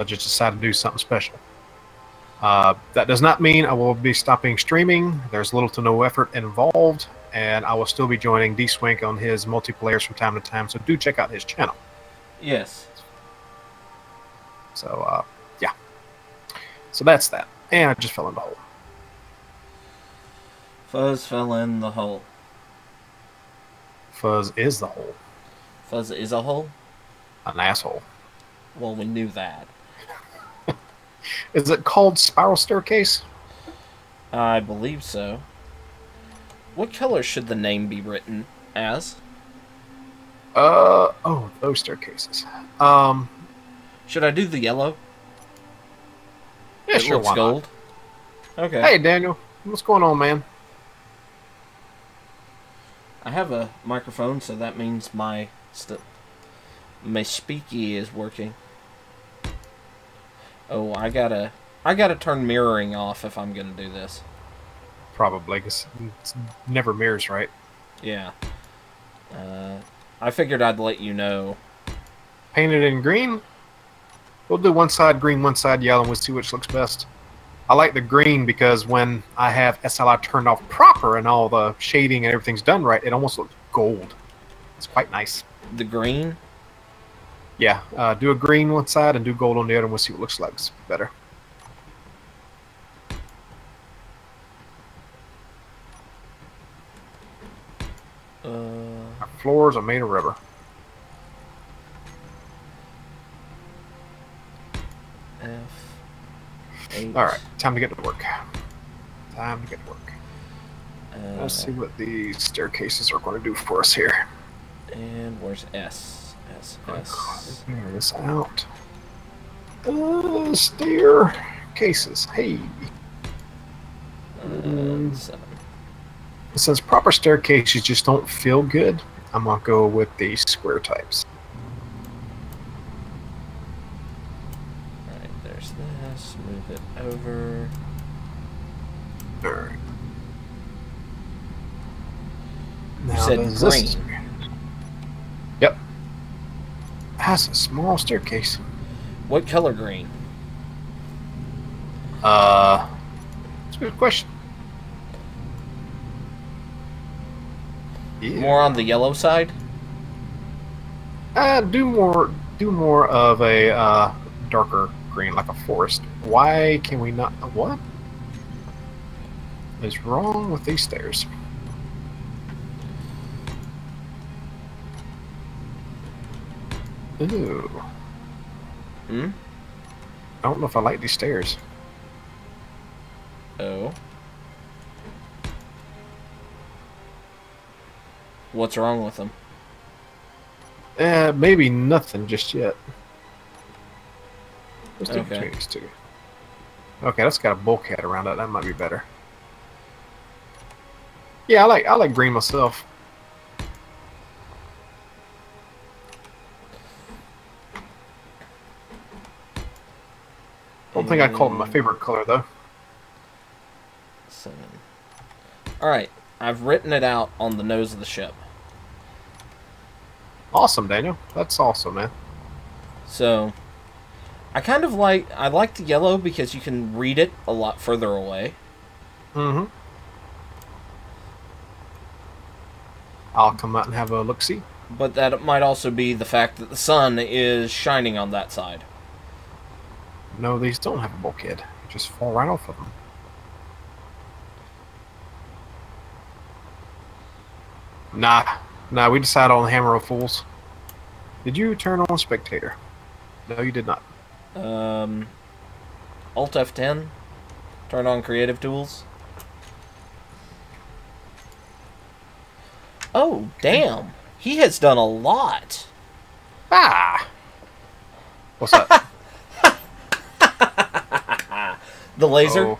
just decided to do something special. That does not mean I will be stopping streaming. There's little to no effort involved, and I will still be joining D-Swink on his multiplayers from time to time, so do check out his channel. Yes. So, yeah. So that's that. And I just fell in the hole. Fuzz fell in the hole. Fuzz is the hole. Fuzz is a hole? An asshole. Well, we knew that. Is it called Spiral Staircase? I believe so. What color should the name be written as? Oh, those staircases. Should I do the yellow? Yeah, It sure, looks why not? gold. Okay. Hey, Daniel. What's going on, man? I have a microphone, so that means my speaky is working. Oh, I gotta turn mirroring off if I'm gonna do this. Probably, because it never mirrors right. Yeah. I figured I'd let you know. Painted in green? We'll do one side green, one side yellow, and we'll see which looks best. I like the green because when I have SLI turned off proper and all the shading and everything's done right, it almost looks gold. It's quite nice. The green? Yeah, do a green one side and do gold on the other, and we'll see what looks like better. Our floors are made of rubber. F8. All right, time to get to work. Time to get to work. Let's see what these staircases are going to do for us here. And where's S? S. Figure this out. Staircases. Hey. 7. Since proper staircases just don't feel good, I'm going to go with the square types. Alright, there's this. Move it over. Alright. You said green. Yep. That's a small staircase. What color green? That's a good question. Yeah. More on the yellow side? Do more of a darker green, like a forest. Why can we not? What is wrong with these stairs? Ooh. Hmm? I don't know if I like these stairs. Oh. What's wrong with them? Maybe nothing just yet. Let's do Okay. between these two. Okay, that's got a bulkhead around it. That might be better. Yeah, I like green myself. Don't think I'd call it my favorite color though. 7. Alright, I've written it out on the nose of the ship. Awesome, Daniel. That's awesome, man. So, I like the yellow because you can read it a lot further away. Mm-hmm. I'll come out and have a look-see. But that might also be the fact that the sun is shining on that side. No, these don't have a bulkhead. You just fall right off of them. Nah, we decided on Hammer of Fools. Did you turn on Spectator? No, you did not. Alt F10. Turn on creative tools. Oh, damn. He has done a lot. Ah! What's that? The laser? Oh.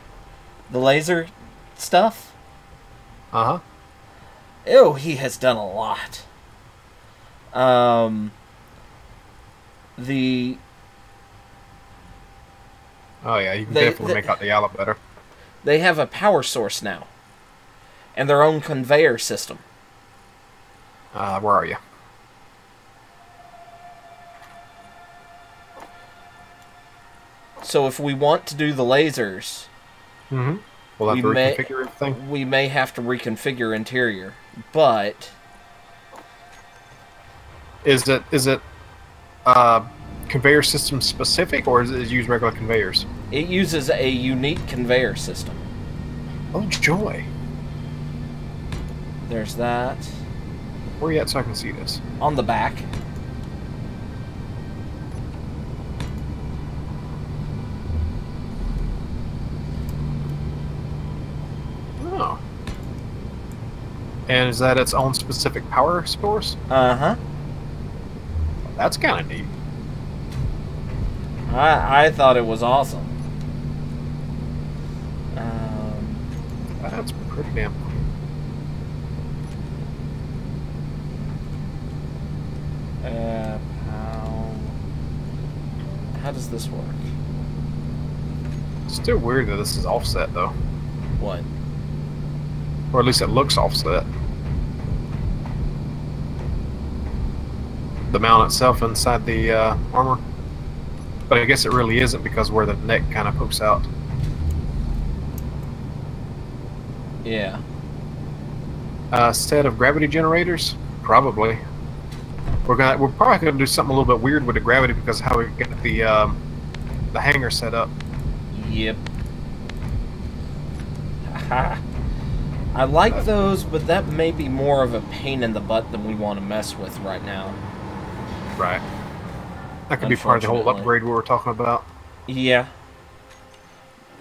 The laser stuff? Uh-huh. Ew, he has done a lot. The... Oh yeah, you can definitely make out the yellow better. They have a power source now. And their own conveyor system. Where are you? So if we want to do the lasers, we'll have to reconfigure everything. We may have to reconfigure interior, but is it conveyor system specific, or is it use regular conveyors? It uses a unique conveyor system. Oh joy! There's that. Where are you at so I can see this? On the back. Oh. And is that its own specific power source? Uh-huh. That's kind of neat. I thought it was awesome. That's pretty damn cool. How does this work? It's still weird that this is offset, though. What? Or at least it looks offset. The mount itself inside the armor. But I guess it really isn't because where the neck kind of pokes out. Yeah. Set of gravity generators? Probably. We're probably gonna do something a little bit weird with the gravity because of how we get the hanger set up. Yep. I like those, but that may be more of a pain in the butt than we want to mess with right now. Right. That could be part of the whole upgrade we were talking about. Yeah.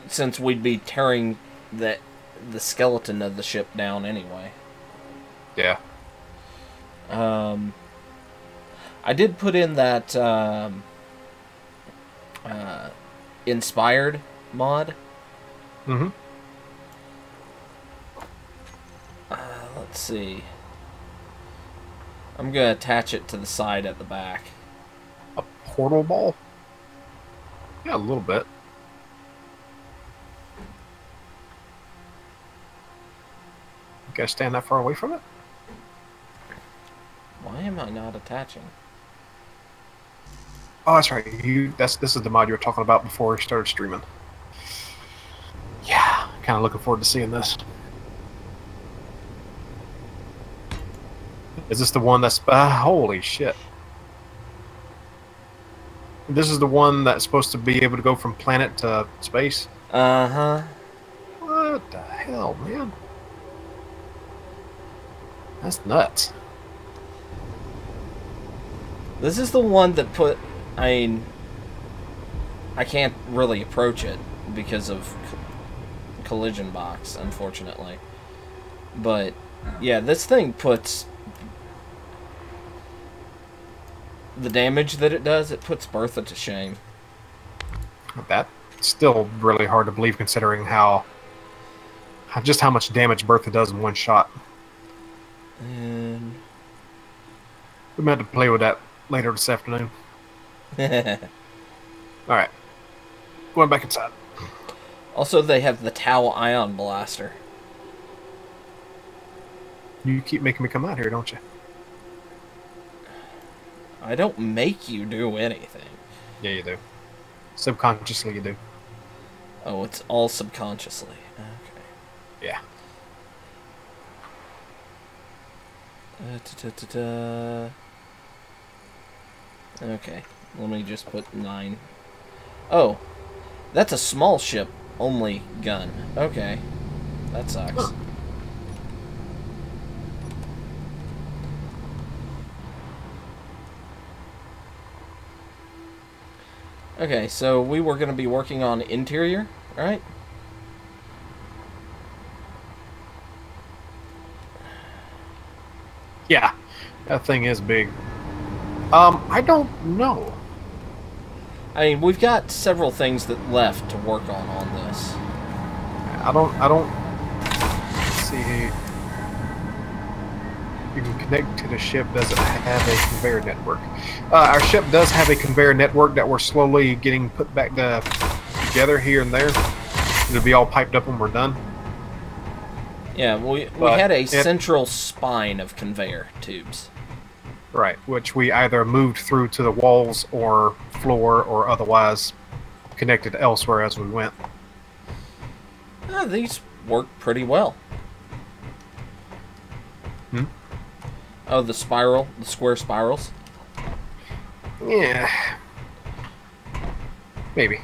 Since we'd be tearing the skeleton of the ship down anyway. Yeah. I did put in that inspired mod. Mm-hmm. Let's see. I'm gonna attach it to the side at the back. A portal ball? Yeah, a little bit. You gotta stand that far away from it? Why am I not attaching? Oh, that's right. This is the mod you were talking about before we started streaming. Yeah, kind of looking forward to seeing this. Is this the one that's... holy shit. This is the one that's supposed to be able to go from planet to space? Uh-huh. What the hell, man? That's nuts. This is the one that put... I mean... I can't really approach it because of collision box, unfortunately. But, yeah, this thing puts... the damage that it does, it puts Bertha to shame. That's still really hard to believe considering just how much damage Bertha does in one shot. And... we meant to play with that later this afternoon. Alright. Going back inside. Also, they have the Tau Ion Blaster. You keep making me come out here, don't you? I don't make you do anything. Yeah, you do. Subconsciously, you do. Oh, it's all subconsciously. Okay. Yeah. Okay, let me just put 9. Oh, that's a small ship only gun. Okay, that sucks. Huh. Okay, so we were going to be working on interior, right? Yeah, that thing is big. I don't know. I mean, we've got several things that left to work on this. I don't see. You can connect to the ship. Does it have a conveyor network? Our ship does have a conveyor network that we're slowly getting put back together here and there. It'll be all piped up when we're done. Yeah, we had a central spine of conveyor tubes. Right, which we either moved through to the walls or floor or otherwise connected elsewhere as we went. These work pretty well. Hmm? Oh, the square spirals? Yeah. Maybe.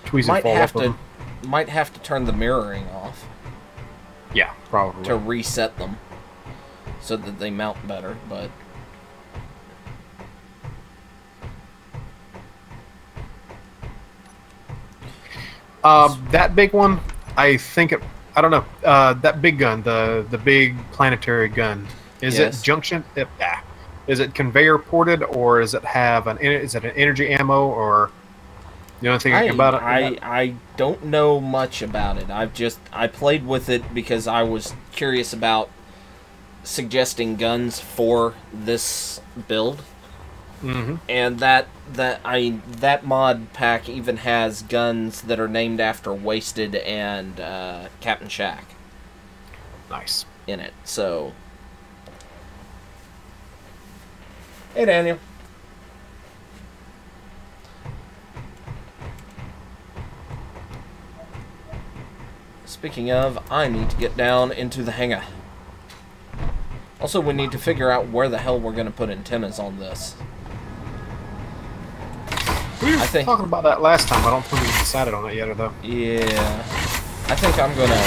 Tweezers Might fall have off of to them. might have to turn the mirroring off Yeah, probably. to reset them so that they mount better, but that big one, I think it. I don't know. That big gun, the big planetary gun, is Yes. it junction? Is it conveyor ported, or is it have an? Is it an energy ammo, or you know anything about it? I don't know much about it. I played with it because I was curious about suggesting guns for this build. Mm-hmm. And that mod pack even has guns that are named after Wasted and Captain Shack Nice. in it. So, hey Daniel. Speaking of, I need to get down into the hangar. Also, we need to figure out where the hell we're going to put antennas on this. We were I think- talking about that last time. I don't think we decided on it yet, though. Yeah, I think I'm gonna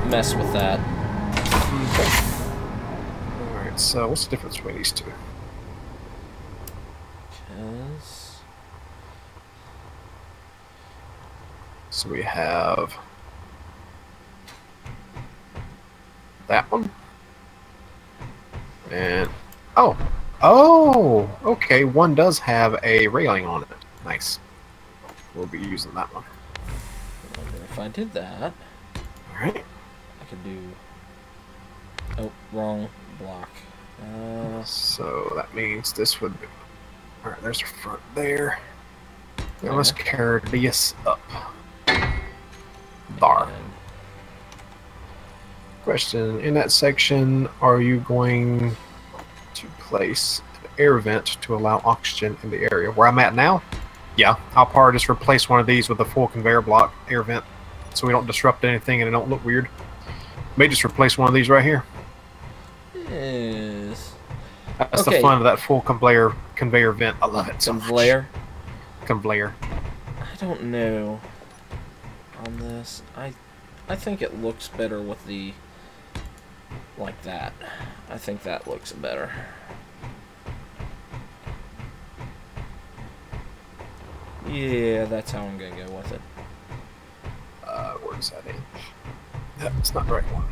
mess with that. Alright, so what's the difference between these two? 'Cause So we have that one. And oh, okay. One does have a railing on it. Nice. We'll be using that one. I wonder if I did that, All right. I could do. Oh, wrong block. So that means this would be. All right. There's a front there. Now Yeah. let's carry this up. There. and- Question: in that section, are you going to place an air vent to allow oxygen in the area where I'm at now? Yeah, I'll probably just replace one of these with a full conveyor block air vent, so we don't disrupt anything and it don't look weird. May just replace one of these right here. Is That's Okay. the fun of that full conveyor vent. I love it so much. Conveyor? Conveyor. I don't know. On this, I think it looks better with the like that. I think that looks better. Yeah, that's how I'm gonna go with it. Where's that in? That's not the right one.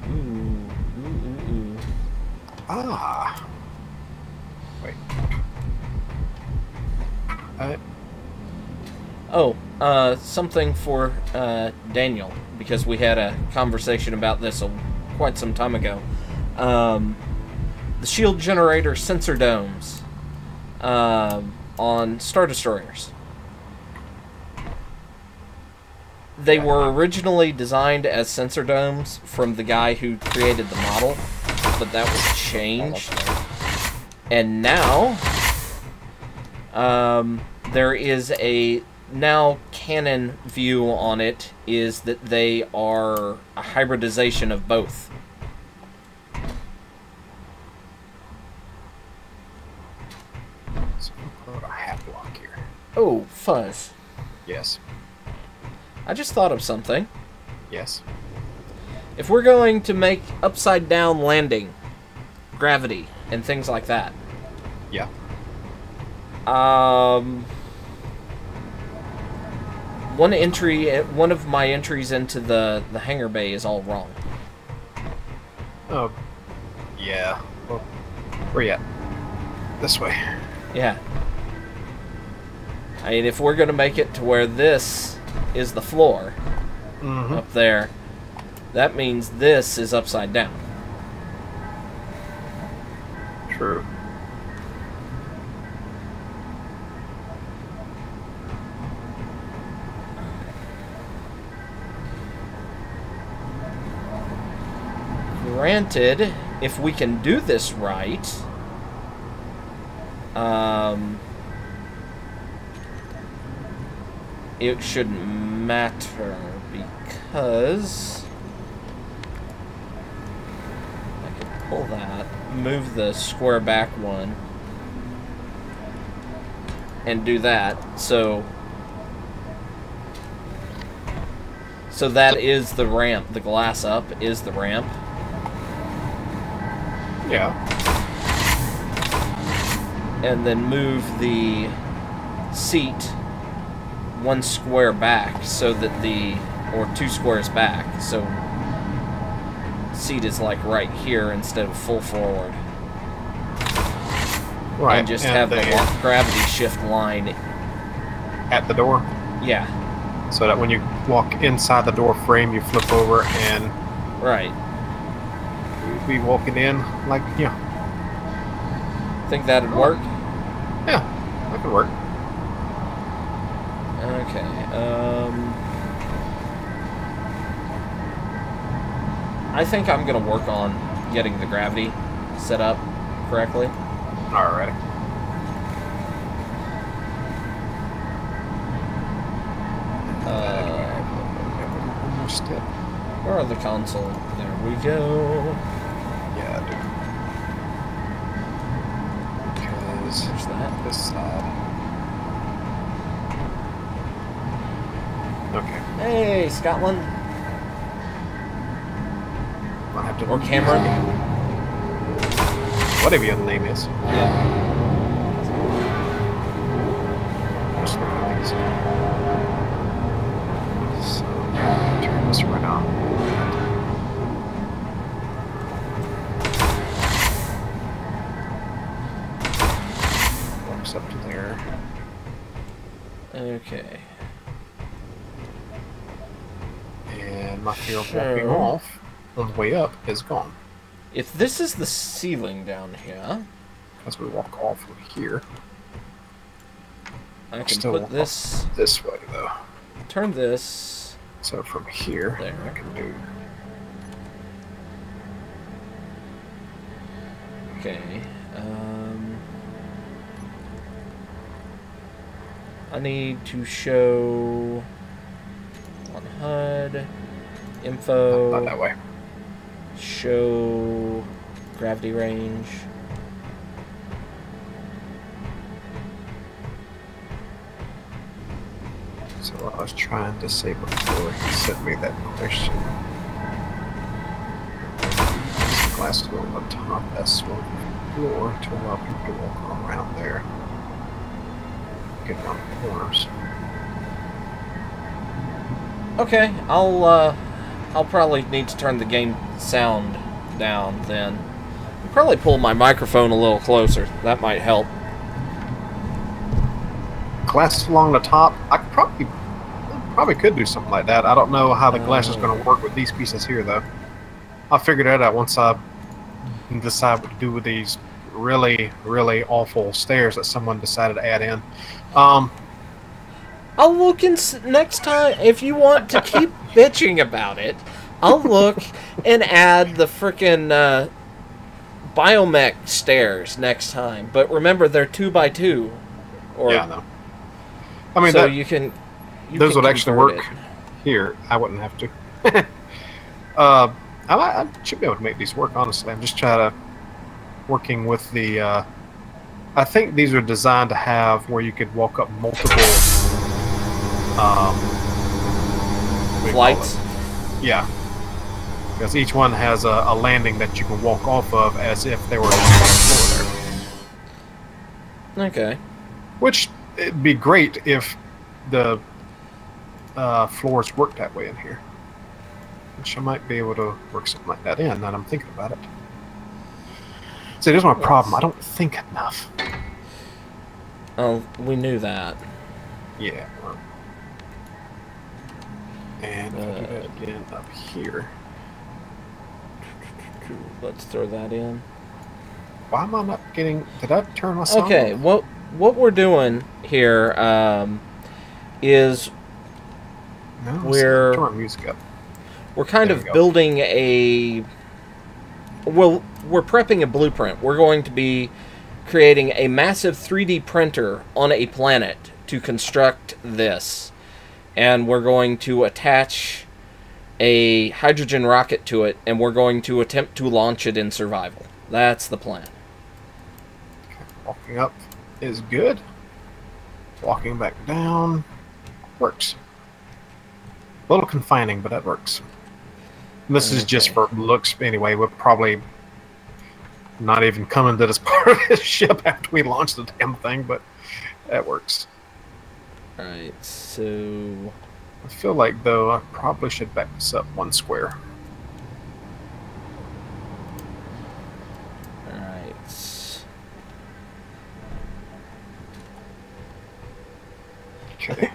Ooh. Ah. Wait. Something for Daniel, because we had a conversation about this quite some time ago. The shield generator sensor domes on Star Destroyers. They were originally designed as sensor domes from the guy who created the model, but that was changed. And now, there is a now canon view on it is that they are a hybridization of both. So we'll put a half block here. Oh, fuzz. Yes. I just thought of something. Yes. If we're going to make upside down landing, gravity, and things like that, Yeah. one of my entries into the hangar bay is all wrong. Oh. Yeah. Well, where you at? This way. Yeah. I mean, if we're going to make it to where this is the floor, Mm-hmm. up there, that means this is upside down. True. Granted, if we can do this right, it shouldn't matter because I can pull that, move the square back one, and do that. So that is the ramp. The glass up is the ramp. Yeah. And then move the seat one square back so that or 2 squares back, so seat is like right here instead of full forward. Right. And just have the gravity shift line at the door. Yeah. So that when you walk inside the door frame, you flip over and right. You'd be walking in like, yeah. Think that'd work? Yeah, that could work. Okay. I think I'm gonna work on getting the gravity set up correctly. Alrighty. One more step. Where are the console? There we go. Yeah, dude. Because there's that. This side. Okay. Hey, Scotland. I'll have to or Cameron. Whatever your name is. Yeah. Just look at these. So, turn this right on. Walks up to there. Okay. And my fear of walking off on the way up is gone. If this is the ceiling down here, as we walk off from here, I can put this way though. Turn this. So from here, there. I can do. Okay. I need to show on HUD info. Not that way. Show gravity range. So what I was trying to say before he sent me that question. There's glass door on the top as well floor to allow people to walk around there. Get around the corners. Okay, I'll probably need to turn the game sound down then. I'll probably pull my microphone a little closer. That might help. Glass along the top. I could probably could do something like that. I don't know how the glass is going to work with these pieces here, though. I'll figure that out once I decide what to do with these really, really awful stairs that someone decided to add in. I'll look next time. If you want to keep bitching about it, I'll look and add the frickin' biomech stairs next time. But remember, they're 2x2. Or, yeah, no. I mean, so you can. Those would actually work here. I wouldn't have to. I should be able to make these work, honestly. I'm just trying to working with the. I think these are designed to have where you could walk up multiple flights. Yeah, because each one has a landing that you can walk off of as if they were on the floor there. Okay. Which it'd be great if the floors worked that way in here. Which I might be able to work something like that in, now that I'm thinking about it. See, there's my problem. I don't think enough. Oh, we knew that. Yeah. Well. And if I do that again up here. Let's throw that in. Why am I not getting... Did I turn my sound Okay, off? what we're doing here is No, we're turn my music up. We're kind of building a well, we're prepping a blueprint. We're going to be creating a massive 3D printer on a planet to construct this. And we're going to attach a hydrogen rocket to it, and we're going to attempt to launch it in survival. That's the plan. Walking up is good. Walking back down works. A little confining, but that works. This is just for looks anyway. We're probably not even coming to this part of the ship after we launch the damn thing, but that works. Alright, so... I feel like, though, I probably should back this up one square. Alright. Okay.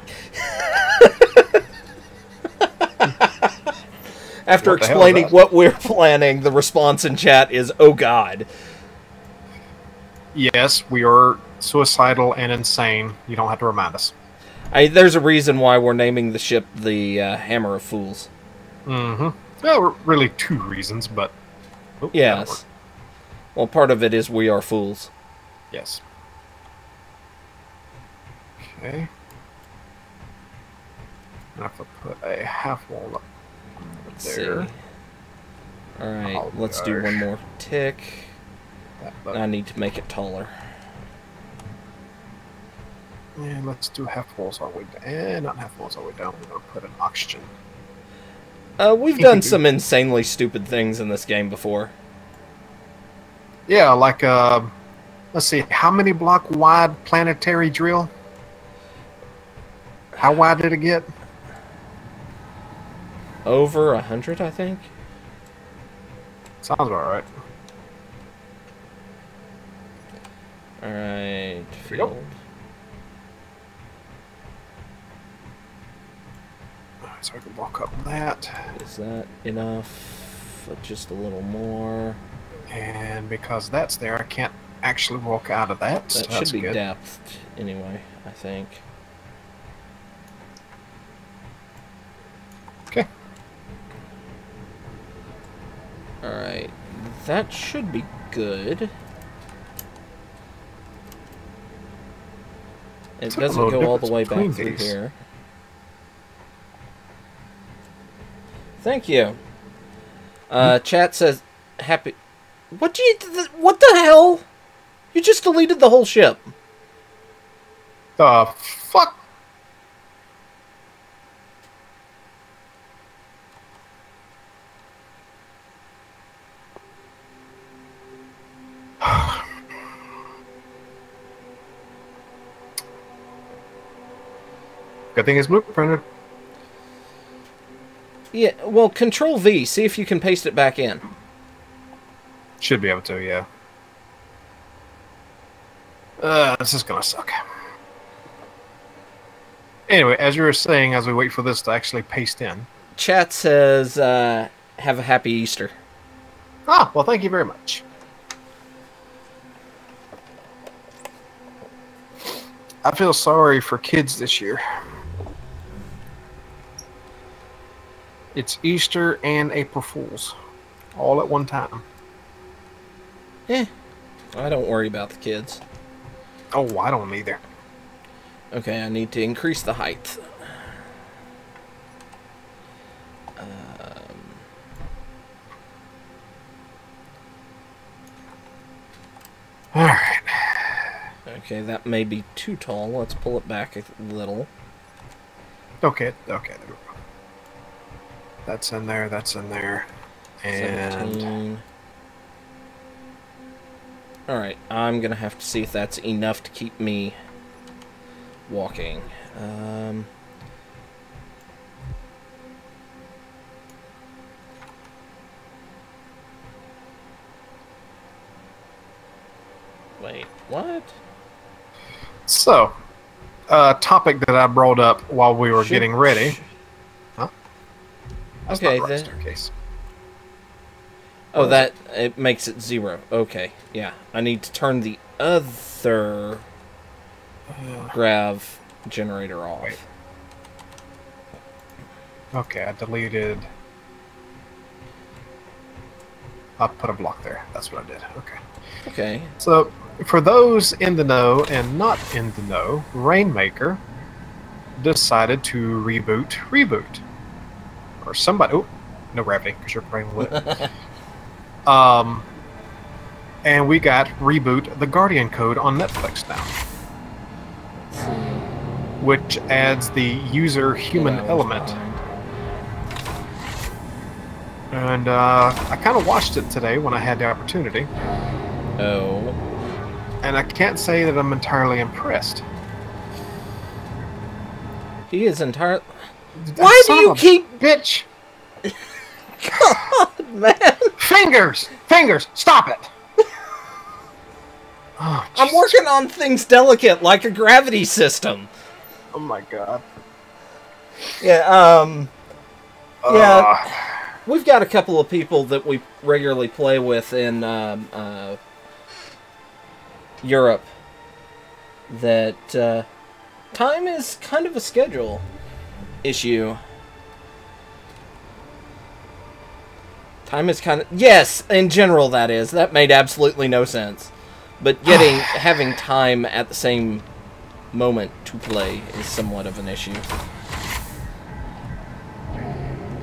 After explaining what we're planning, the response in chat is, "Oh God." Yes, we are suicidal and insane. You don't have to remind us. There's a reason why we're naming the ship the Hammer of Fools. Mm-hmm. Well, really two reasons, but... Oh, yes. Well, part of it is we are fools. Yes. Okay. I have to put a half wall up there. Alright, let's do one more tick. I need to make it taller. And let's do half walls all the way down. And not half walls all the way down. We're going to put an oxygen. We've done some insanely stupid things in this game before. Yeah, like, let's see, how many block wide planetary drill? How wide did it get? Over 100, I think. Sounds about right. Alright, field. So I can walk up that. Is that enough? Just a little more. And because that's there, I can't actually walk out of that. That should be depthed anyway, I think. Okay. Alright. That should be good. It doesn't go all the way back through here. Thank you. Chat says happy. What the hell? You just deleted the whole ship. The fuck? Good thing it's blueprinted. Yeah, well, Control V. See if you can paste it back in. Should be able to, yeah. This is gonna suck. Anyway, as you were saying, as we wait for this to actually paste in. Chat says, have a happy Easter. Ah, well, thank you very much. I feel sorry for kids this year. It's Easter and April Fools. All at one time. I don't worry about the kids. Oh, I don't either. Okay, I need to increase the height. Alright. Okay, that may be too tall. Let's pull it back a little. Okay, okay. There we go. That's in there, that's in there. And 17. Alright, I'm gonna have to see if that's enough to keep me walking. Wait, what? So, topic that I brought up while we were getting ready. Huh? That's okay, not the right then. staircase. Oh, that it makes it 0. Okay, yeah. I need to turn the other grav generator off. Wait. Okay, I deleted. I'll put a block there. That's what I did. Okay. Okay. So, for those in the know and not in the know, Rainmaker decided to reboot. Or somebody... Oh, no gravity, because you're playing with it. And we got Reboot the Guardian Code on Netflix now. Which adds the user human element. And I kind of watched it today when I had the opportunity. Oh. And I can't say that I'm entirely impressed. He is entirely... Why do you keep... Bitch! God, man! Fingers! Fingers! Stop it! Oh, I'm working on things delicate, like a gravity system. Oh my god. Yeah, yeah. We've got a couple of people that we regularly play with in Europe that time is kind of a schedule issue. Time is kind of... Yes, in general that is. That made absolutely no sense. But having time at the same moment to play is somewhat of an issue.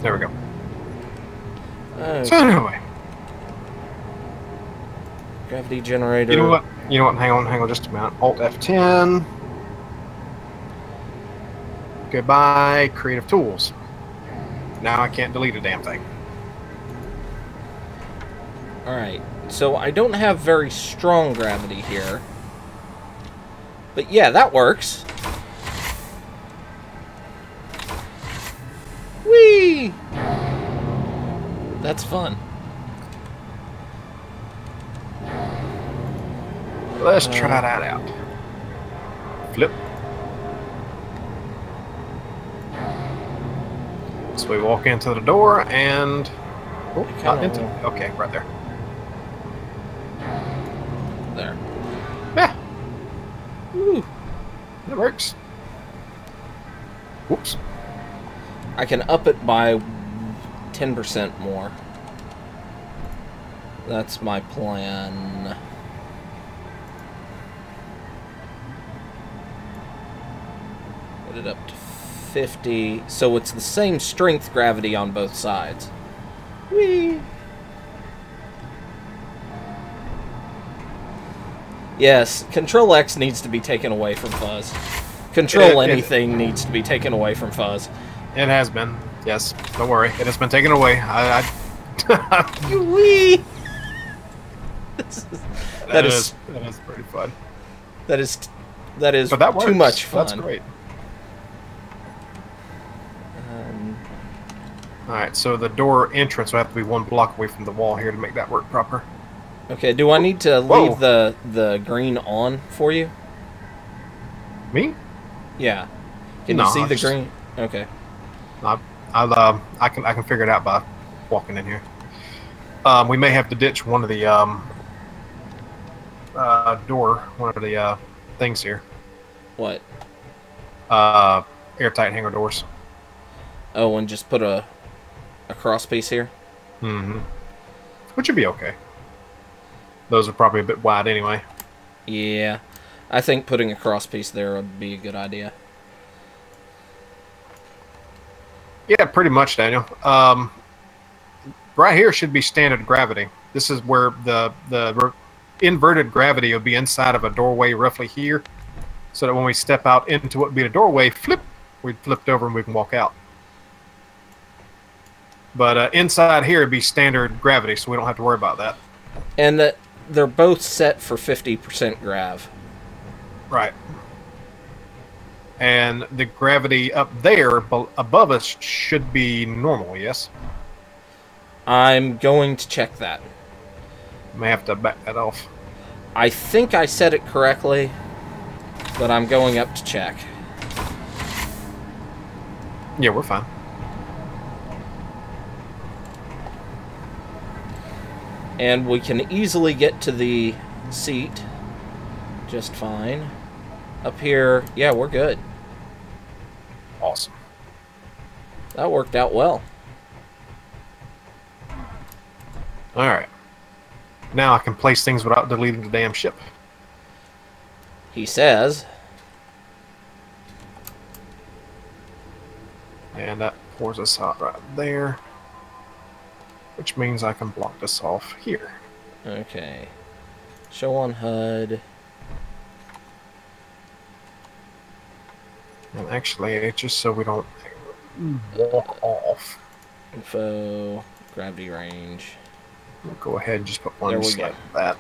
There we go. Okay. So anyway. Gravity generator. You know what? Hang on just a minute. Alt F10. Goodbye, creative tools. Now I can't delete a damn thing. Alright, so I don't have very strong gravity here. But yeah, that works. Whee! That's fun. Let's try that out. Flip. So we walk into the door and... Oh, not into... Okay, right there. There. Yeah. Woo. That works. Whoops. I can up it by 10% more. That's my plan. Get it up to 50. So it's the same strength gravity on both sides. Whee! Yes, Control X needs to be taken away from Fuzz. Control anything needs to be taken away from Fuzz. It has been. Yes, don't worry. It has been taken away. Wee! That is pretty fun. That is but that works. Too much fun. That's great. Alright, so the door entrance will have to be one block away from the wall here to make that work proper. Okay, do I need to leave the green on for you? Me? Yeah. Can you see the green? Okay. I can figure it out by walking in here. We may have to ditch one of the one of the things here. What? Airtight hangar doors. Oh, and just put a cross piece here? Mm-hmm. Which would be okay. Those are probably a bit wide anyway. Yeah. I think putting a cross piece there would be a good idea. Yeah, pretty much, Daniel. Right here should be standard gravity. This is where the inverted gravity will be inside of a doorway roughly here, so that when we step out into what would be the doorway, we flipped over and we can walk out. But inside here would be standard gravity, so we don't have to worry about that. And they're both set for 50% grav. Right. And the gravity up there above us should be normal, yes? I'm going to check that. May have to back that off. I think I said it correctly, but I'm going up to check. Yeah, we're fine. And we can easily get to the seat just fine. Up here, yeah, we're good. Awesome. That worked out well. Alright. Now I can place things without deleting the damn ship. He says. And that pours us out right there. Which means I can block this off here. Okay. Show on HUD. And actually, just so we don't walk off. Info. Gravity range. We'll go ahead and just put one There we just go. like that.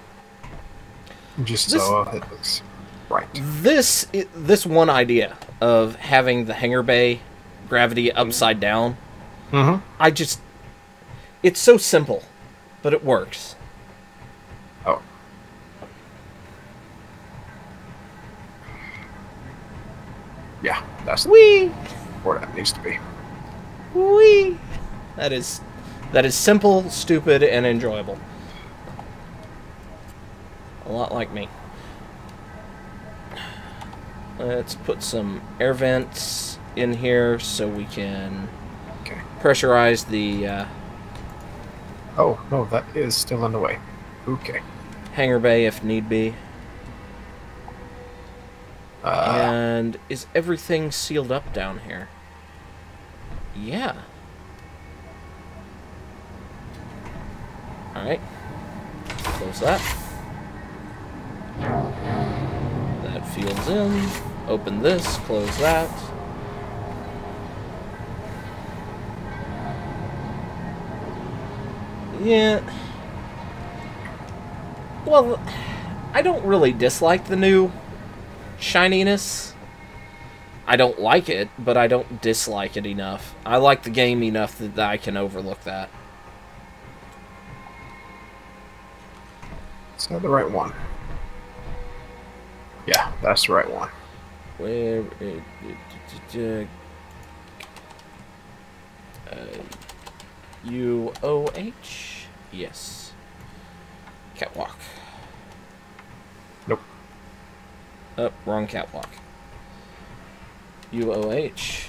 Just so it looks right. This one idea of having the hangar bay gravity upside down, it's so simple, but it works. Oh. Yeah, that's Whee! where that needs to be. Whee! That is simple, stupid, and enjoyable. A lot like me. Let's put some air vents in here so we can pressurize the oh, no, that is still in the way. Okay. hangar bay if need be. And is everything sealed up down here? Yeah. Alright. Close that. That feels in. Open this, close that. Yeah. Well, I don't really dislike the new shininess. I don't like it, but I don't dislike it enough. I like the game enough that I can overlook that. Is that the right one? Yeah, that's the right one. Where UOH? Yes. Catwalk. Nope. Oh, wrong catwalk. UOH.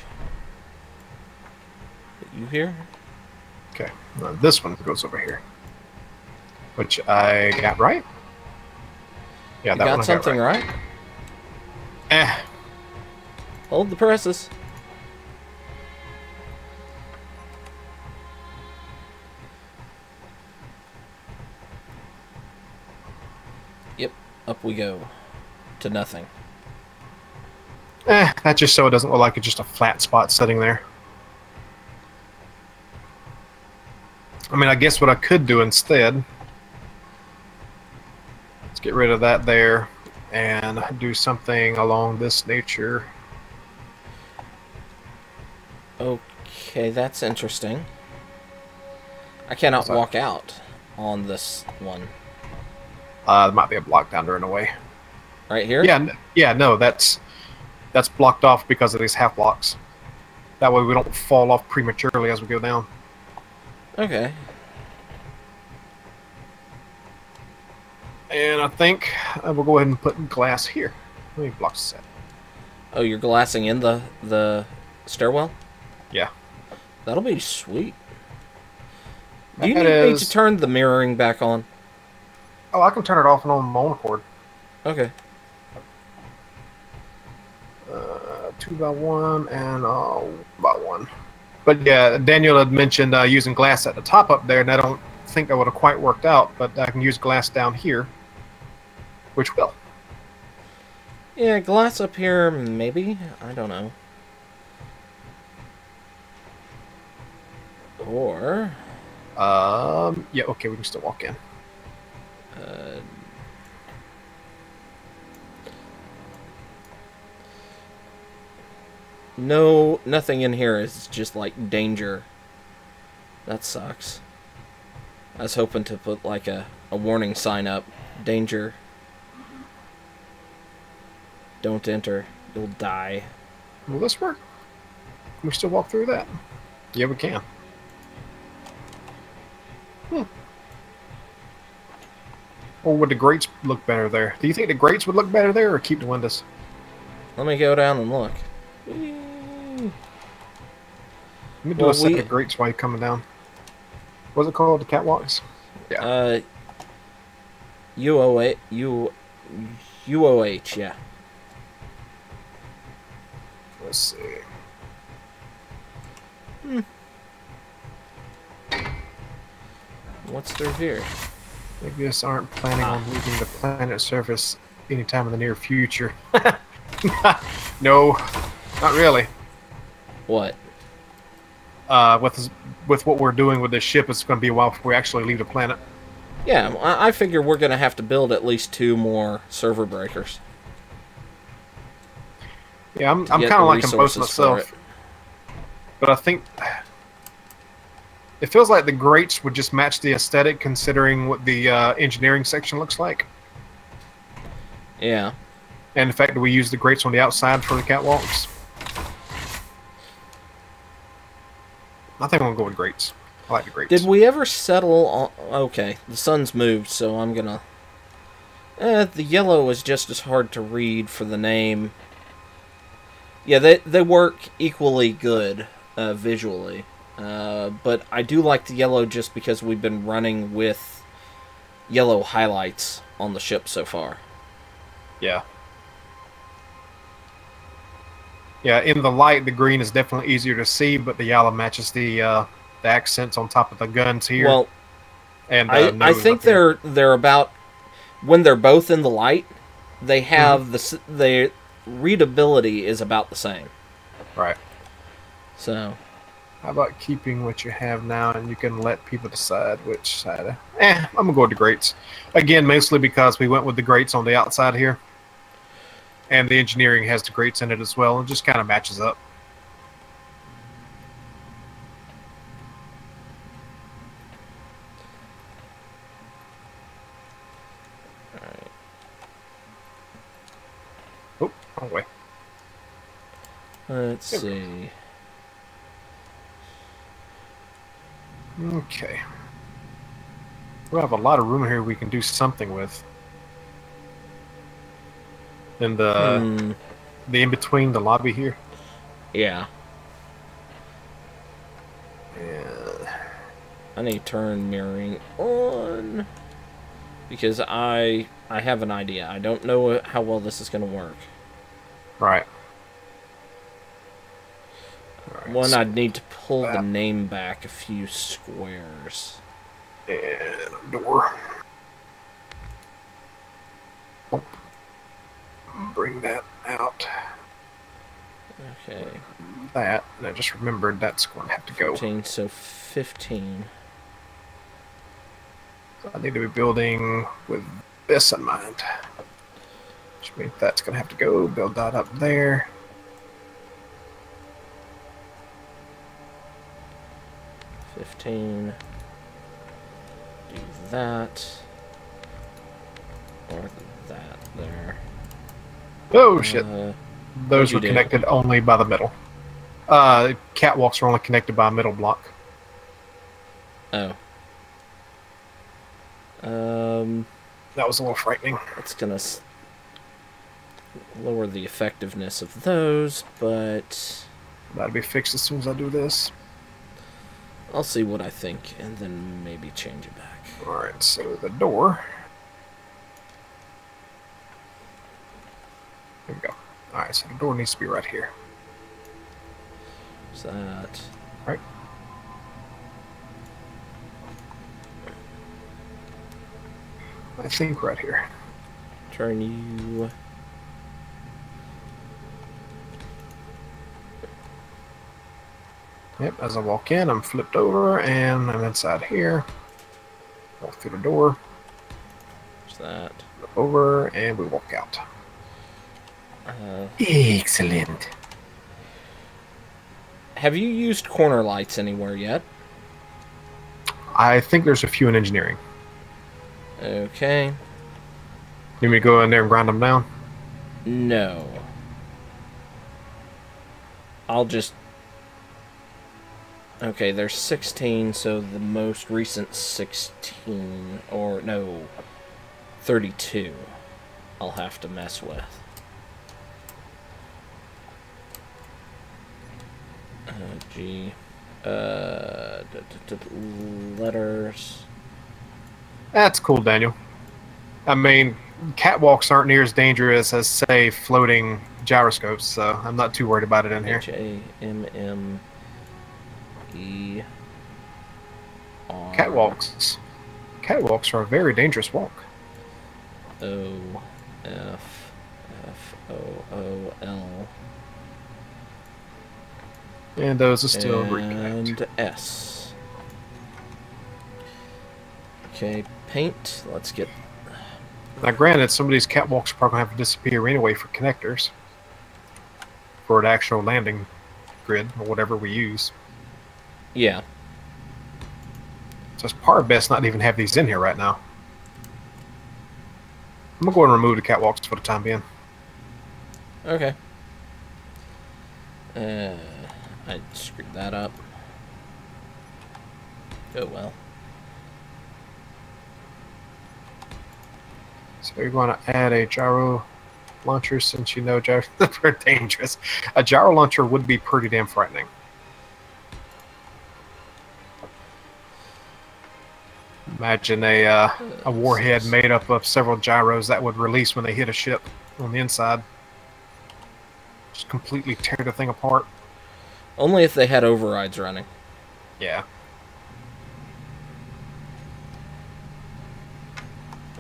You here? Okay. Now this one goes over here. Which I got right? Yeah, You that one got I something got right. right? Hold the presses. Yep, up we go. To nothing. That's just so it doesn't look like it's just a flat spot sitting there. I mean, I guess what I could do instead, let's get rid of that there and do something along this nature. Okay, that's interesting. I cannot walk out on this one. There might be a block down there in a way. Right here? Yeah, no, that's blocked off because of these half blocks. That way we don't fall off prematurely as we go down. Okay. And I think we'll go ahead and put glass here. How many blocks is that? Oh, you're glassing in the stairwell? Yeah. That'll be sweet. Do you That need me is- to turn the mirroring back on? Oh, I can turn it off and on my own accord. Okay. 2x1 and 1x1. But yeah, Daniel had mentioned using glass at the top up there, and I don't think that would have quite worked out, but I can use glass down here, which will. Yeah, glass up here, maybe? I don't know. Or... yeah, okay, we can still walk in. No, nothing in here is just like danger. That sucks. I was hoping to put like a warning sign up. Danger. Don't enter. You'll die. Will this work? Can we still walk through that? Yeah, we can. Or would the grates look better there? Do you think the grates would look better there, or keep the windows? Let me go down and look. Let me do a set of grates while you're coming down. What's it called? The catwalks? Yeah. UOH, UOH, yeah. Let's see. What's through here? I guess aren't planning on leaving the planet's surface anytime in the near future. No, not really. What? With what we're doing with this ship, it's going to be a while before we actually leave the planet. Yeah, I figure we're going to have to build at least 2 more server breakers. Yeah, I'm kind of liking both myself. But I think it feels like the grates would just match the aesthetic, considering what the engineering section looks like. Yeah. And the fact that we use the grates on the outside for the catwalks. I think I'm going to go with grates. I like the grates. Did we ever settle on... Okay, the sun's moved, so I'm going to... the yellow is just as hard to read for the name. Yeah, they work equally good visually. But I do like the yellow just because we've been running with yellow highlights on the ship so far. Yeah. Yeah, in the light, the green is definitely easier to see, but the yellow matches the accents on top of the guns here. Well, and I think they're about, when they're both in the light, they have the readability is about the same. Right. So, how about keeping what you have now, and you can let people decide which side? I'm gonna go with the grates again, mostly because we went with the grates on the outside here. And the engineering has the grates in it as well. It just kind of matches up. alright. Oh, wrong way. Let's see. Okay. We have a lot of room here we can do something with. And the in-between, the lobby here. Yeah. Yeah. I need to turn mirroring on. Because I have an idea. I don't know how well this is going to work. Right. One, I'd need to pull the name back a few squares. And door. Oh. Bring that out. Okay. That, and I just remembered that's going to have to go. 15, so 15. So I need to be building with this in mind. Which means that's going to have to go. Build that up there. Do that. Or that there. Oh, shit. Those were connected only by the middle. Catwalks are only connected by a middle block. Oh. That was a little frightening. It's gonna lower the effectiveness of those, but... That'll be fixed as soon as I do this. I'll see what I think, and then maybe change it back. Alright, so the door... There we go. Alright, so the door needs to be right here. What's that? Right. I think right here. Turn you... Yep, as I walk in, I'm flipped over, and I'm inside here. Walk through the door. What's that? Flip over, and we walk out. Excellent. Have you used corner lights anywhere yet? I think there's a few in engineering. Okay. Need me to go in there and grind them down? No. I'll just... Okay, there's 16, so the most recent 16, or no, 32, I'll have to mess with. G, letters. That's cool, Daniel. I mean, catwalks aren't near as dangerous as, say, floating gyroscopes, so I'm not too worried about it in here. HAMMER. Catwalks are a very dangerous walk. OFFOOL. And those are still and reconnect. S. Okay, paint. Let's get. Now, granted, some of these catwalks are probably going to have to disappear anyway for connectors. For an actual landing grid, or whatever we use. Yeah. So it's probably best not to even have these in here right now. I'm going to go ahead and remove the catwalks for the time being. Okay. I screwed that up. Oh well. So you're going to add a gyro launcher since you know gyros are dangerous. A gyro launcher would be pretty damn frightening. Imagine a warhead made up of several gyros that would release when they hit a ship on the inside. Just completely tear the thing apart. Only if they had overrides running. Yeah.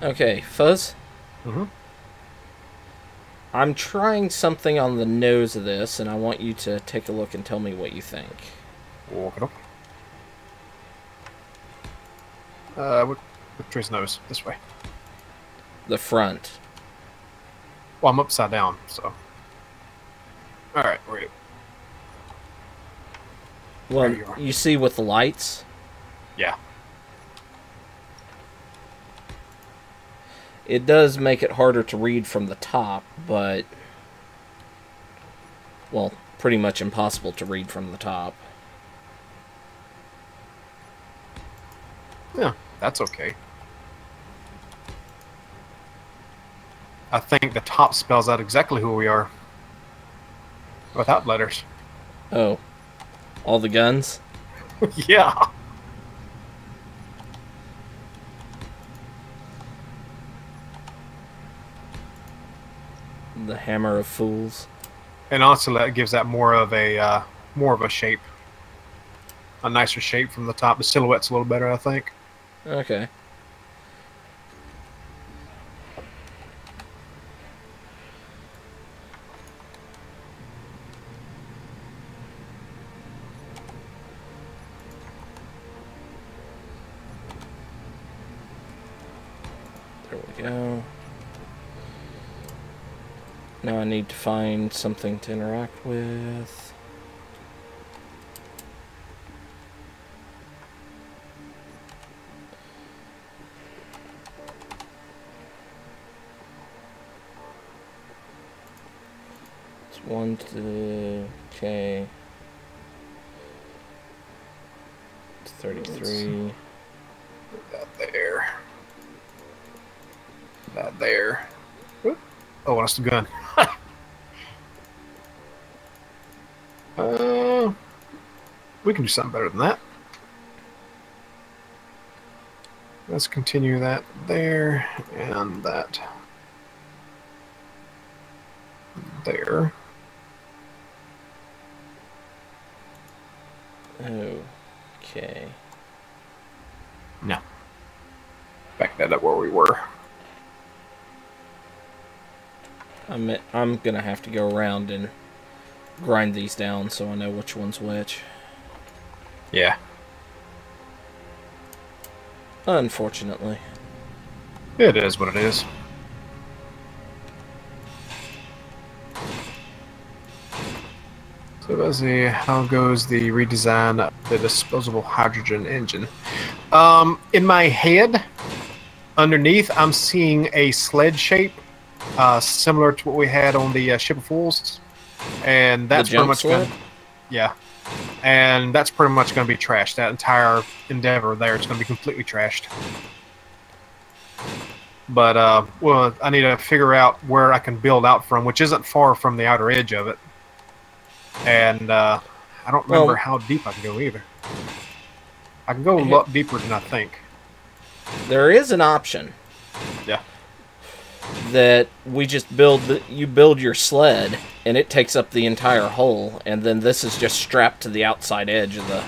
Okay, Fuzz. Mm-hmm. I'm trying something on the nose of this, and I want you to take a look and tell me what you think. Walk it up. Which way's nose? This way. The front. Well, I'm upside down, so. Alright, wait. Well, There you are. you see with the lights? Yeah. It does make it harder to read from the top, but... well, pretty much impossible to read from the top. Yeah, that's okay. I think the top spells out exactly who we are. Without letters. Oh. All the guns? Yeah. The Hammer of Fools. And also that gives that more of a shape. A nicer shape from the top. The silhouette's a little better, I think. Okay. There we go. Now I need to find something to interact with. It's 1 to... okay. It's 33. That there. That there. Whoop. Oh, that's the gun. We can do something better than that. Let's continue that there and that there. Okay. No. Back that up where we were. I'm gonna have to go around and grind these down so I know which one's which. Yeah. Unfortunately. It is what it is. So let's see, how goes the redesign of the disposable hydrogen engine? In my head, underneath, I'm seeing a sled shape, similar to what we had on the Ship of Fools, and that's pretty much going. Yeah, and that's pretty much going to be trashed. That entire endeavor there is going to be completely trashed. But well, I need to figure out where I can build out from, which isn't far from the outer edge of it. And I don't remember how deep I can go either. I can go a lot deeper than I think. There is an option. Yeah. that we just you build your sled, and it takes up the entire hull, and then this is just strapped to the outside edge of the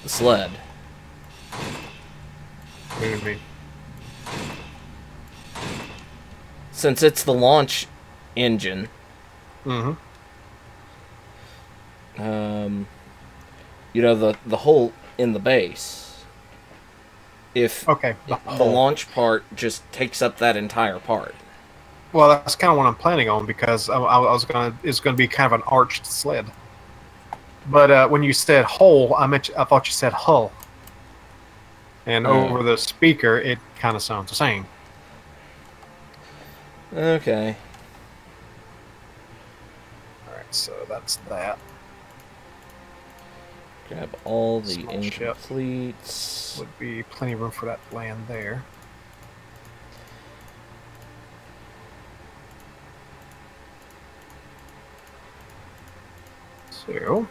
sled. What do you mean? Since it's the launch engine, Mm-hmm. you know, the hole in the base. If Okay, the launch part just takes up that entire part. Well, that's kind of what I'm planning on because it's gonna be kind of an arched sled. But when you said hole, I thought you said hull. And over the speaker, it kind of sounds the same. Okay. All right, so that's that. Grab all the Small incompletes. Would be plenty of room for that to land there. So,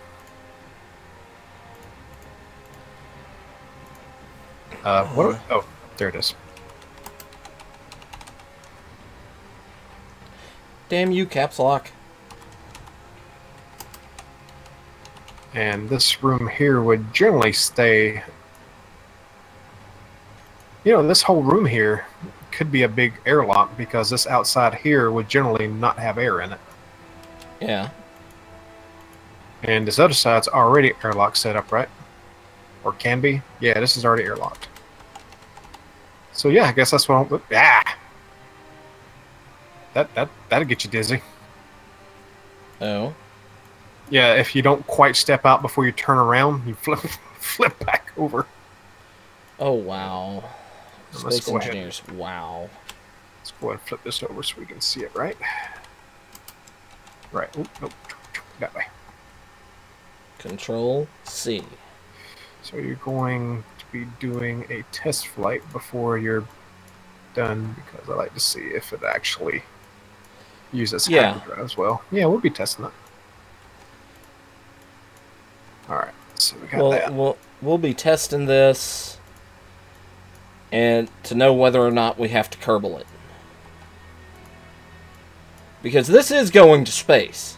what? Oh, there it is. Damn you, caps lock. And this room here would generally stay. You know, this whole room here could be a big airlock because this outside here would generally not have air in it. Yeah. And this other side's already airlock set up, right? Or can be. Yeah, this is already airlocked. So yeah, I guess that's what I'm... Ah! That'll get you dizzy. Oh. Yeah, if you don't quite step out before you turn around, you flip back over. Oh, wow. Let's Space engineers, wow. Let's go ahead and flip this over so we can see it, right? Right. Oh, nope. That way. Control C. So you're going to be doing a test flight before you're done, because I like to see if it actually uses hyperdrive as well. Yeah, we'll be testing it. Alright, so we got that. We'll be testing this and to know whether or not we have to kerbal it. Because this is going to space.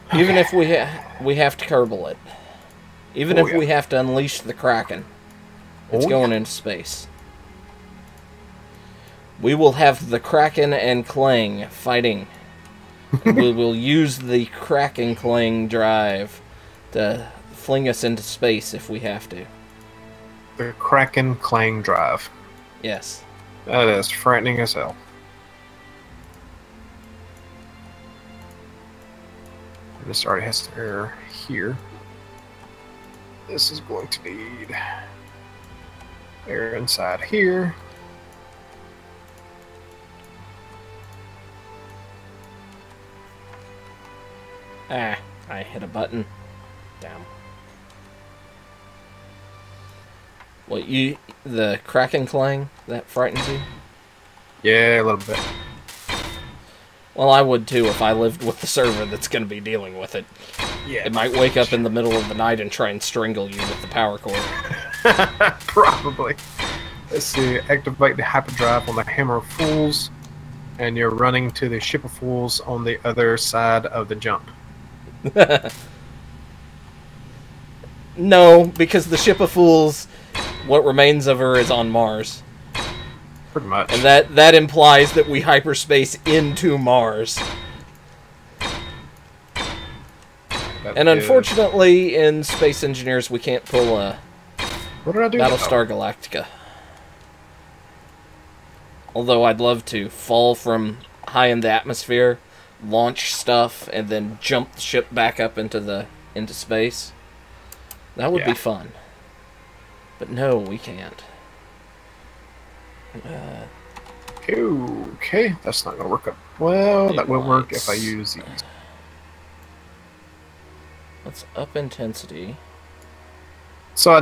Okay. Even if we have to kerbal it. Even if we have to unleash the Kraken. It's going into space. We will have the Kraken and Clang fighting. We will use the Kraken Clang drive to fling us into space if we have to. The Kraken Clang drive. Yes. That is frightening as hell. This already has to air here. This is going to need air inside here. Ah, I hit a button. Damn. What, the Kraken Clang, that frightens you? Yeah, a little bit. Well, I would too if I lived with the server that's going to be dealing with it. Yeah. It might wake up in the middle of the night and try and strangle you with the power cord. Probably. Let's see. Activate the hyperdrive on the Hammer of Fools, and you're running to the Ship of Fools on the other side of the jump. No, because the Ship of Fools, what remains of her is on Mars. Pretty much. And that implies that we hyperspace into Mars. And unfortunately, in Space Engineers, we can't pull a Battlestar Galactica. Although I'd love to fall from high in the atmosphere, launch stuff, and then jump the ship back up into space. That would be fun. But no, we can't. Okay, that's not going to work up. Well, that will work if I use these. Let's up intensity. So,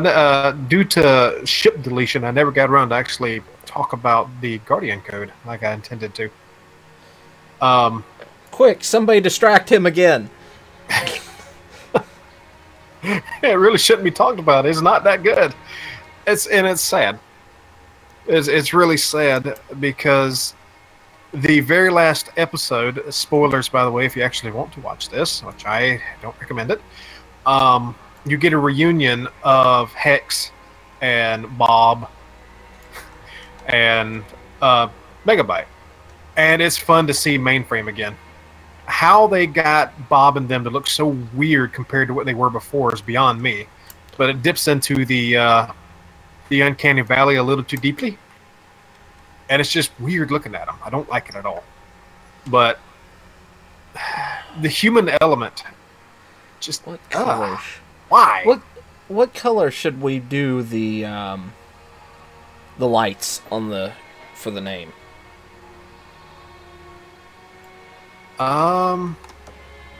due to ship deletion, I never got around to actually talk about the Guardian code like I intended to. Quick, somebody distract him again. It really shouldn't be talked about. It's not that good. It's sad. It's really sad because the very last episode, spoilers by the way, if you actually want to watch this, which I don't recommend it, you get a reunion of Hex and Bob and Megabyte. And it's fun to see Mainframe again. How they got Bob and them to look so weird compared to what they were before is beyond me. But it dips into the uncanny valley a little too deeply. And it's just weird looking at them. I don't like it at all. But the human element, just what color? Why? What color should we do the lights on for the name?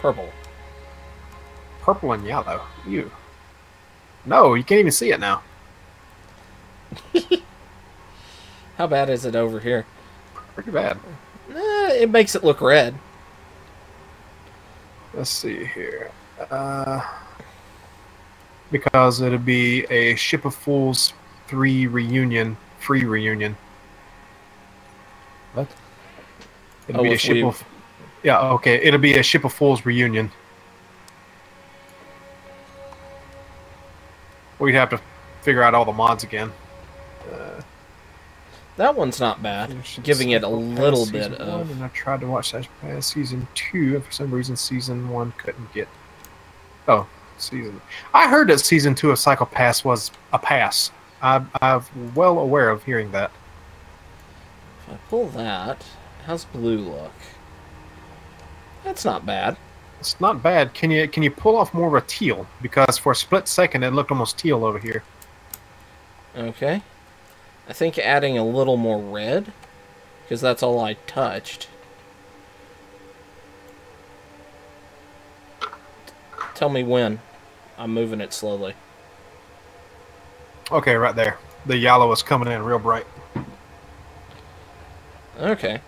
Purple. Purple and yellow. You. No, you can't even see it now. How bad is it over here? Pretty bad. It makes it look red. Let's see here. Because it'd be a Ship of Fools 3 reunion, free reunion. What? It'll be a Ship of... Yeah, okay. It'll be a Ship of Fools reunion. We'd have to figure out all the mods again. That one's not bad. Giving it a little bit of... And I tried to watch that past Season 2, and for some reason Season 1 couldn't get... Oh, Season... I heard that Season 2 of Cycle Pass was a pass. I'm well aware of hearing that. If I pull that, how's blue look? That's not bad. It's not bad. Can you pull off more of a teal? Because for a split second it looked almost teal over here. Okay. I think adding a little more red, because that's all I touched. Tell me when. I'm moving it slowly. Okay, right there. The yellow is coming in real bright. Okay.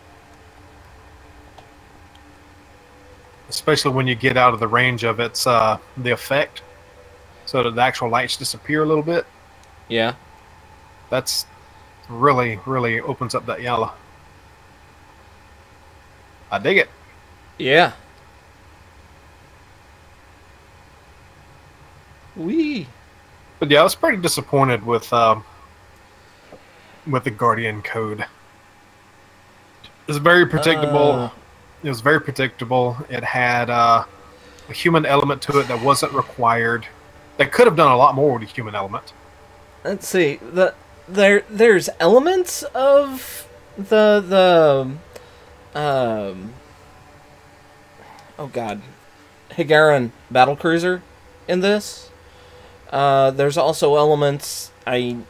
Especially when you get out of the range of its the effect, so that the actual lights disappear a little bit. Yeah. That's really opens up that yellow. I dig it. Yeah. Wee. But yeah, I was pretty disappointed with the Guardian code. It's very predictable. It was very predictable. It had a human element to it that wasn't required. They could have done a lot more with the human element. Let's see. There's elements of the oh god, Higaran battlecruiser in this. There's also elements. The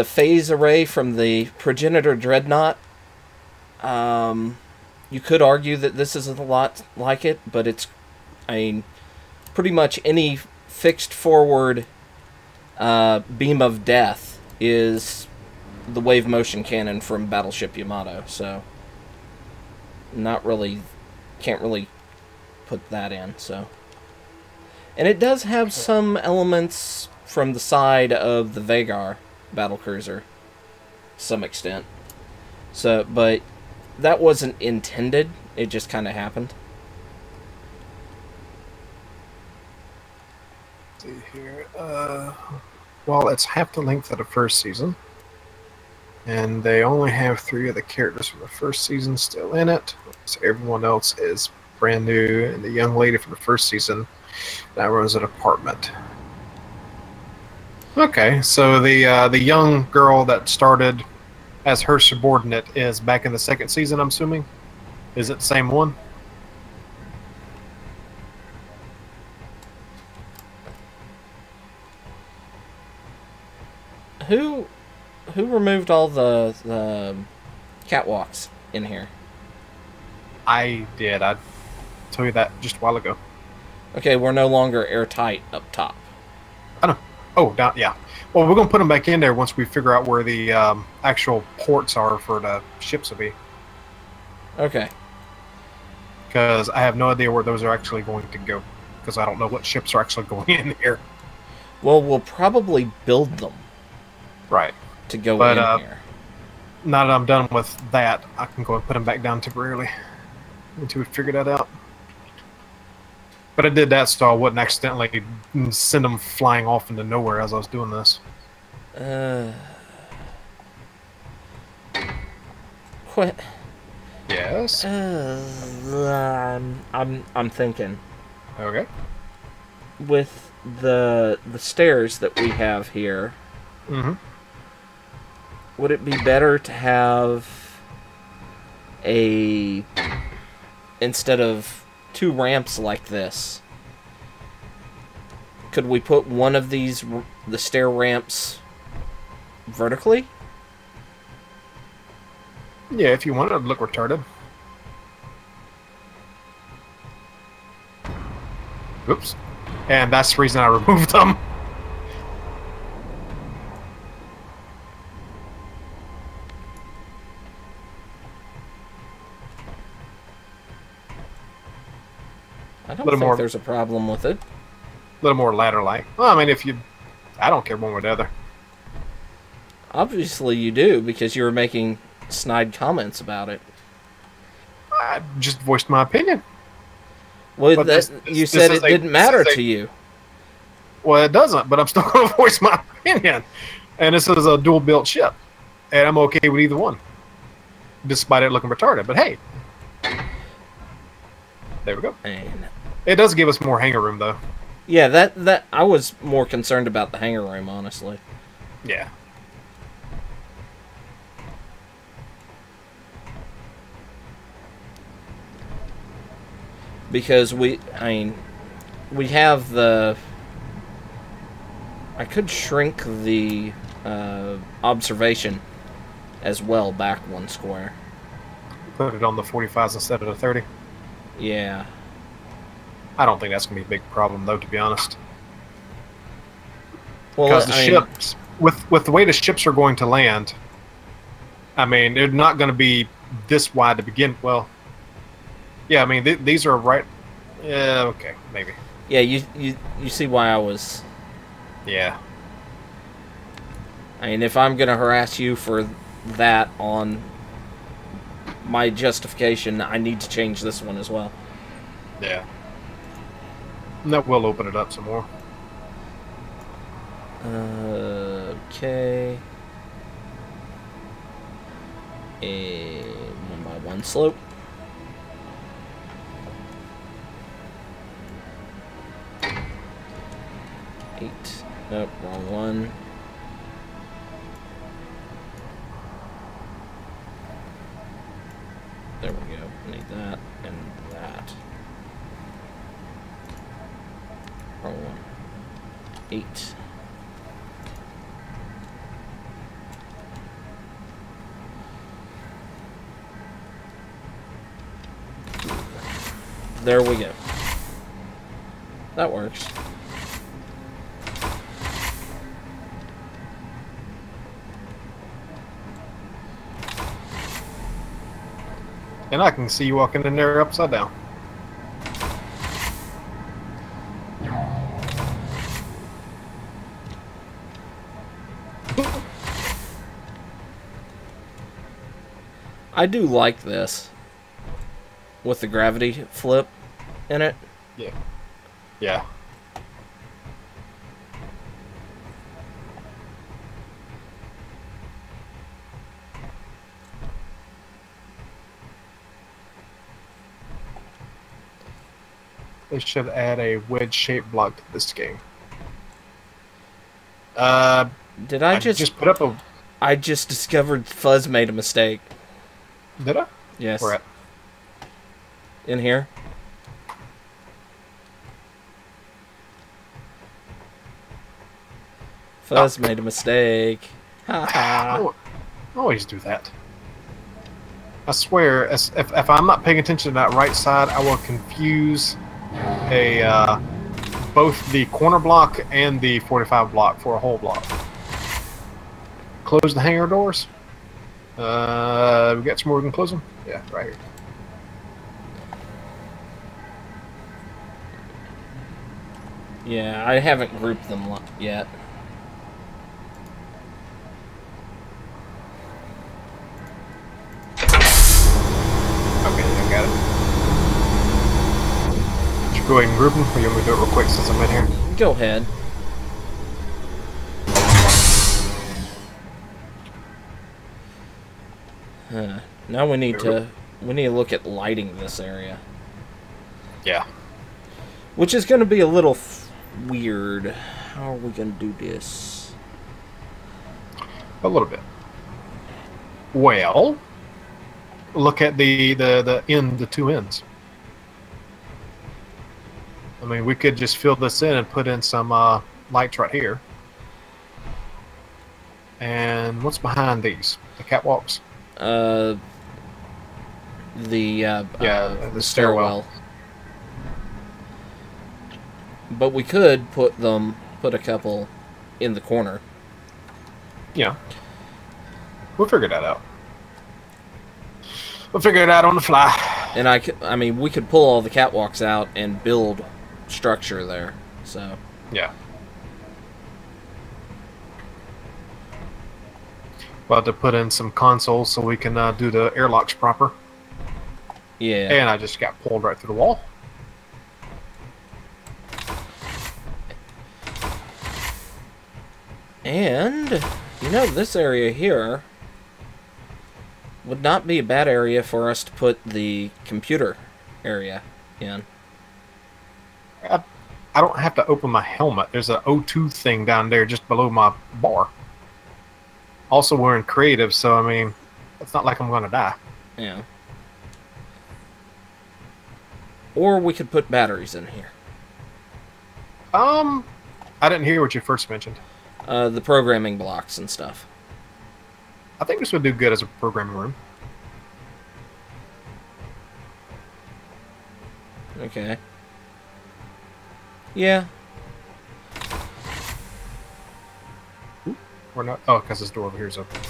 phase array from the Progenitor Dreadnought. You could argue that this isn't a lot like it, but it's, pretty much any fixed forward beam of death is the wave motion cannon from Battleship Yamato, so can't really put that in, so. And it does have some elements from the side of the Vagar battlecruiser, to some extent. So, but that wasn't intended, it just kind of happened. Let's see here. Well, it's half the length of the first season. And they only have 3 of the characters from the first season still in it. So everyone else is brand new. And the young lady from the first season now runs an apartment. Okay, so the young girl that started as her subordinate is back in the second season, I'm assuming? Is it the same one? Who removed all the catwalks in here? I did. I told you that just a while ago. Okay, we're no longer airtight up top. I know. Oh, down, yeah. Well, we're going to put them back in there once we figure out where the actual ports are for the ships to be. Okay. Because I have no idea where those are actually going to go. Because I don't know what ships are actually going in here. Well, we'll probably build them. Right. to go But in here. now that I'm done with that, I can go and put them back down temporarily until we figure that out. But I did that so I wouldn't accidentally send them flying off into nowhere as I was doing this. Quit. Yes. I'm thinking. Okay. With the stairs that we have here, would it be better to have instead of 2 ramps like this, could we put one of the stair ramps vertically? Yeah, if you want it to look retarded. Oops. And that's the reason I removed them. I don't think there's a problem with it. A little more ladder-like. Well, I mean, I don't care one way or the other. Obviously you do, because you were making snide comments about it. I just voiced my opinion. Well, you said it didn't matter to you. Well, it doesn't, but I'm still going to voice my opinion. And this is a dual-built ship. And I'm okay with either one. Despite it looking retarded. But hey. There we go. Man. It does give us more hangar room, though. Yeah, that I was more concerned about the hangar room, honestly. Yeah. Because we have the... I could shrink the observation as well back 1 square. Put it on the 45s instead of the 30. Yeah. I don't think that's going to be a big problem, though, to be honest. Well, because the ships, with the way the ships are going to land, I mean, they're not going to be this wide to begin. Well, yeah, I mean, these are right. Yeah, okay, maybe. Yeah, you see why I was. Yeah. I mean, if I'm going to harass you for that on my justification, I need to change this one as well. Yeah. And that will open it up some more. Okay. A 1x1 slope. Nope, wrong one. There we go. Need that and that. Wrong one. 8. There we go. That works. And I can see you walking in there upside down. I do like this. With the gravity flip in it. Yeah. Yeah. They should add a wedge-shaped block to this game. Did I just put up a... I just discovered Fuzz made a mistake. Did I? Yes. Where at? In here. Fuzz made a mistake. I always do that. I swear, if I'm not paying attention to that right side, I will confuse both the corner block and the 45 block for a whole block. Close the hangar doors. We got some more we can close them? Yeah, right here. Yeah, I haven't grouped them yet. go ahead and group them, or you want me to do it real quick since I'm in here? Go ahead. Now we need to look at lighting this area. Yeah. Which is going to be a little weird. How are we going to do this? A little bit. Well, look at the two ends. I mean, we could just fill this in and put in some lights right here. And what's behind these? The catwalks? The stairwell. But we could put a couple in the corner. Yeah. We'll figure that out. We'll figure it out on the fly. And I mean, we could pull all the catwalks out and build structure there. So. Yeah. About to put in some consoles so we can do the airlocks proper. Yeah. And I just got pulled right through the wall. And, you know, this area here would not be a bad area for us to put the computer area in. I don't have to open my helmet. There's an O2 thing down there just below my bar. Also, we're in creative, so, I mean, it's not like I'm going to die. Yeah. Or we could put batteries in here. I didn't hear what you first mentioned. The programming blocks and stuff. I think this would do good as a programming room. Okay. Yeah. Ooh, we're not. Oh, because this door over here is open.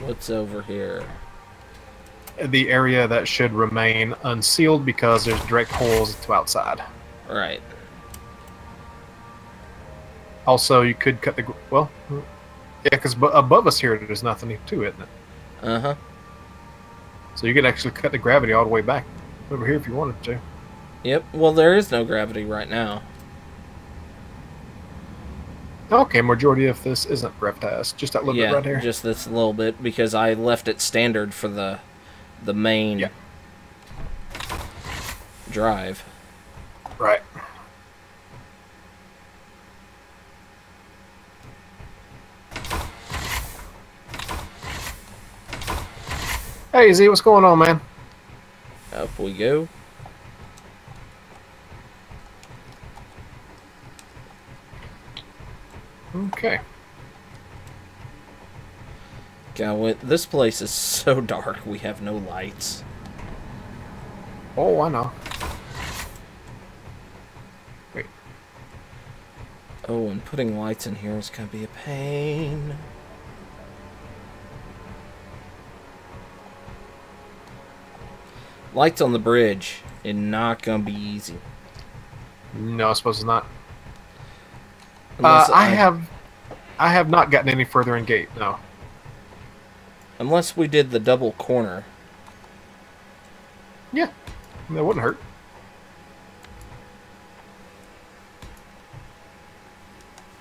What's over here? The area that should remain unsealed because there's direct holes to outside. Right. Also, you could cut the... Well, yeah, because above us here, there's nothing to it, isn't it? Uh-huh. So you could actually cut the gravity all the way back over here if you wanted to. Yep. Well, there is no gravity right now. Okay, majority of this isn't gravitized. Just that little bit right here. Yeah, just this little bit, because I left it standard for the main drive. Right. Hey, Z, what's going on, man? Up we go. Okay. God, this place is so dark, we have no lights. Oh, I know. Wait. Oh, and putting lights in here is gonna be a pain. Lights on the bridge is not gonna be easy. No, I suppose it's not. Unless I have not gotten any further in gate. No. Unless we did the double corner. Yeah, that wouldn't hurt.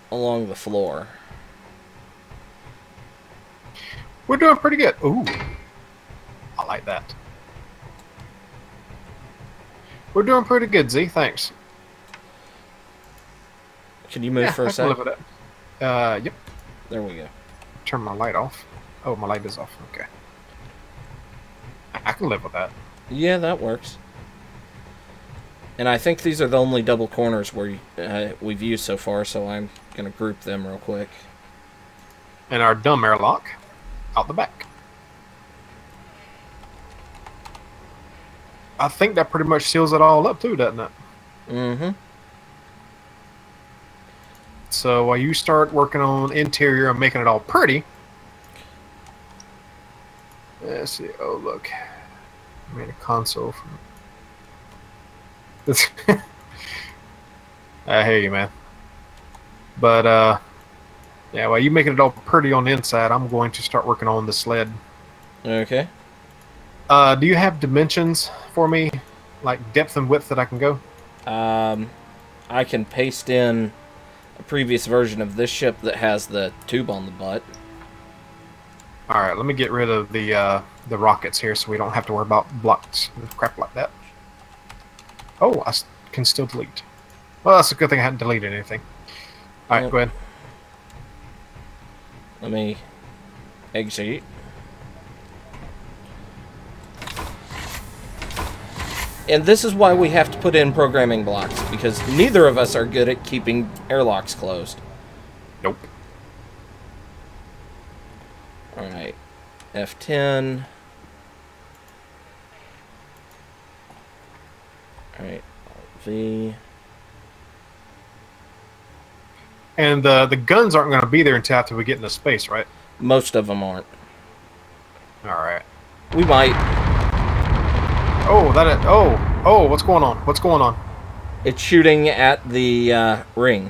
Along the floor. We're doing pretty good. Ooh, I like that. We're doing pretty good, Z. Thanks. Can you move for a second? I can live with that. Yep. There we go. Turn my light off. Oh, my light is off. Okay. I can live with that. Yeah, that works. And I think these are the only double corners we've used so far, so I'm going to group them real quick. And our dumb airlock out the back. I think that pretty much seals it all up too, doesn't it? Mm-hmm. So while you start working on interior and making it all pretty. Let's see. Oh, look. I made a console from this. I hear you, man. But, yeah, while you making it all pretty on the inside, I'm going to start working on the sled. Okay. Do you have dimensions for me, like depth and width that I can go? I can paste in a previous version of this ship that has the tube on the butt. All right, let me get rid of the rockets here, so we don't have to worry about blocks and crap like that. Oh, can still delete. Well, that's a good thing I hadn't deleted anything. All right, Yep. go ahead. Let me exit. And this is why we have to put in programming blocks, because neither of us are good at keeping airlocks closed. Nope. Alright. F10. Alright. V. And the guns aren't going to be there until after we get into space, right? Most of them aren't. All right. We might. Oh, oh, what's going on? What's going on? It's shooting at the ring.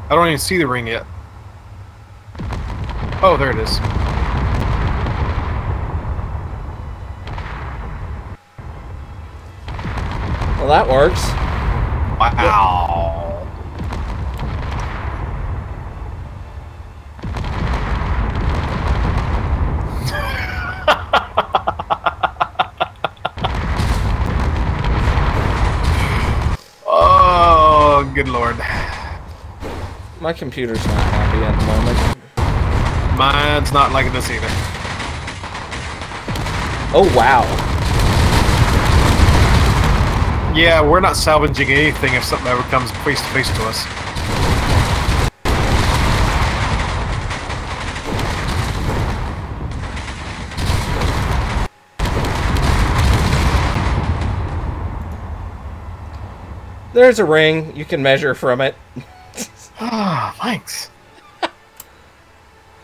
I don't even see the ring yet. Oh, there it is. Well, that works. Wow. Oh, good lord. My computer's not happy at the moment. Mine's not liking this either. Oh, wow. Yeah, we're not salvaging anything if something ever comes face to face to us. There's a ring. You can measure from it. Ah, thanks.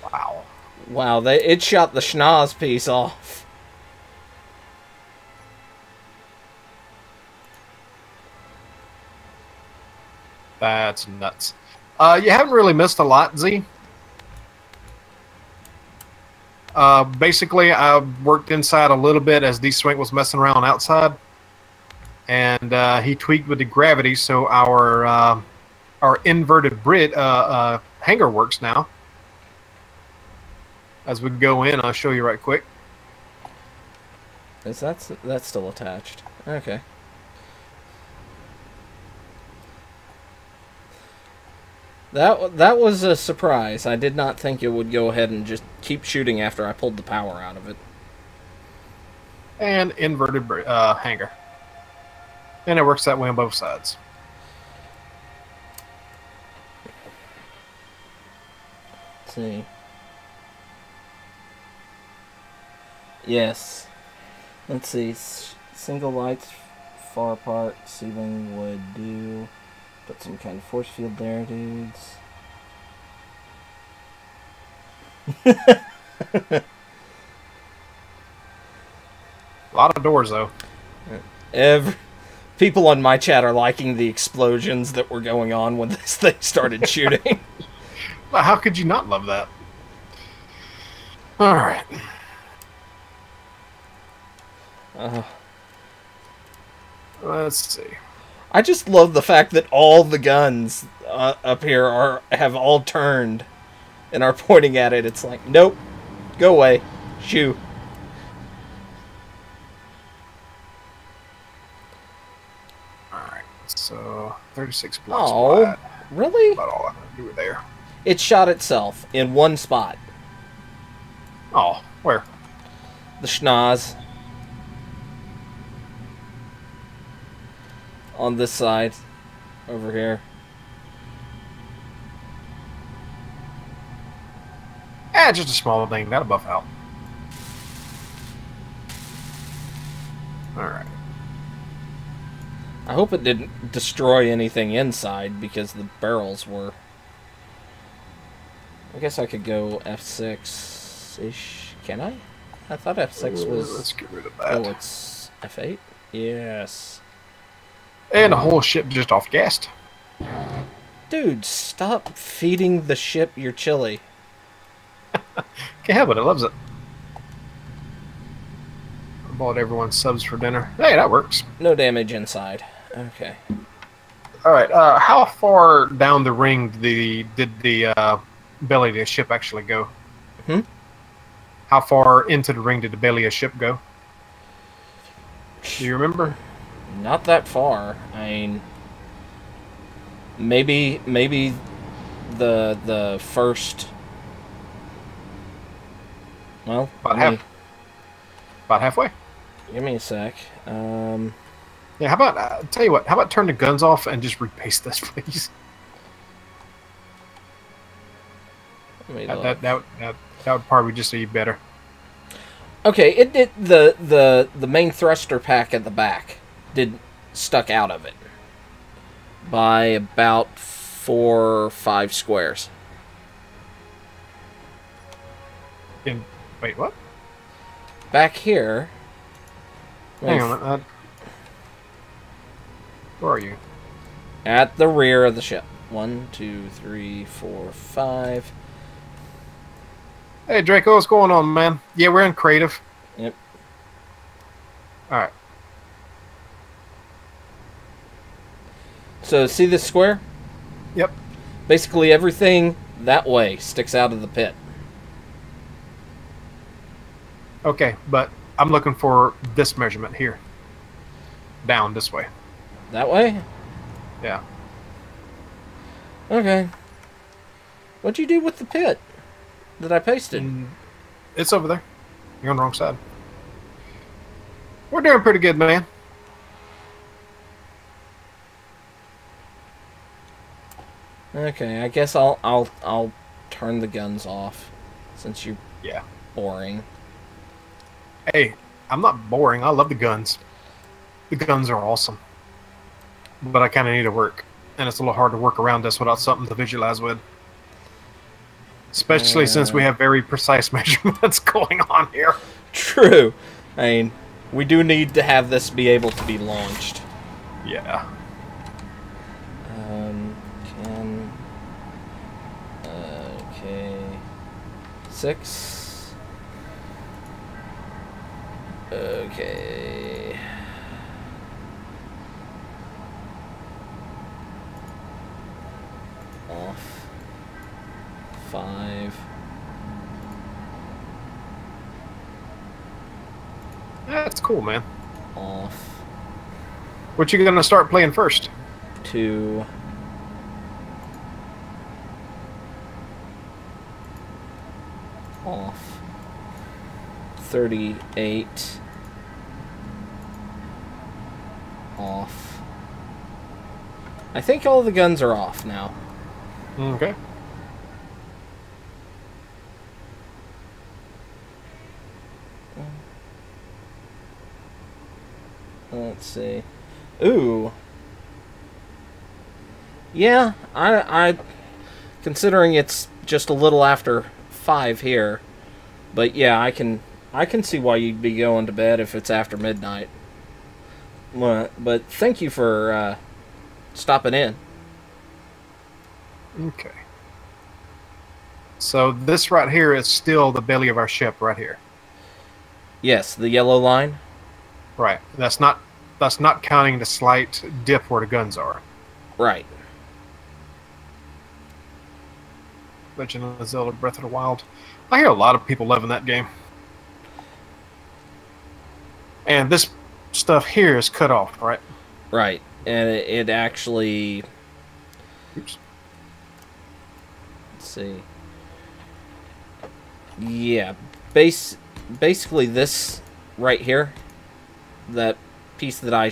Wow. Wow, it shot the schnoz piece off. That's nuts. You haven't really missed a lot, Z. Basically, I worked inside a little bit as D-Swink was messing around outside. And he tweaked with the gravity, so our inverted bridge hanger works now. As we go in, I'll show you right quick. Is that's still attached? Okay. That was a surprise. I did not think it would go ahead and just keep shooting after I pulled the power out of it. And inverted hanger. And it works that way on both sides. Let's see. Yes. Let's see. Single lights far apart. Ceiling would do. Put some kind of force field there, dudes. A lot of doors, though. People on my chat are liking the explosions that were going on when this thing started shooting. Well, how could you not love that? All right. Let's see. I just love the fact that all the guns up here have all turned and are pointing at it. It's like, nope, go away, shoo. All right. So 36 blocks Oh, wide. really? About all I can do there. It shot itself in one spot. Oh, where? The schnoz. On this side. Over here. Just a small thing. That'll buff out. All right. I hope it didn't destroy anything inside because the barrels were... I guess I could go F6-ish. Can I? I thought F6 was... Let's get rid of that. Oh, it's F8? Yes. And the whole ship just off-gassed. Dude, stop feeding the ship your chili. Can't help it. It loves it. I bought everyone subs for dinner. Hey, that works. No damage inside. Okay. All right. How far down the ring did the belly of the ship actually go? Hmm? How far into the ring did the belly of the ship go? Do you remember? Not that far. I mean, maybe the first. Well, About halfway. Give me a sec. Yeah. How about tell you what? How about turn the guns off and just repaste this, please? Let me That would probably just be better. Okay, it did the main thruster pack at the back stuck out of it by about 4 or 5 squares. Wait, what? Back here. Hang on. Where are you? At the rear of the ship. 1, 2, 3, 4, 5. Hey, Draco, what's going on, man? Yeah, we're in creative. Yep. All right. So, see this square? Yep. Basically, everything that way sticks out of the pit. Okay, but I'm looking for this measurement here. Down this way. That way? Yeah. Okay. What'd you do with the pit that I pasted? It's over there. You're on the wrong side. We're doing pretty good, man. Okay, I guess I'll turn the guns off since you're boring. Hey, I'm not boring. I love the guns. The guns are awesome. But I kind of need to work. And it's a little hard to work around this without something to visualize with. Especially since we have very precise measurements going on here. True. I mean, we do need to have this be able to be launched. Yeah. Okay. 6. Okay. Off. 5. That's cool, man. Off. What you gonna start playing first? 2. Off. 38. Off. I think all the guns are off now. Okay. Let's see. Ooh. Yeah, I considering it's just a little after 5 here, but yeah, I can see why you'd be going to bed if it's after midnight. But thank you for stopping in. Okay. So this right here is still the belly of our ship right here. Yes, the yellow line. Right. That's not counting the slight dip where the guns are. Right. Legend of Zelda Breath of the Wild. I hear a lot of people loving that game. And this stuff here is cut off, right? Right. And it actually... Oops. Let's see. Yeah. Basically this right here, that piece that I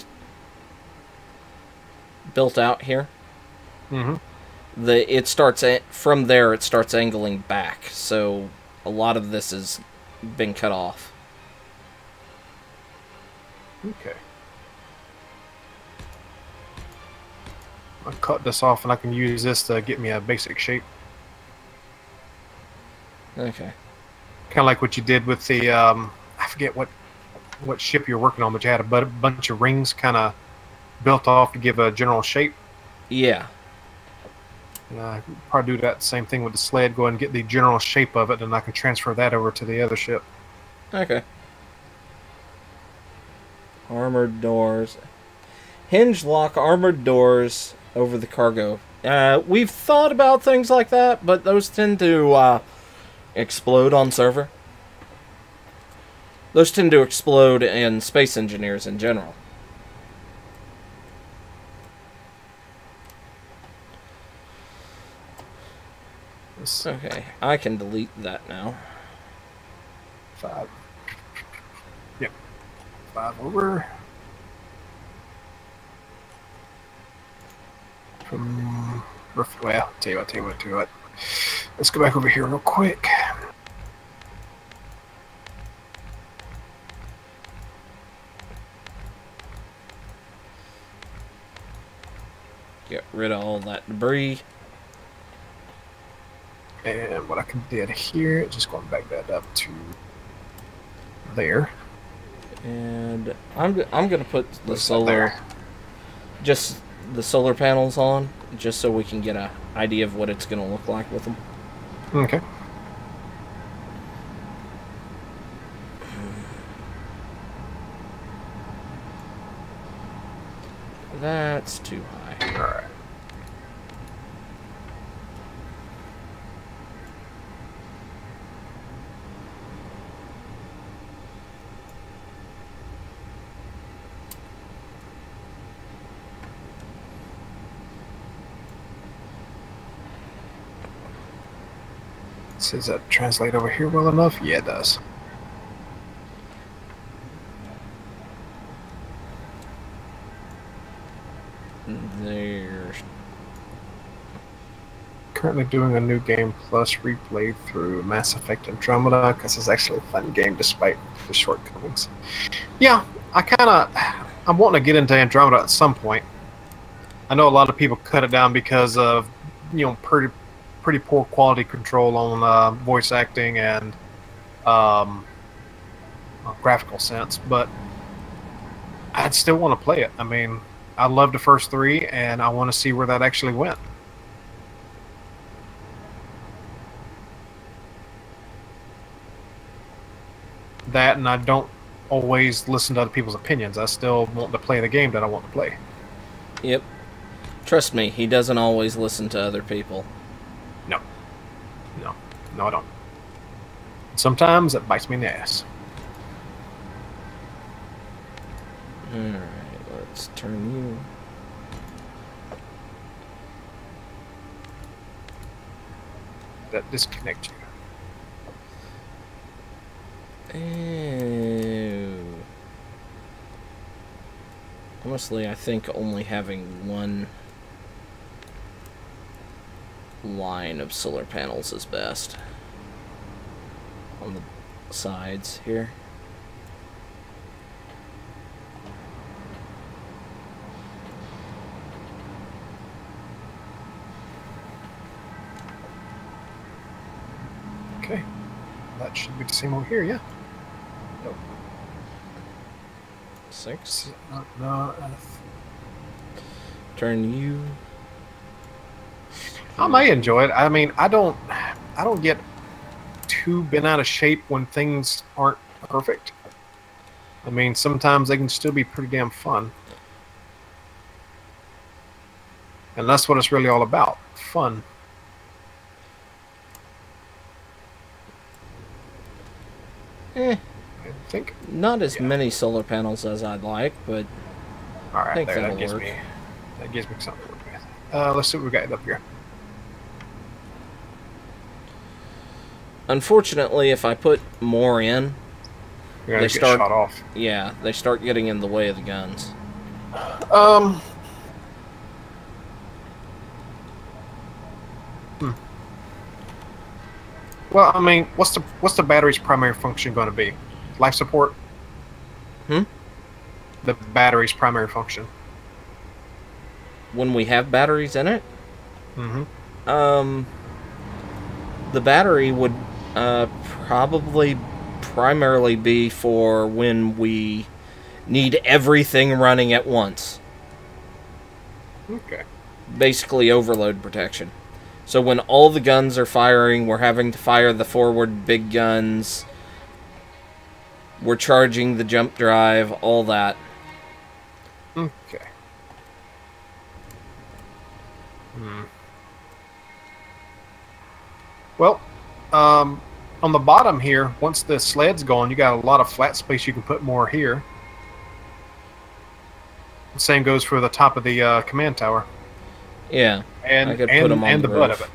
built out here, it starts from there. It starts angling back, so a lot of this has been cut off. Okay. I'll cut this off, and I can use this to get me a basic shape. Okay. Kind of like what you did with the I forget what ship you're working on, but you had a bunch of rings kind of built off to give a general shape. Yeah. Probably do that same thing with the sled. Go ahead and get the general shape of it, and I can transfer that over to the other ship. Okay. Armored doors. Hinge lock armored doors over the cargo. We've thought about things like that, but those tend to explode on server. Those tend to explode in Space Engineers in general. Okay, I can delete that now. 5. Yep. 5 over. Well, tell you what. Let's go back over here real quick. Get rid of all that debris. And what I can do here, just going back that up to there. And I'm gonna put the solar, just the solar panels on, just so we can get an idea of what it's gonna look like with them. Okay. That's too high. All right. Does that translate over here well enough? Yeah, it does. There's currently doing a new game plus replay through Mass Effect Andromeda because it's actually a fun game despite the shortcomings. Yeah, I'm wanting to get into Andromeda at some point. I know a lot of people cut it down because of, you know, pretty poor quality control on voice acting and graphical sense, but I'd still want to play it. I mean, I love the first 3, and I want to see where that actually went. That, and I don't always listen to other people's opinions. I still want to play the game that I want to play. Yep. Trust me, he doesn't always listen to other people. No, I don't. Sometimes it bites me in the ass. Alright, let's turn you. That disconnect you. Ew. Honestly, I think only having one line of solar panels is best on the sides here. Okay, that should be the same over here, yeah. Nope. 6. No. Turn you. I may enjoy it. I mean, I don't get too bent out of shape when things aren't perfect. I mean, sometimes they can still be pretty damn fun. And that's what it's really all about. Fun. I think not as many solar panels as I'd like, but all right, I think there, that'll that gives work. me something to work with. Let's see what we got up here. Unfortunately, if I put more in, You're gonna get shot off. Yeah, they start getting in the way of the guns. Well, I mean, what's the battery's primary function going to be? Life support? The battery's primary function. When we have batteries in it? Mm-hmm. The battery would probably primarily be for when we need everything running at once. Okay. Basically overload protection. So when all the guns are firing, we're having to fire the forward big guns. We're charging the jump drive, all that. Okay. Well, on the bottom here, once the sled's gone, you got a lot of flat space. You can put more here. The same goes for the top of the command tower. Yeah, and I could put them on the roof. butt of it,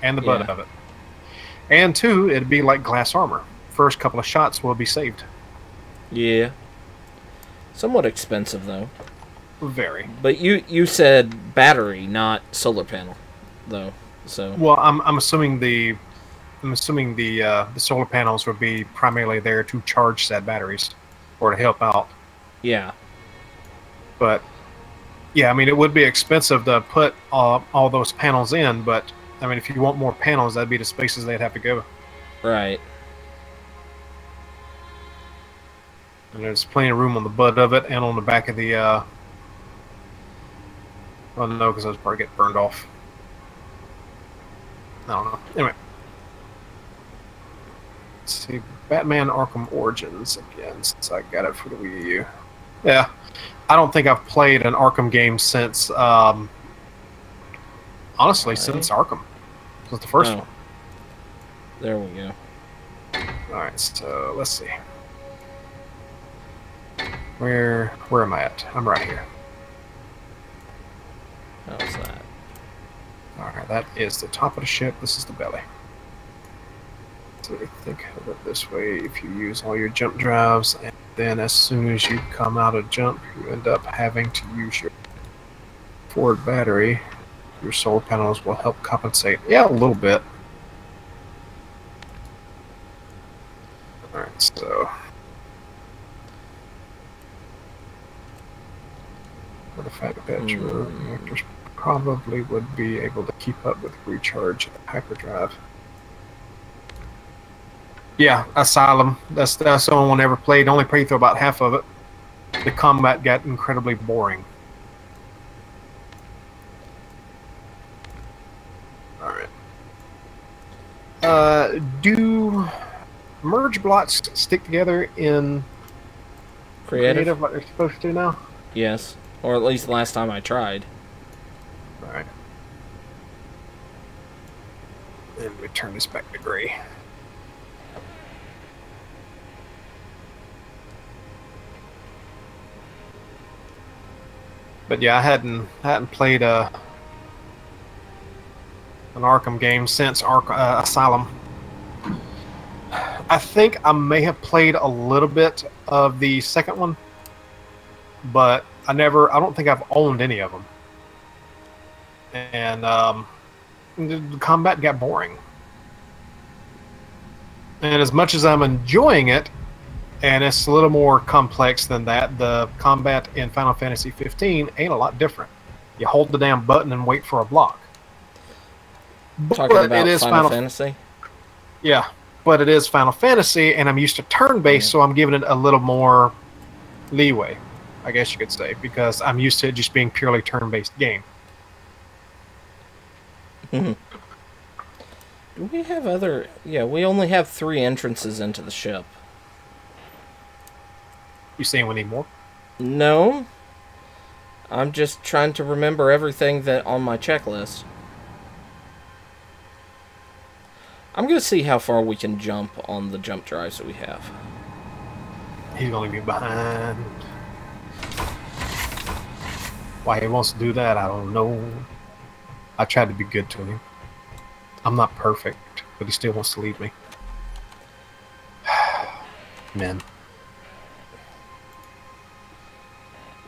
and the butt of it. And two, it'd be like glass armor. First couple of shots will be saved. Yeah. Somewhat expensive though. Very. But you said battery, not solar panel, though. So. Well, I'm assuming the solar panels would be primarily there to charge said batteries, or to help out. Yeah. But yeah, I mean, it would be expensive to put all those panels in. But I mean, if you want more panels, that'd be the spaces they'd have to go. Right. And there's plenty of room on the butt of it and on the back of the. Oh no, because those probably get burned off. I don't know. Anyway. Let's see. Batman Arkham Origins again, since I got it for the Wii U. Yeah. I don't think I've played an Arkham game since, honestly, since Arkham. Since the first one. There we go. Alright, so let's see. Where am I at? I'm right here. How's that? Alright, that is the top of the ship. This is the belly. So I think of it this way. If you use all your jump drives, and then as soon as you come out of jump, you end up having to use your forward battery. Your solar panels will help compensate. Yeah, a little bit. Alright, so... For the fact that your reactors probably would be able to keep up with the recharge of the hyperdrive. Yeah, Asylum. That's the only one I ever played. Only played through about half of it. The combat got incredibly boring. Alright. Do merge blocks stick together in creative like they're supposed to now? Yes. Or at least the last time I tried. Alright. And we turn this back to gray. But yeah, I hadn't played an Arkham game since Asylum. I think I may have played a little bit of the second one, but I don't think I've owned any of them. And the combat got boring. And as much as I'm enjoying it, and it's a little more complex than that, the combat in Final Fantasy 15 ain't a lot different. You hold the damn button and wait for a block. Talking about Final Fantasy? Yeah, but it is Final Fantasy, and I'm used to turn-based, so I'm giving it a little more leeway, I guess you could say, because I'm used to it just being purely turn-based game. Do we have other... Yeah, we only have 3 entrances into the ship. You saying we need more? No. I'm just trying to remember everything that on my checklist. I'm going to see how far we can jump on the jump drives that we have. He's going to be behind. Why he wants to do that, I don't know. I tried to be good to him. I'm not perfect, but he still wants to lead me. Man.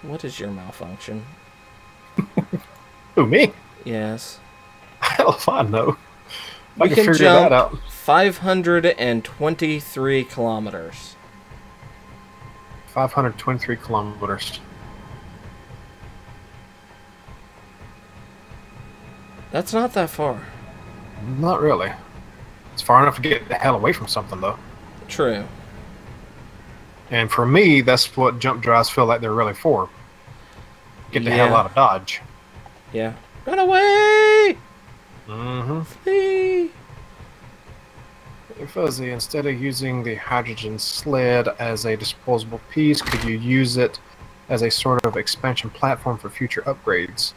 What is your malfunction? Who, me? Yes. Hell if I know. We can jump 523 kilometers. 523 kilometers. That's not that far. Not really. It's far enough to get the hell away from something, though. True. And for me, that's what jump drives feel like they're really for. Get the hell out of Dodge. Yeah. Run away! Mm-hmm. Fuzzy, instead of using the hydrogen sled as a disposable piece, could you use it as a sort of expansion platform for future upgrades?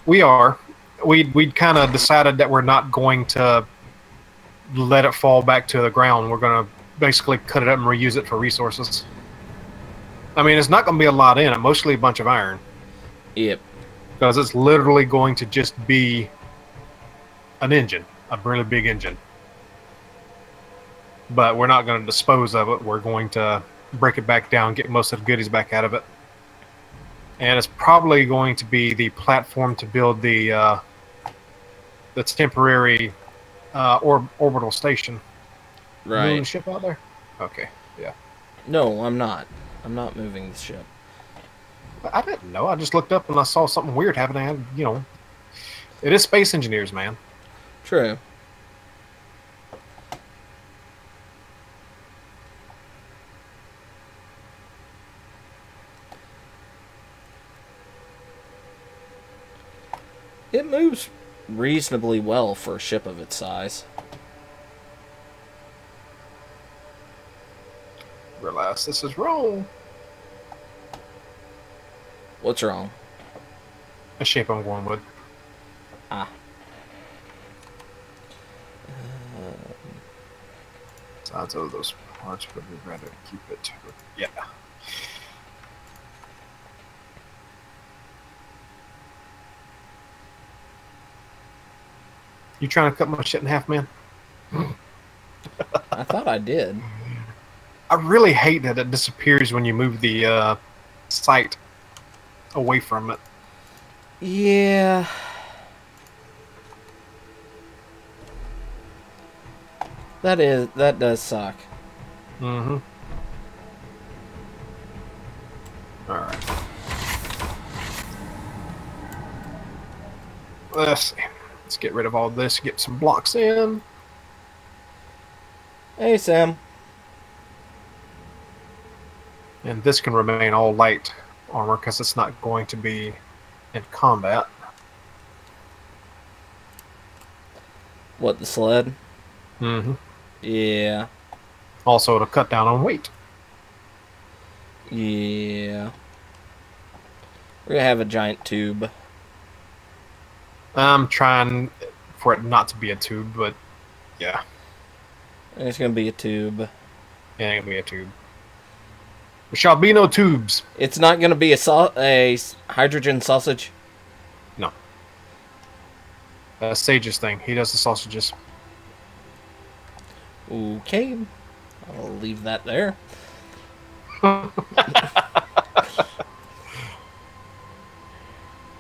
We are. We'd kind of decided that we're not going to let it fall back to the ground. We're going to basically cut it up and reuse it for resources. I mean, it's not going to be a lot in it, mostly a bunch of iron. Yep. Because it's literally going to just be an engine, a really big engine. But we're not going to dispose of it. We're going to break it back down, get most of the goodies back out of it. And it's probably going to be the platform to build the temporary orbital station. Right. Moving the ship out there? Okay, yeah. No, I'm not. I'm not moving the ship. I didn't know. I just looked up and I saw something weird happening. You know, it is space engineers, man. True. It moves reasonably well for a ship of its size. Realize this is wrong. What's wrong? The shape I'm going with. Ah. Besides all those parts, but we'd rather keep it. Yeah. You trying to cut my shit in half, man? I thought I did. I really hate that it disappears when you move the sight away from it. Yeah. That does suck. Mm-hmm. Alright. Let's see. Let's get rid of all this, get some blocks in. Hey, Sam. And this can remain all light armor because it's not going to be in combat. What, the sled? Mm-hmm. Yeah. Also to cut down on weight. Yeah. We're gonna have a giant tube. I'm trying for it not to be a tube, but yeah. It's gonna be a tube. It ain't gonna be a tube. There shall be no tubes. It's not gonna be a hydrogen sausage? No. Sage's thing. He does the sausages. Okay. I'll leave that there. Don't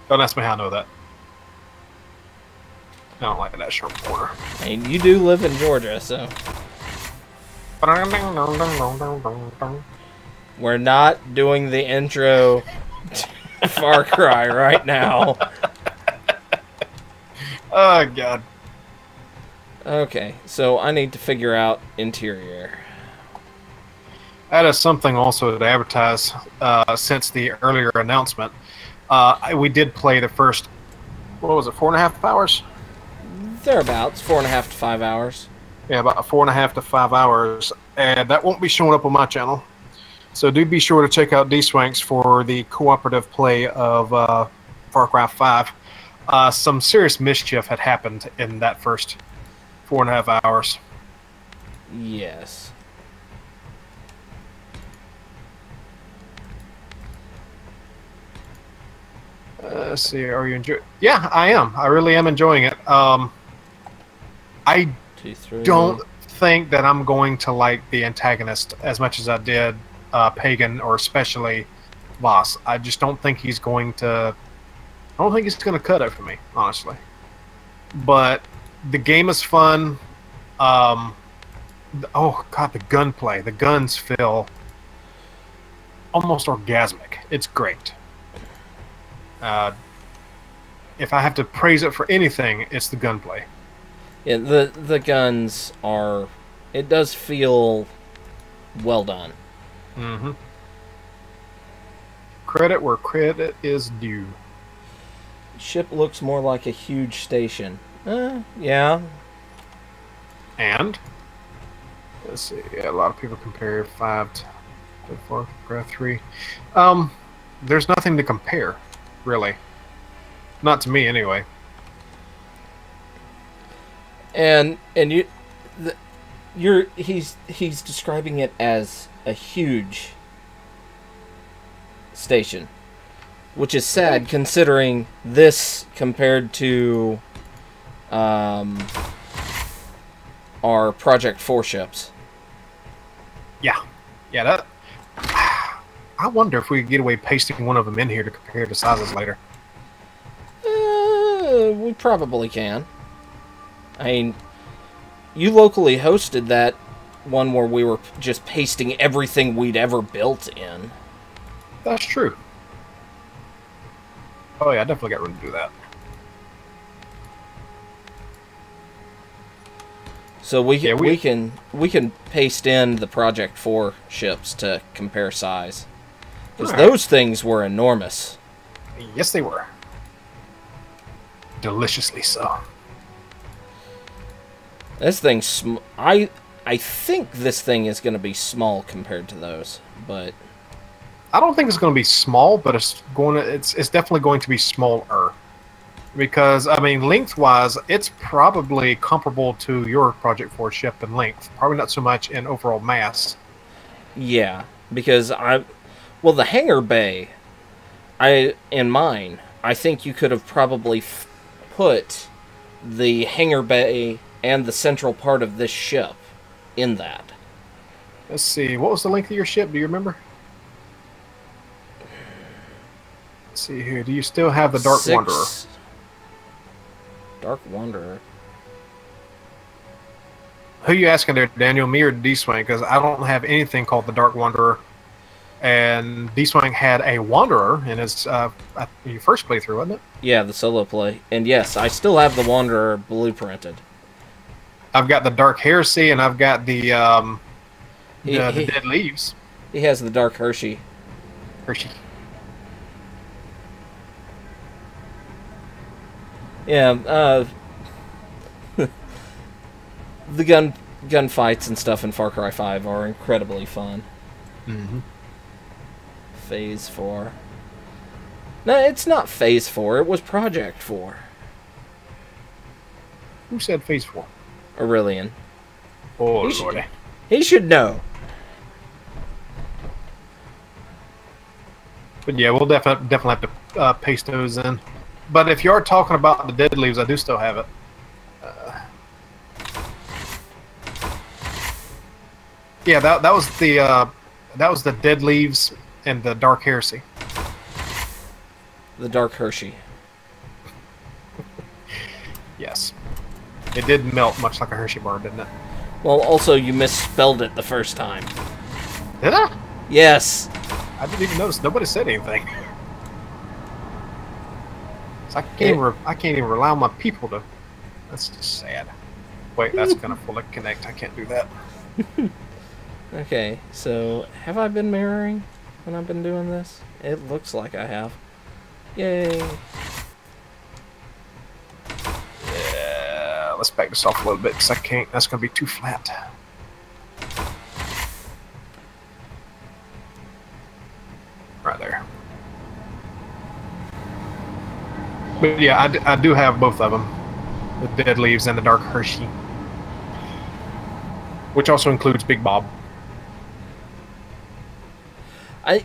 ask me how I know that. I don't like that sharp corner. And you do live in Georgia, so... We're not doing the intro to Far Cry right now. Oh, God. Okay, so I need to figure out interior. That is something also to advertise since the earlier announcement. We did play the first, what was it, 4.5 hours? Thereabouts, 4.5 to 5 hours. Yeah, about 4.5 to 5 hours. And that won't be showing up on my channel. So do be sure to check out D-Swanks for the cooperative play of Far Cry 5. Some serious mischief had happened in that first 4.5 hours. Yes. Let's see, are you enjoying? Yeah, I am. I really am enjoying it. I don't think that I'm going to like the antagonist as much as I did Pagan, or especially Voss. I just don't think he's going to... I don't think he's going to cut it for me, honestly. But the game is fun. Oh, God, the gunplay. The guns feel almost orgasmic. It's great. If I have to praise it for anything, it's the gunplay. Yeah, the guns are... It does feel well done. Mm-hmm. Credit where credit is due. Ship looks more like a huge station. Yeah. And? Let's see. Yeah, a lot of people compare 5 to 4, Graph 3. There's nothing to compare, really. Not to me, anyway. And he's describing it as a huge station, which is sad considering this compared to our Project 4 ships. Yeah, that. I wonder if we could get away pasting one of them in here to compare the sizes later. We probably can. I mean, you locally hosted that one where we were just pasting everything we'd ever built in. That's true. Oh yeah, I definitely got room to do that. So we can paste in the Project 4 ships to compare size, because those things were enormous. Yes, they were. Deliciously so. This thing's I think this thing is going to be small compared to those, but I don't think it's going to be small, but it's definitely going to be smaller. Because, I mean, lengthwise, it's probably comparable to your Project 4 ship in length. Probably not so much in overall mass. Yeah, because the hangar bay, in mine, I think you could have probably put the hangar bay and the central part of this ship in that. Let's see, what was the length of your ship? Do you remember? Let's see here. Do you still have the Dark Wanderer? Dark Wanderer. Who are you asking there, Daniel? Me or D-Swing? Because I don't have anything called the Dark Wanderer. And D-Swing had a Wanderer in his your first playthrough, wasn't it? Yeah, the solo play. And yes, I still have the Wanderer blueprinted. I've got the Dark Heresy, and I've got the Dead Leaves. He has the Dark Hershey. Yeah, the gunfights and stuff in Far Cry 5 are incredibly fun. Mm-hmm. Phase 4. No, it's not Phase 4. It was Project 4. Who said Phase 4? Aurelian. Oh, Lordy. He should know. But yeah, we'll definitely have to paste those in. But if you are talking about the Dead Leaves, I do still have it. Yeah, that was the Dead Leaves and the Dark Heresy. The Dark Hershey. Yes, it did melt much like a Hershey bar, didn't it? Well, also you misspelled it the first time. Did I? Yes. I didn't even notice. Nobody said anything. So I can't even rely on my people to. That's just sad. Wait, that's gonna fully connect. I can't do that. Okay, so have I been mirroring when I've been doing this? It looks like I have. Yay! Yeah, let's back this off a little bit because I can't. That's gonna be too flat. Right there. But yeah, I do have both of them, the Dead Leaves and the Dark Hershey, which also includes Big Bob.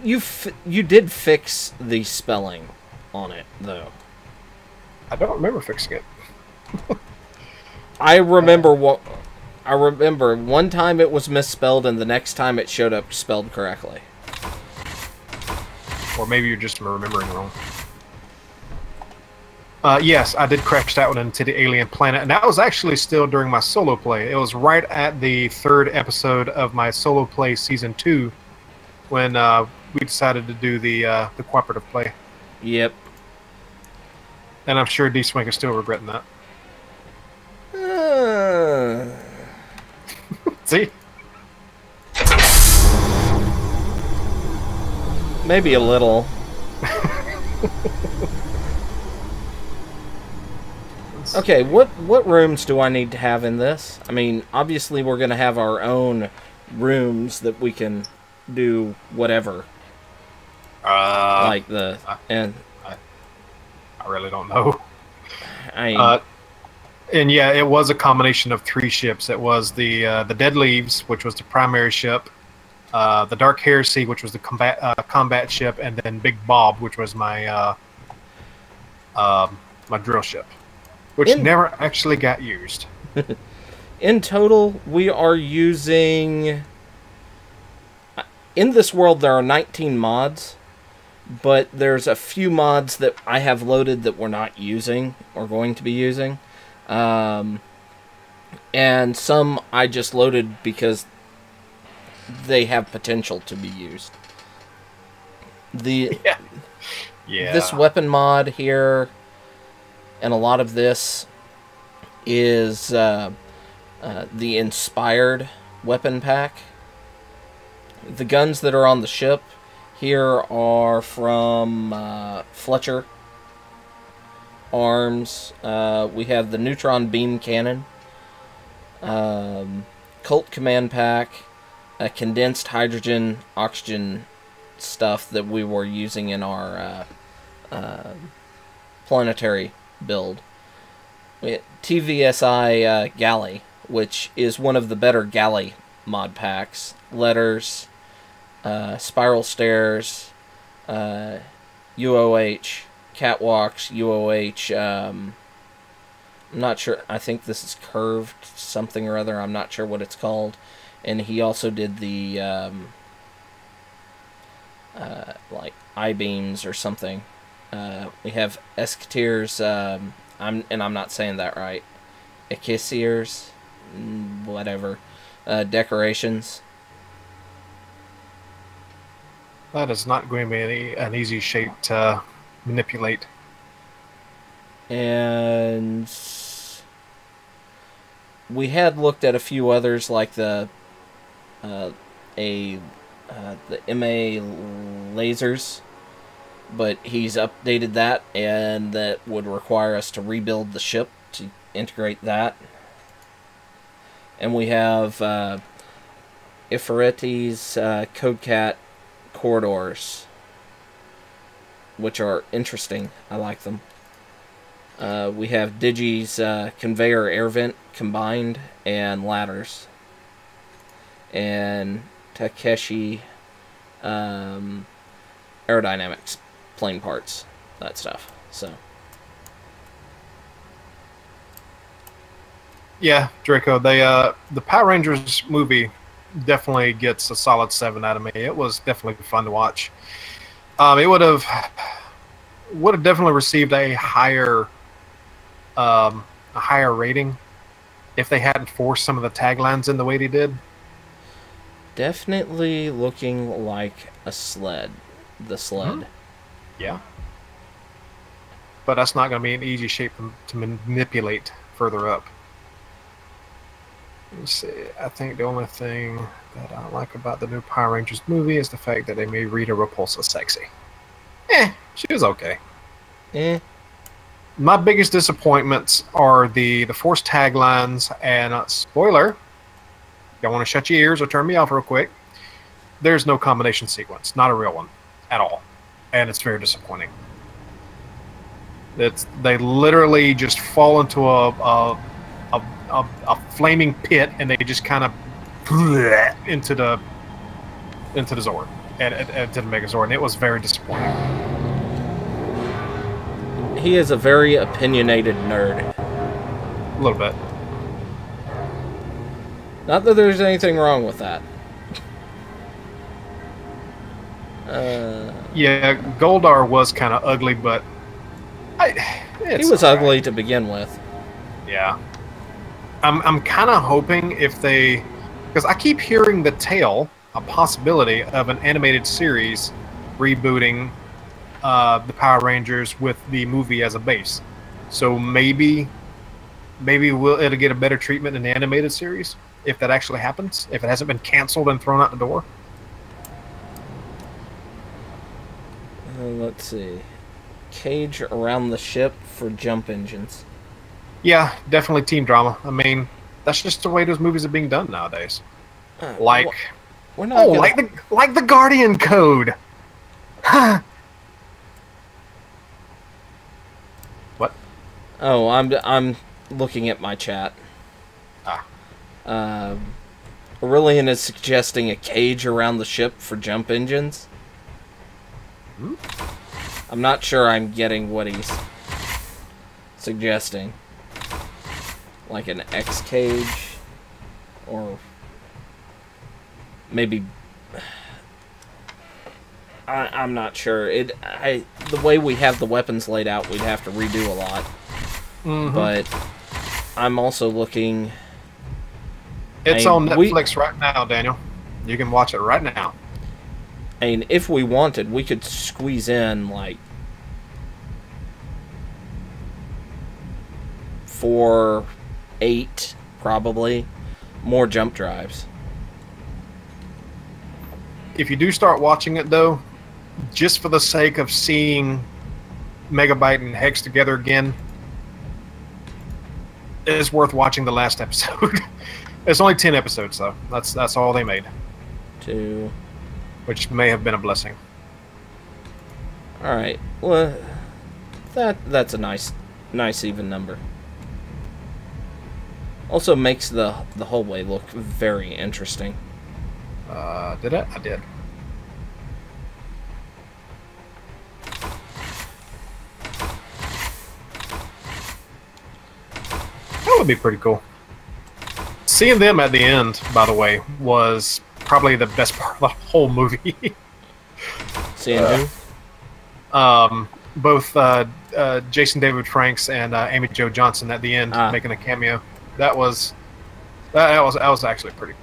You did fix the spelling on it though. I don't remember fixing it. I remember one time it was misspelled and the next time it showed up spelled correctly. Or maybe you're just remembering wrong. Yes, I did crash that one into the alien planet, and that was actually still during my solo play. It was right at the 3rd episode of my solo play season 2 when we decided to do the cooperative play. Yep. And I'm sure D-Swing is still regretting that. See? Maybe a little. Let's Okay, what rooms do I need to have in this? I mean, obviously we're gonna have our own rooms that we can do whatever. Like the and I really don't know. I And yeah, it was a combination of 3 ships. It was the Dead Leaves, which was the primary ship, the Dark Heresy, which was the combat ship, and then Big Bob, which was my my drill ship, which never actually got used. in total, we are using. In this world, there are 19 mods, but there's a few mods that I have loaded that we're not using or going to be using. And some I just loaded because they have potential to be used. This weapon mod here, and a lot of this is the inspired weapon pack. The guns that are on the ship here are from Fletcher Arms. We have the neutron beam cannon, Colt command pack, a condensed hydrogen oxygen stuff that we were using in our planetary build. TVSI galley, which is one of the better galley mod packs. Letters, spiral stairs, UOH, catwalks, UOH. I'm not sure. I think this is curved something or other. I'm not sure what it's called. And he also did the like I-beams or something. We have esketeers. I'm not saying that right. Ekisiers, whatever. Decorations. That is not going to be an easy shape to manipulate. And we had looked at a few others, like the MA lasers, but he's updated that, and that would require us to rebuild the ship to integrate that. And we have Iferetti's CodeCat corridors, which are interesting. I like them. We have Digi's conveyor air vent combined and ladders. And Takeshi aerodynamics, plane parts, that stuff. So yeah, Draco, the Power Rangers movie definitely gets a solid 7 out of me. It was definitely fun to watch. It would have definitely received a higher rating if they hadn't forced some of the taglines in the way they did. Definitely looking like a sled. The sled. Mm-hmm. Yeah. But that's not going to be an easy shape to manipulate further up. Let's see. I think the only thing that I like about the new Power Rangers movie is the fact that they made Rita Repulsa sexy. She was okay. My biggest disappointments are the forced taglines, and spoiler, y'all want to shut your ears or turn me off real quick, there's no combination sequence. Not a real one at all. And it's very disappointing. They literally just fall into a flaming pit, and they just kind of into the Zord and to the Megazord, and it was very disappointing. He is a very opinionated nerd. A little bit. Not that there's anything wrong with that. Yeah, Goldar was kind of ugly, but he was ugly to begin with. Yeah. I'm kind of hoping if they... Because I keep hearing the tale, a possibility of an animated series rebooting the Power Rangers with the movie as a base. So maybe it'll get a better treatment in the animated series, if that actually happens, if it hasn't been canceled and thrown out the door. Let's see. Cage around the ship for jump engines. Yeah, definitely teen drama. I mean, that's just the way those movies are being done nowadays. Like, We're not gonna... like the Guardian Code. What? Oh, I'm looking at my chat. Ah. Aurelian is suggesting a cage around the ship for jump engines. Hmm? I'm not sure I'm getting what he's suggesting. Like an X cage, or maybe I'm not sure. The way we have the weapons laid out, we'd have to redo a lot. Mm-hmm. But I'm also looking. It's on Netflix right now, Daniel. You can watch it right now. I mean, if we wanted, we could squeeze in like 4, 8, probably more jump drives. If you do start watching it, though, just for the sake of seeing Megabyte and Hex together again, it's worth watching the last episode. It's only 10 episodes, though. That's all they made. 2. Which may have been a blessing. All right. Well, that's a nice even number. Also makes the hallway look very interesting. Did it? I did. That would be pretty cool. Seeing them at the end, by the way, was probably the best part of the whole movie. Seeing who? Both Jason David Franks and Amy Jo Johnson at the end making a cameo. That was actually pretty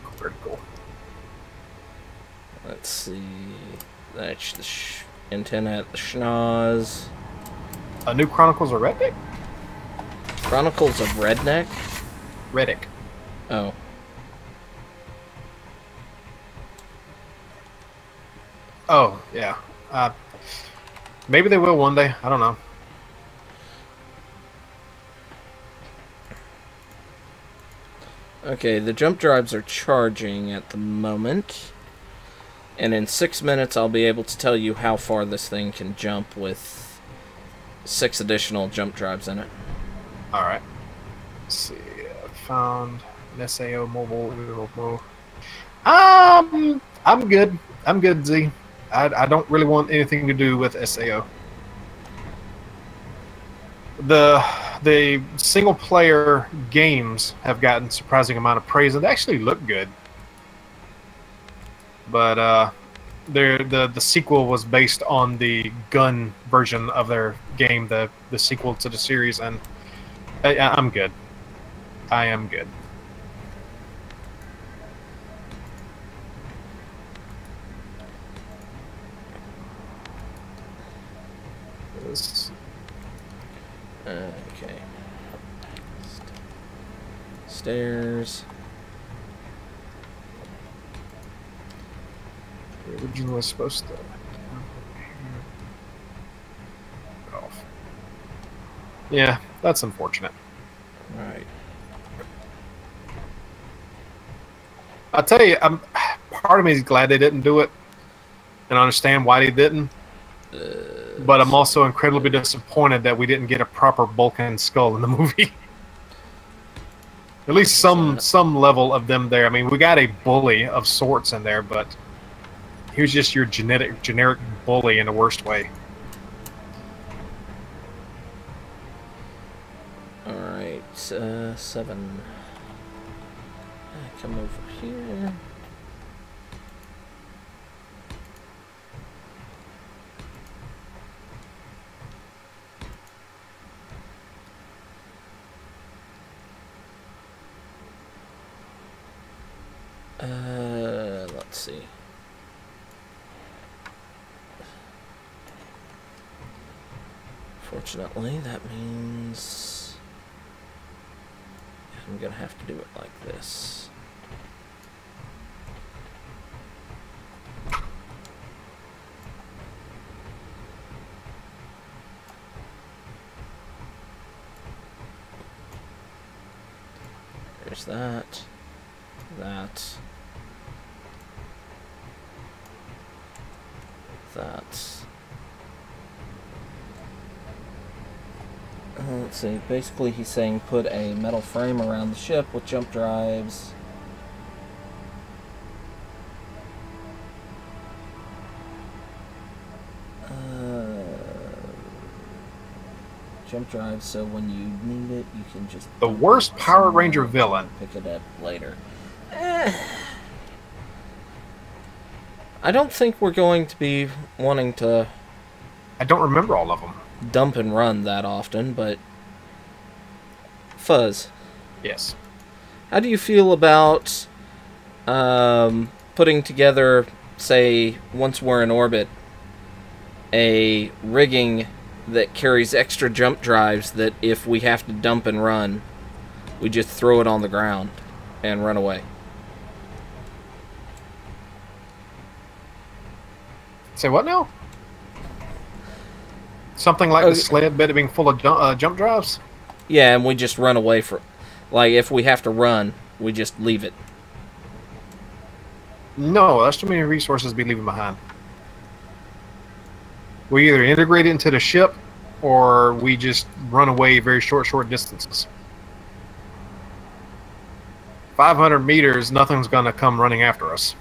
cool. Let's see. That's the antenna at the schnoz. A new Chronicles of Redneck? Chronicles of Redneck? Reddick. Oh. Oh, yeah. Maybe they will one day. I don't know. Okay, the jump drives are charging at the moment. And in 6 minutes, I'll be able to tell you how far this thing can jump with 6 additional jump drives in it. Alright. Let's see. I found an SAO mobile. I'm good. I'm good, Z. I don't really want anything to do with SAO. The single player games have gotten surprising amount of praise and they actually look good. But the sequel was based on the gun version of their game, the sequel to the series, and I'm good. I am good. Okay. Stairs. The original was supposed to off. Yeah, that's unfortunate. Right. I'll tell you, part of me is glad they didn't do it, and I understand why they didn't. But I'm also incredibly disappointed that we didn't get a proper Vulcan skull in the movie. At least some level of them there. I mean, we got a bully of sorts in there, but he was just your generic bully in the worst way. Alright, 7. Come over here. Let's see. Fortunately, that means I'm gonna have to do it like this. There's that. That. That. Let's see. Basically, he's saying put a metal frame around the ship with jump drives. Jump drive, so when you need it, you can just... The worst Power Ranger villain. Pick it up later. I don't think we're going to be wanting to... I don't remember all of them. Dump and run that often, but... Fuzz. Yes. How do you feel about putting together, say, once we're in orbit, a rigging that carries extra jump drives that if we have to dump and run, we just throw it on the ground and run away? Say what now? Something like the sled bed being full of jump drives? Yeah, and we just run away from... Like, if we have to run, we just leave it. No, that's too many resources to be leaving behind. We either integrate it into the ship, or we just run away very short distances. 500 meters, nothing's going to come running after us.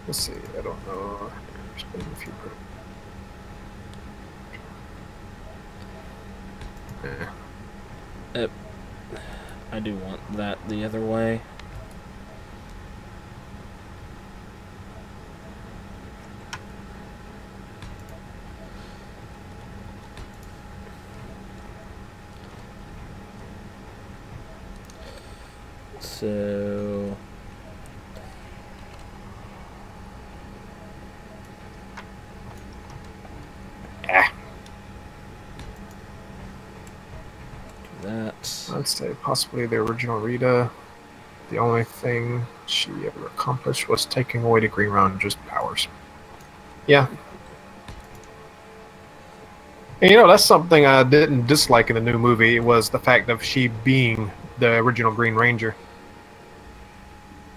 Let's see, I don't know. I do want that the other way. So... That. I'd say possibly the original Rita. The only thing she ever accomplished was taking away the Green Ranger's powers. Yeah. And, you know, that's something I didn't dislike in the new movie, was the fact of she being the original Green Ranger.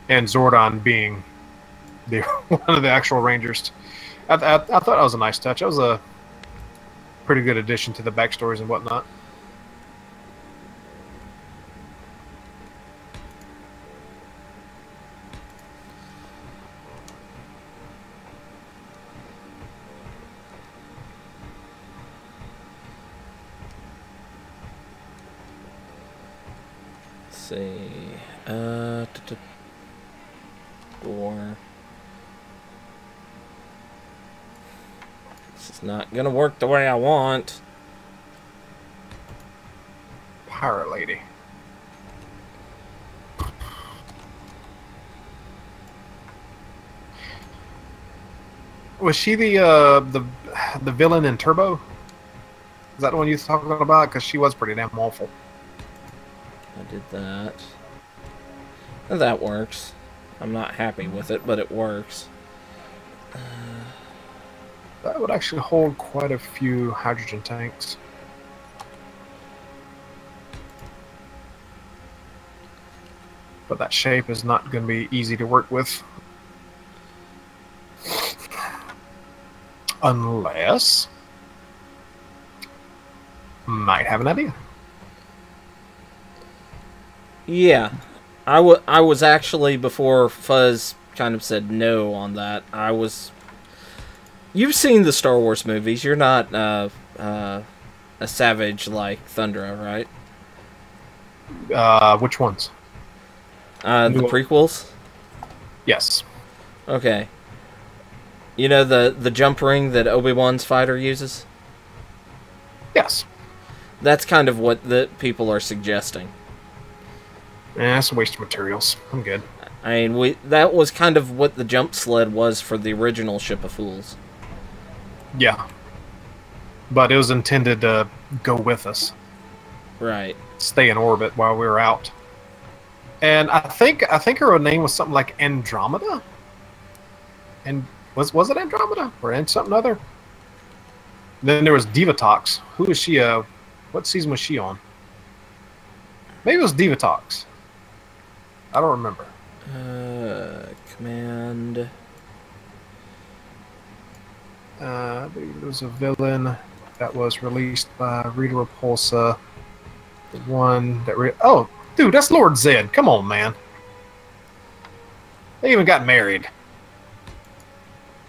And Zordon being the one of the actual Rangers. I thought that was a nice touch. That was a pretty good addition to the backstories and whatnot. See, door. This is not gonna work the way I want. Pirate lady. Was she the villain in Turbo? Is that the one you was talking about? Because she was pretty damn awful. I did that. And that works. I'm not happy with it, but it works. That would actually hold quite a few hydrogen tanks. But that shape is not going to be easy to work with. Unless... might have an idea. Yeah. I was actually, before Fuzz kind of said no on that, I was... You've seen the Star Wars movies. You're not a savage like Thundra, right? Which ones? The prequels? Yes. Okay. You know the jump ring that Obi-Wan's fighter uses? Yes. That's kind of what the people are suggesting. That's a waste of materials. I'm good. I mean, that was kind of what the jump sled was for the original Ship of Fools. Yeah. But it was intended to go with us. Right. Stay in orbit while we were out. And I think her name was something like Andromeda? And was it Andromeda? Or something other? Then there was Divatox. Who is she? What season was she on? Maybe it was Diva Talks. I don't remember. Command. I believe it was a villain that was released by Rita Repulsa. The one that oh, dude, that's Lord Zed. Come on, man. They even got married.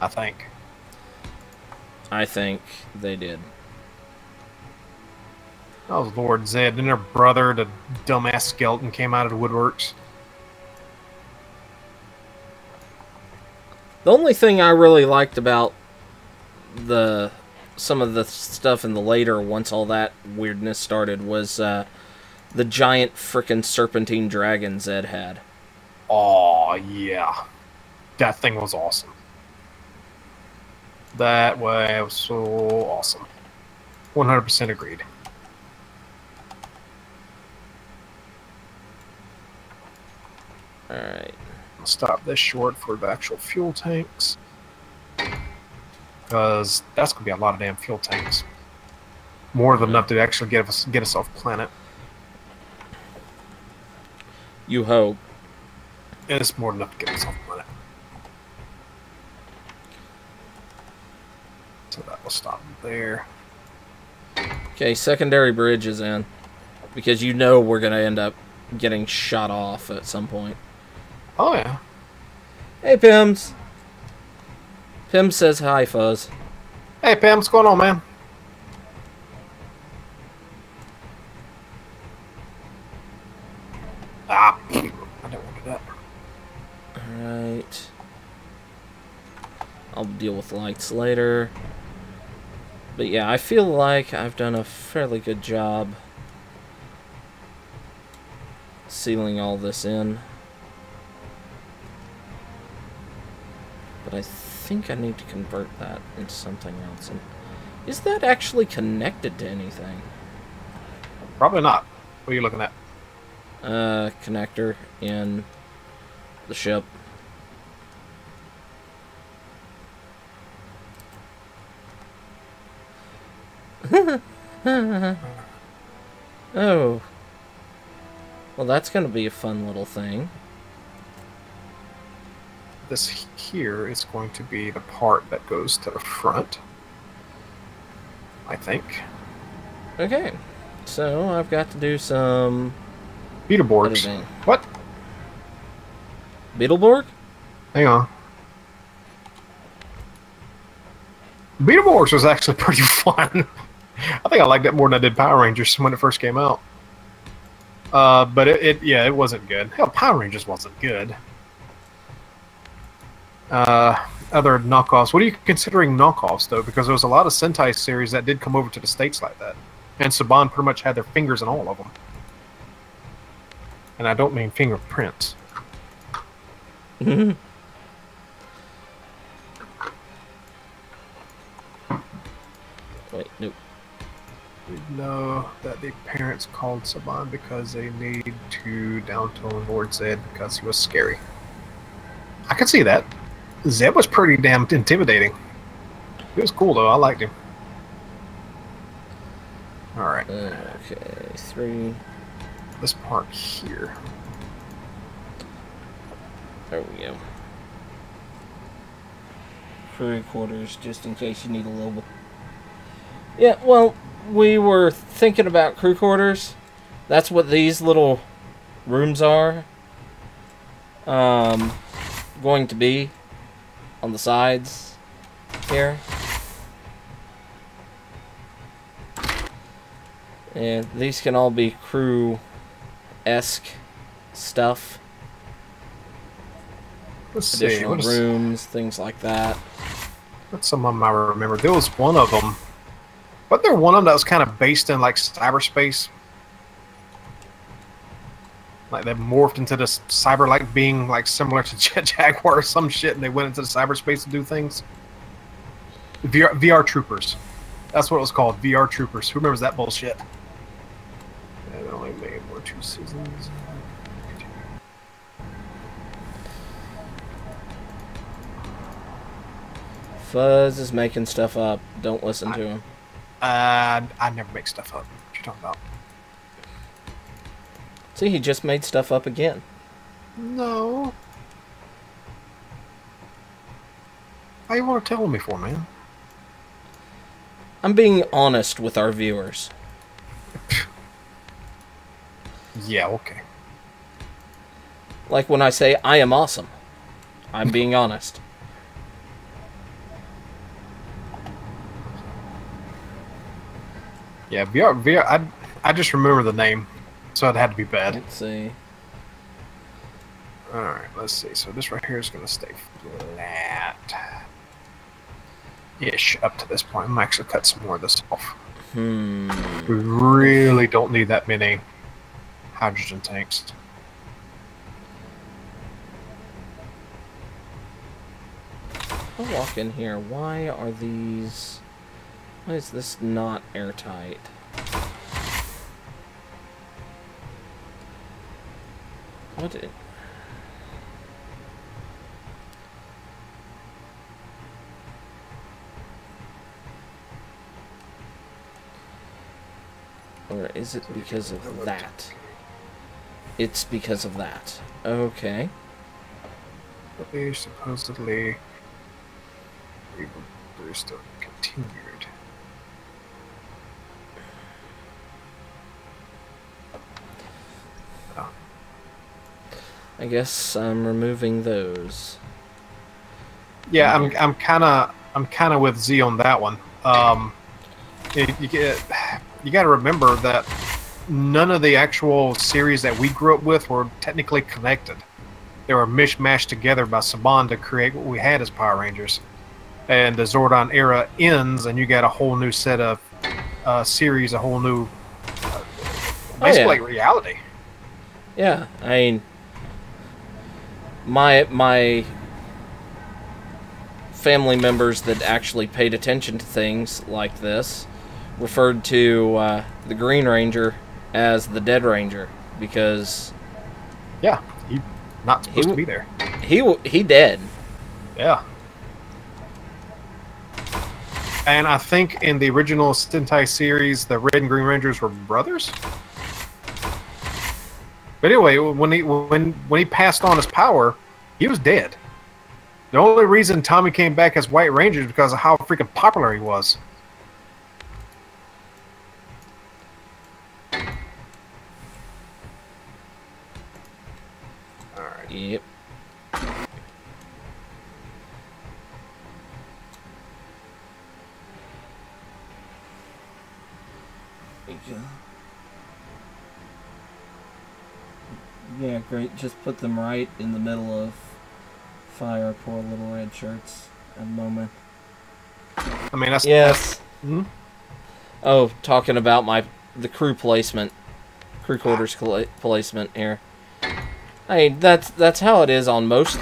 I think. I think they did. That was Lord Zed. Then their brother, the dumbass skeleton, came out of the woodworks. The only thing I really liked about some of the stuff in the later, once all that weirdness started, was the giant frickin' serpentine dragon Zed had. Oh yeah, that thing was awesome. That was so awesome. 100% agreed. Alright. I'll stop this short for the actual fuel tanks. Because that's going to be a lot of damn fuel tanks. More than enough to actually get us off planet. You hope. And it's more than enough to get us off planet. So that will stop there. Okay, secondary bridge is in. Because you know we're going to end up getting shot off at some point. Oh, yeah. Hey, Pims. Pim says hi, Fuzz. Hey, Pam, what's going on, man? Ah, I don't want to do that. Alright. I'll deal with lights later. But yeah, I feel like I've done a fairly good job sealing all this in. But I think I need to convert that into something else. And is that actually connected to anything? Probably not. What are you looking at? Connector in the ship. Oh. Well, that's going to be a fun little thing. This here is going to be the part that goes to the front, I think. Okay. So, I've got to do some Beetleborgs. editing. What? Beetleborg? Hang on. Beetleborgs was actually pretty fun. I think I liked it more than I did Power Rangers when it first came out. But it wasn't good. Hell, Power Rangers wasn't good. Other knockoffs. What are you considering knockoffs, though? Because there was a lot of Sentai series that did come over to the States like that. And Saban pretty much had their fingers in all of them. And I don't mean fingerprints. Wait, nope. We know that the parents called Saban because they need to downtone Lord Zed because he was scary. I can see that. Zed was pretty damn intimidating. He was cool, though. I liked him. Alright. Okay, 3. This part here. There we go. Crew quarters, just in case you need a little. Yeah, well, we were thinking about crew quarters. That's what these little rooms are. Going to be on the sides here. And these can all be crew-esque stuff. Let's see. Additional rooms, things like that. What's some of them I remember? There was one of them. But there one of them that was kind of based in like cyberspace. Like they morphed into this cyber-like being, like similar to Jaguar or some shit, and they went into the cyberspace to do things. VR Troopers. That's what it was called. VR Troopers. Who remembers that bullshit? It only made 2 seasons. Fuzz is making stuff up. Don't listen to him. I never make stuff up. you talking about. See, he just made stuff up again. No. How you want to tell me for, man? I'm being honest with our viewers. Yeah, okay. Like when I say, I am awesome. I'm being honest. Yeah, VR, I just remember the name, so it had to be bad. Let's see. Alright, let's see. So this right here is going to stay flat. Ish, up to this point. I'm going to actually cut some more of this off. We really don't need that many hydrogen tanks. I'll walk in here. Why are these... Why is this not airtight? What did... Or is it because of that? It's because of that. Okay. They supposedly boost continued. Oh. I guess I'm removing those. Yeah, I'm kind of with Z on that one. You got to remember that none of the actual series that we grew up with were technically connected. They were mishmashed together by Saban to create what we had as Power Rangers. And the Zordon era ends, and you got a whole new set of series, a whole new, basically like reality. Yeah, I mean, my family members that actually paid attention to things like this referred to the Green Ranger as the Dead Ranger because yeah, he's not supposed to be there. He dead. Yeah. And I think in the original Sentai series, the Red and Green Rangers were brothers. But anyway, when he passed on his power, he was dead. The only reason Tommy came back as White Ranger is because of how freaking popular he was. Alright. Yep. Yeah, great. Just put them right in the middle of fire. Poor little red shirts at the moment. I mean, that's... Yes. Hmm? Oh, talking about the crew placement. Crew quarters placement here. I mean, that's how it is on most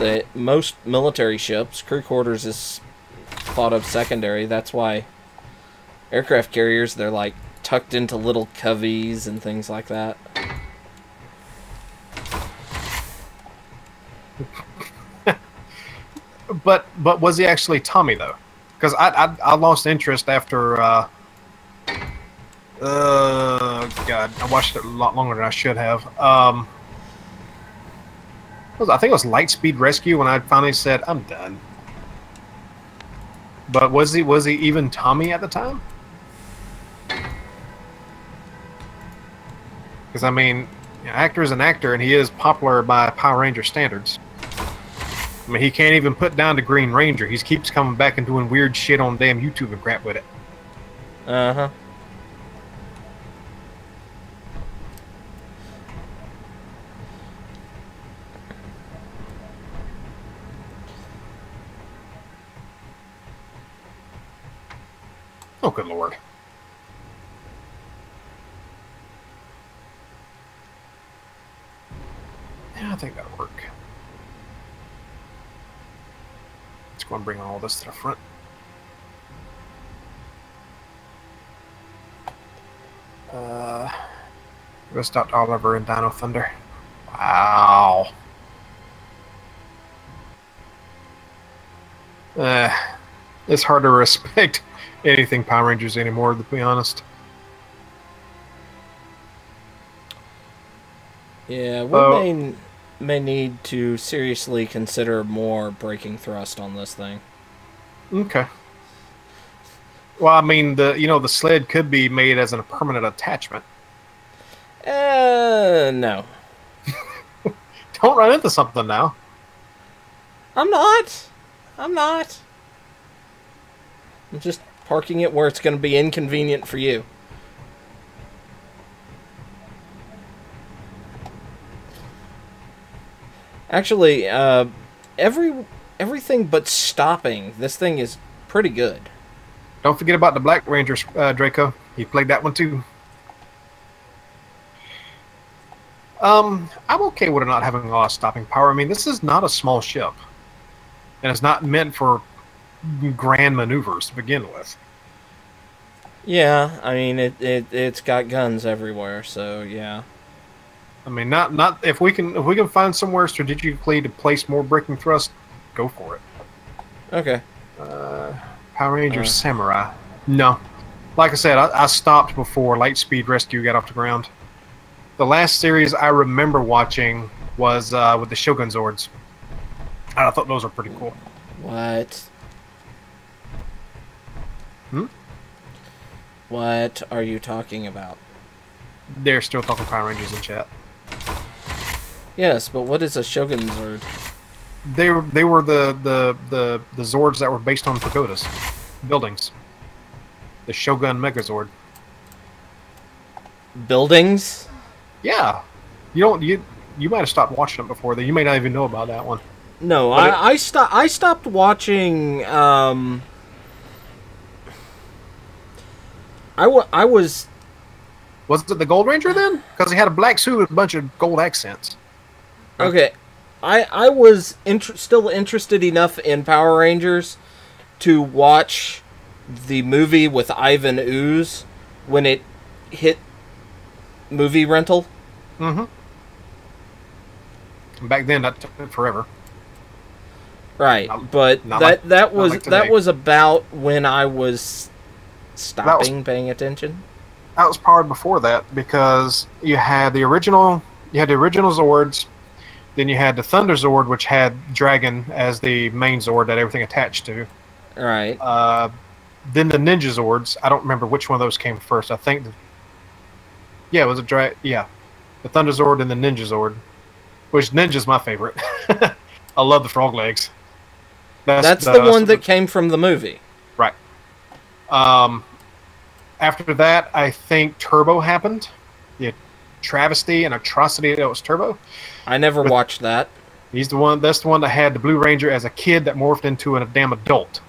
military ships. Crew quarters is thought of secondary. That's why aircraft carriers, they're like tucked into little coveys and things like that. But was he actually Tommy though? Because I lost interest after God, I watched it a lot longer than I should have. I think it was Lightspeed Rescue when I finally said I'm done. But was he even Tommy at the time? Because I mean, actor is an actor, and he is popular by Power Ranger standards. I mean, he can't even put down the Green Ranger. He keeps coming back and doing weird shit on damn YouTube and crap with it. Uh-huh. Oh, good lord. Yeah, I think that'll work. Let's go and bring all this to the front. Go stop Oliver and Dino Thunder. Wow. It's hard to respect anything Power Rangers anymore, to be honest. Yeah, we So, may need to seriously consider more braking thrust on this thing. okay. Well, I mean, the sled could be made as a permanent attachment. No. Don't run into something now. I'm not. I'm not. I'm just parking it where it's going to be inconvenient for you. Actually, everything but stopping, this thing is pretty good. Don't forget about the Black Ranger, Draco. You played that one too. I'm okay with it not having a lot of stopping power. I mean, this is not a small ship, and it's not meant for grand maneuvers to begin with. Yeah, I mean it's got guns everywhere, so yeah. I mean, not if we can find somewhere strategically to place more braking thrust, go for it. Okay. Power Ranger Samurai. No, like I said, I stopped before Lightspeed Rescue got off the ground. The last series I remember watching was with the Shogun Zords. I thought those were pretty cool. What? Hmm? What are you talking about? They're still talking Power Rangers in chat. Yes, but what is a Shogun Zord? They were the Zords that were based on pagodas, buildings. The Shogun Megazord. Buildings? Yeah, you might have stopped watching it before. That you may not even know about that one. No, I stopped watching. I was. Was it the Gold Ranger then? Because he had a black suit with a bunch of gold accents. Okay, I was still interested enough in Power Rangers to watch the movie with Ivan Ooze when it hit movie rental. Mm-hmm. Back then, that took forever. Right, but that was about when I was stopping paying attention. That was powered before that because you had the original Zords, then you had the Thunder Zord, which had Dragon as the main Zord that everything attached to. Right. Then the Ninja Zords. I don't remember which one of those came first. I think. Yeah, it was the Thunder Zord and the Ninja Zord, which Ninja's my favorite. I love the frog legs. That's the one that came from the movie. Right. After that, I think Turbo happened. The travesty and atrocity that was Turbo. I never watched that. He's the one. That's the one that had the Blue Ranger as a kid that morphed into a damn adult.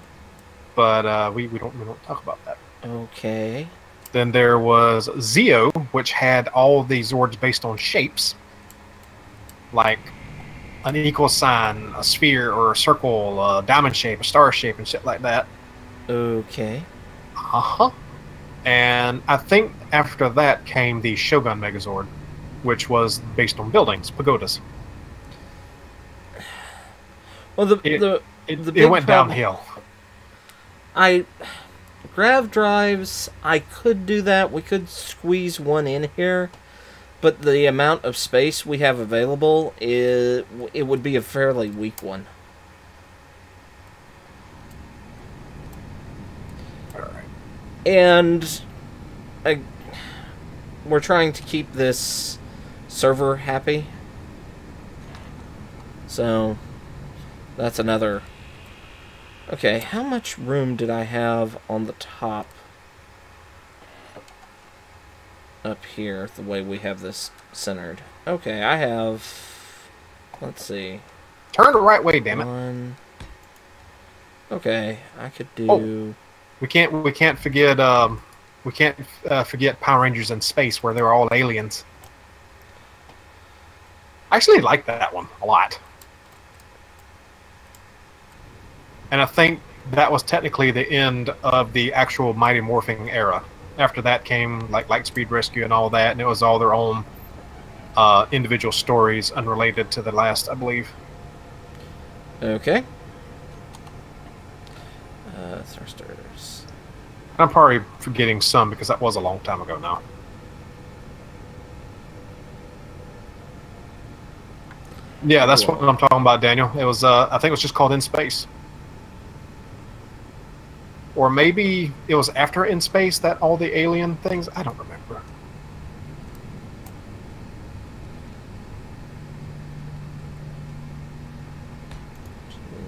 But we don't talk about that. Okay. Then there was Zeo, which had all the Zords based on shapes, like an equal sign, a sphere or a circle, a diamond shape, a star shape, and shit like that. Okay. Uh-huh. And I think after that came the Shogun Megazord, which was based on buildings, pagodas. Well, it went downhill. Grav drives, I could do that. We could squeeze one in here, but the amount of space we have available, it would be a fairly weak one. Alright. And we're trying to keep this server happy. So, that's another... Okay, how much room did I have on the top up here, the way we have this centered? Okay, I have... Let's see. Turn the right way, damn it. Okay, I could do... Oh, we can't forget forget Power Rangers in Space, where they were all aliens. I actually like that one a lot. And I think that was technically the end of the actual Mighty Morphing era. After that came like Lightspeed Rescue and all that, and it was all their own individual stories unrelated to the last, I believe. Okay. Thrusters. I'm probably forgetting some because that was a long time ago now. Yeah, that's Cool. what I'm talking about, Daniel. It was, I think it was just called In Space. Or maybe it was after In Space that all the alien things. I don't remember.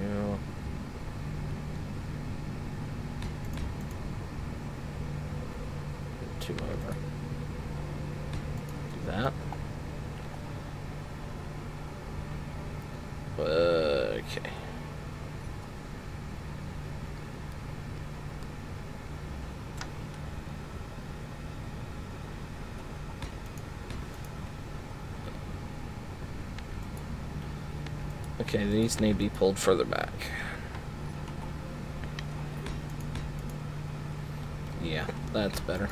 Yeah. Two over. Do that. Okay. Okay, these need to be pulled further back. Yeah, that's better.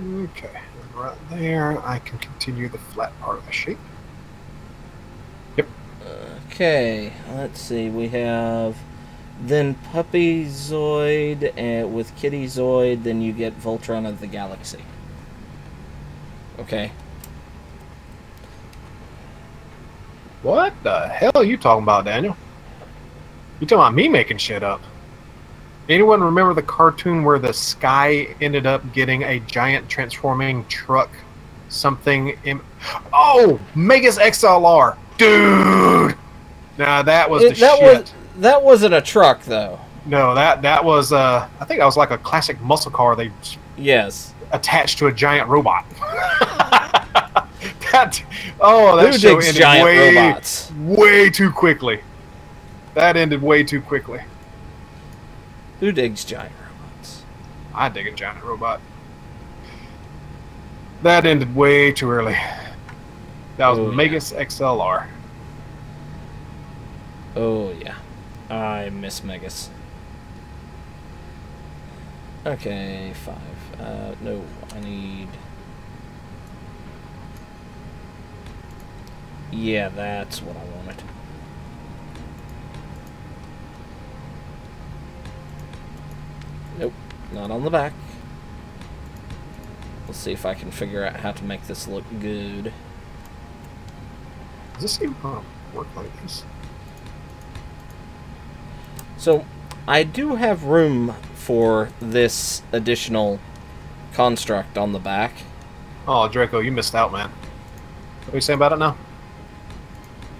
Okay, right there, I can continue the flat part of the shape. Yep. Okay, let's see. We have then Puppy Zoid and with Kitty Zoid, then you get Voltron of the Galaxy. Okay. What the hell are you talking about, Daniel? You talking about me making shit up? Anyone remember the cartoon where the sky ended up getting a giant transforming truck? Oh, Megas XLR, dude. Nah, that was shit. That wasn't a truck though. No, that was I think that was like a classic muscle car they attached to a giant robot. that show ended way too quickly. That ended way too quickly. Who digs giant robots? I dig a giant robot. That ended way too early. That was Megas XLR. Oh yeah, I miss Megas. Okay, 5. No, I need. Yeah, that's what I wanted. Nope, not on the back. Let's see if I can figure out how to make this look good. Does this even work like this? So, I do have room for this additional construct on the back. Oh, Draco, you missed out, man. What are you saying about it now?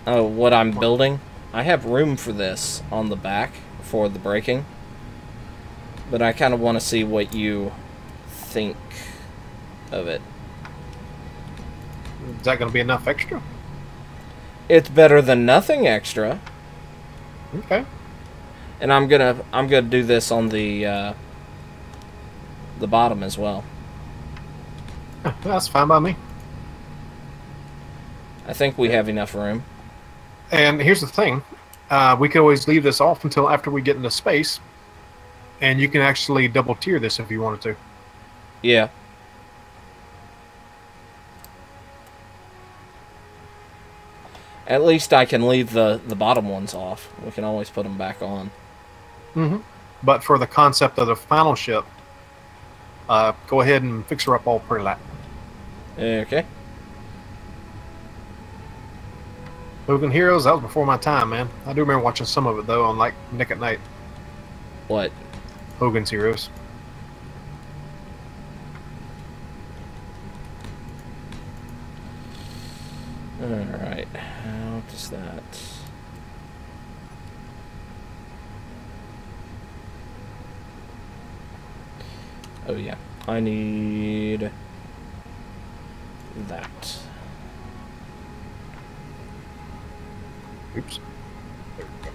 Oh, what I'm building? I have room for this on the back for the braking. But I kind of want to see what you think of it. Is that going to be enough extra? It's better than nothing extra. Okay. And I'm gonna do this on the bottom as well. That's fine by me. I think we have enough room. And here's the thing. We could always leave this off until after we get into space. And you can actually double tier this if you wanted to. Yeah. At least I can leave the bottom ones off. We can always put them back on. Mm-hmm. But for the concept of the final ship, go ahead and fix her up all pretty light. Okay. Hogan Heroes, that was before my time, man. I do remember watching some of it, though, on, like, Nick at Night. What? Hogan's Heroes. Alright. How does that... Oh, yeah. I need... that. Oops. There we go.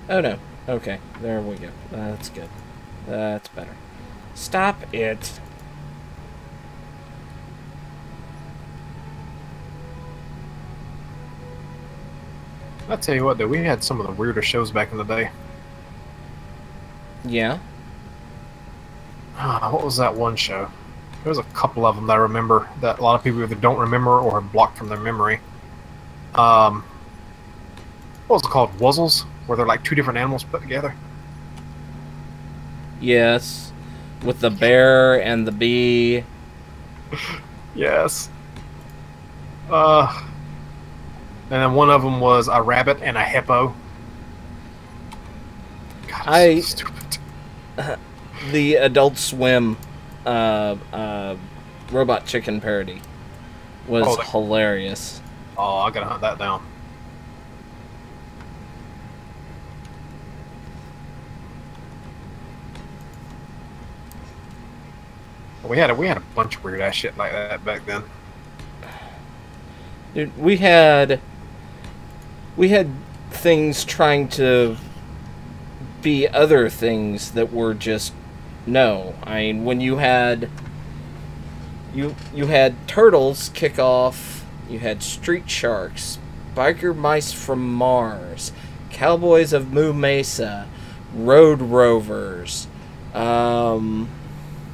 Oh, no. Okay. There we go. That's good. That's better. Stop it. I'll tell you what, though, we had some of the weirder shows back in the day. Yeah? What was that one show? There was a couple of them that I remember that a lot of people either don't remember or have blocked from their memory. What was it called? Wuzzles? Where they're like two different animals put together? Yes. With the bear and the bee. Yes. And then one of them was a rabbit and a hippo. God, so stupid. The Adult Swim Robot Chicken parody was hilarious. Oh, I gotta hunt that down. We had a bunch of weird ass shit like that back then. Dude, we had things trying to be other things that were just no. I mean, when you had Turtles kick off, you had Street Sharks, Biker Mice from Mars, Cowboys of Moo Mesa, Road Rovers.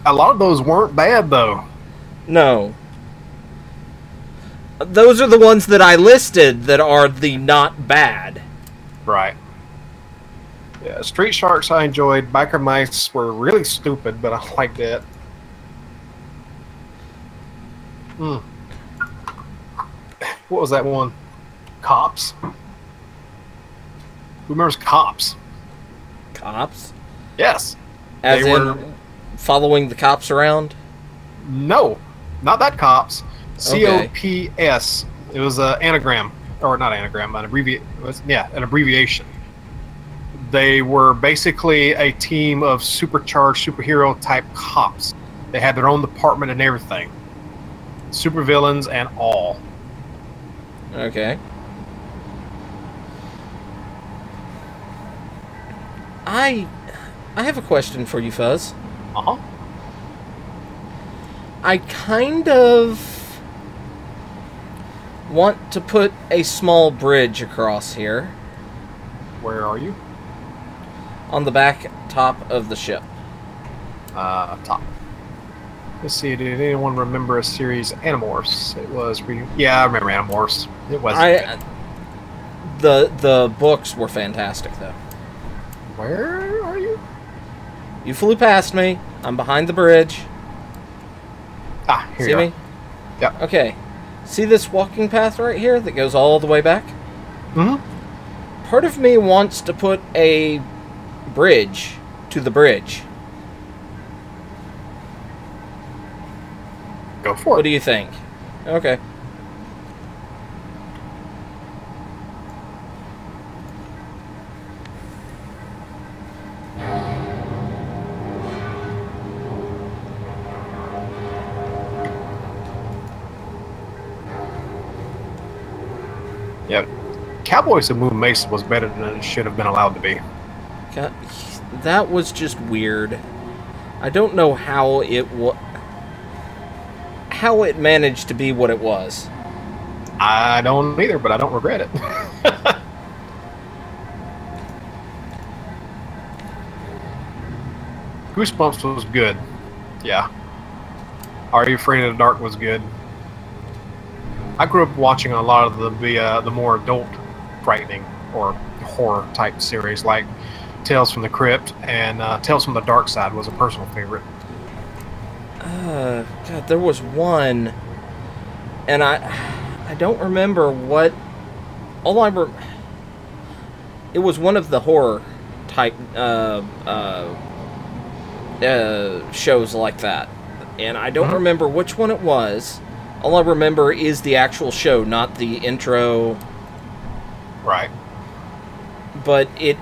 A lot of those weren't bad though. No. Those are the ones that I listed that are the not bad. Right. Yeah, Street Sharks I enjoyed. Biker Mice were really stupid, but I liked that. What was that one? Cops? Who remembers Cops? Cops? Yes. As in following the cops around? No, not that Cops. Okay. COPS. It was an anagram, or not anagram, an abbreviation. They were basically a team of supercharged superhero type cops. They had their own department and everything. Supervillains and all. Okay. I have a question for you, Fuzz. Uh-huh. I kind of want to put a small bridge across here. Where are you? On the back top of the ship. Top. Let's see, did anyone remember a series Animorphs? It was yeah, I remember Animorphs. It wasn't good. The books were fantastic though. Where are you? You flew past me. I'm behind the bridge. Ah, here See you me? are. Yep. Okay. See this walking path right here that goes all the way back? Mm-hmm. Part of me wants to put a bridge to the bridge. Go for it. What do you think? Okay. Yep. Cowboys of Moon Mesa was better than it should have been allowed to be. God, that was just weird. I don't know how it managed to be what it was. I don't either, but I don't regret it. Goosebumps was good. Yeah. Are You Afraid of the Dark was good. I grew up watching a lot of the more adult frightening or horror type series like Tales from the Crypt and Tales from the Dark Side was a personal favorite. God, there was one, and I don't remember what. It was one of the horror type shows like that, and I don't remember which one it was. All I remember is the actual show, not the intro. Right. But it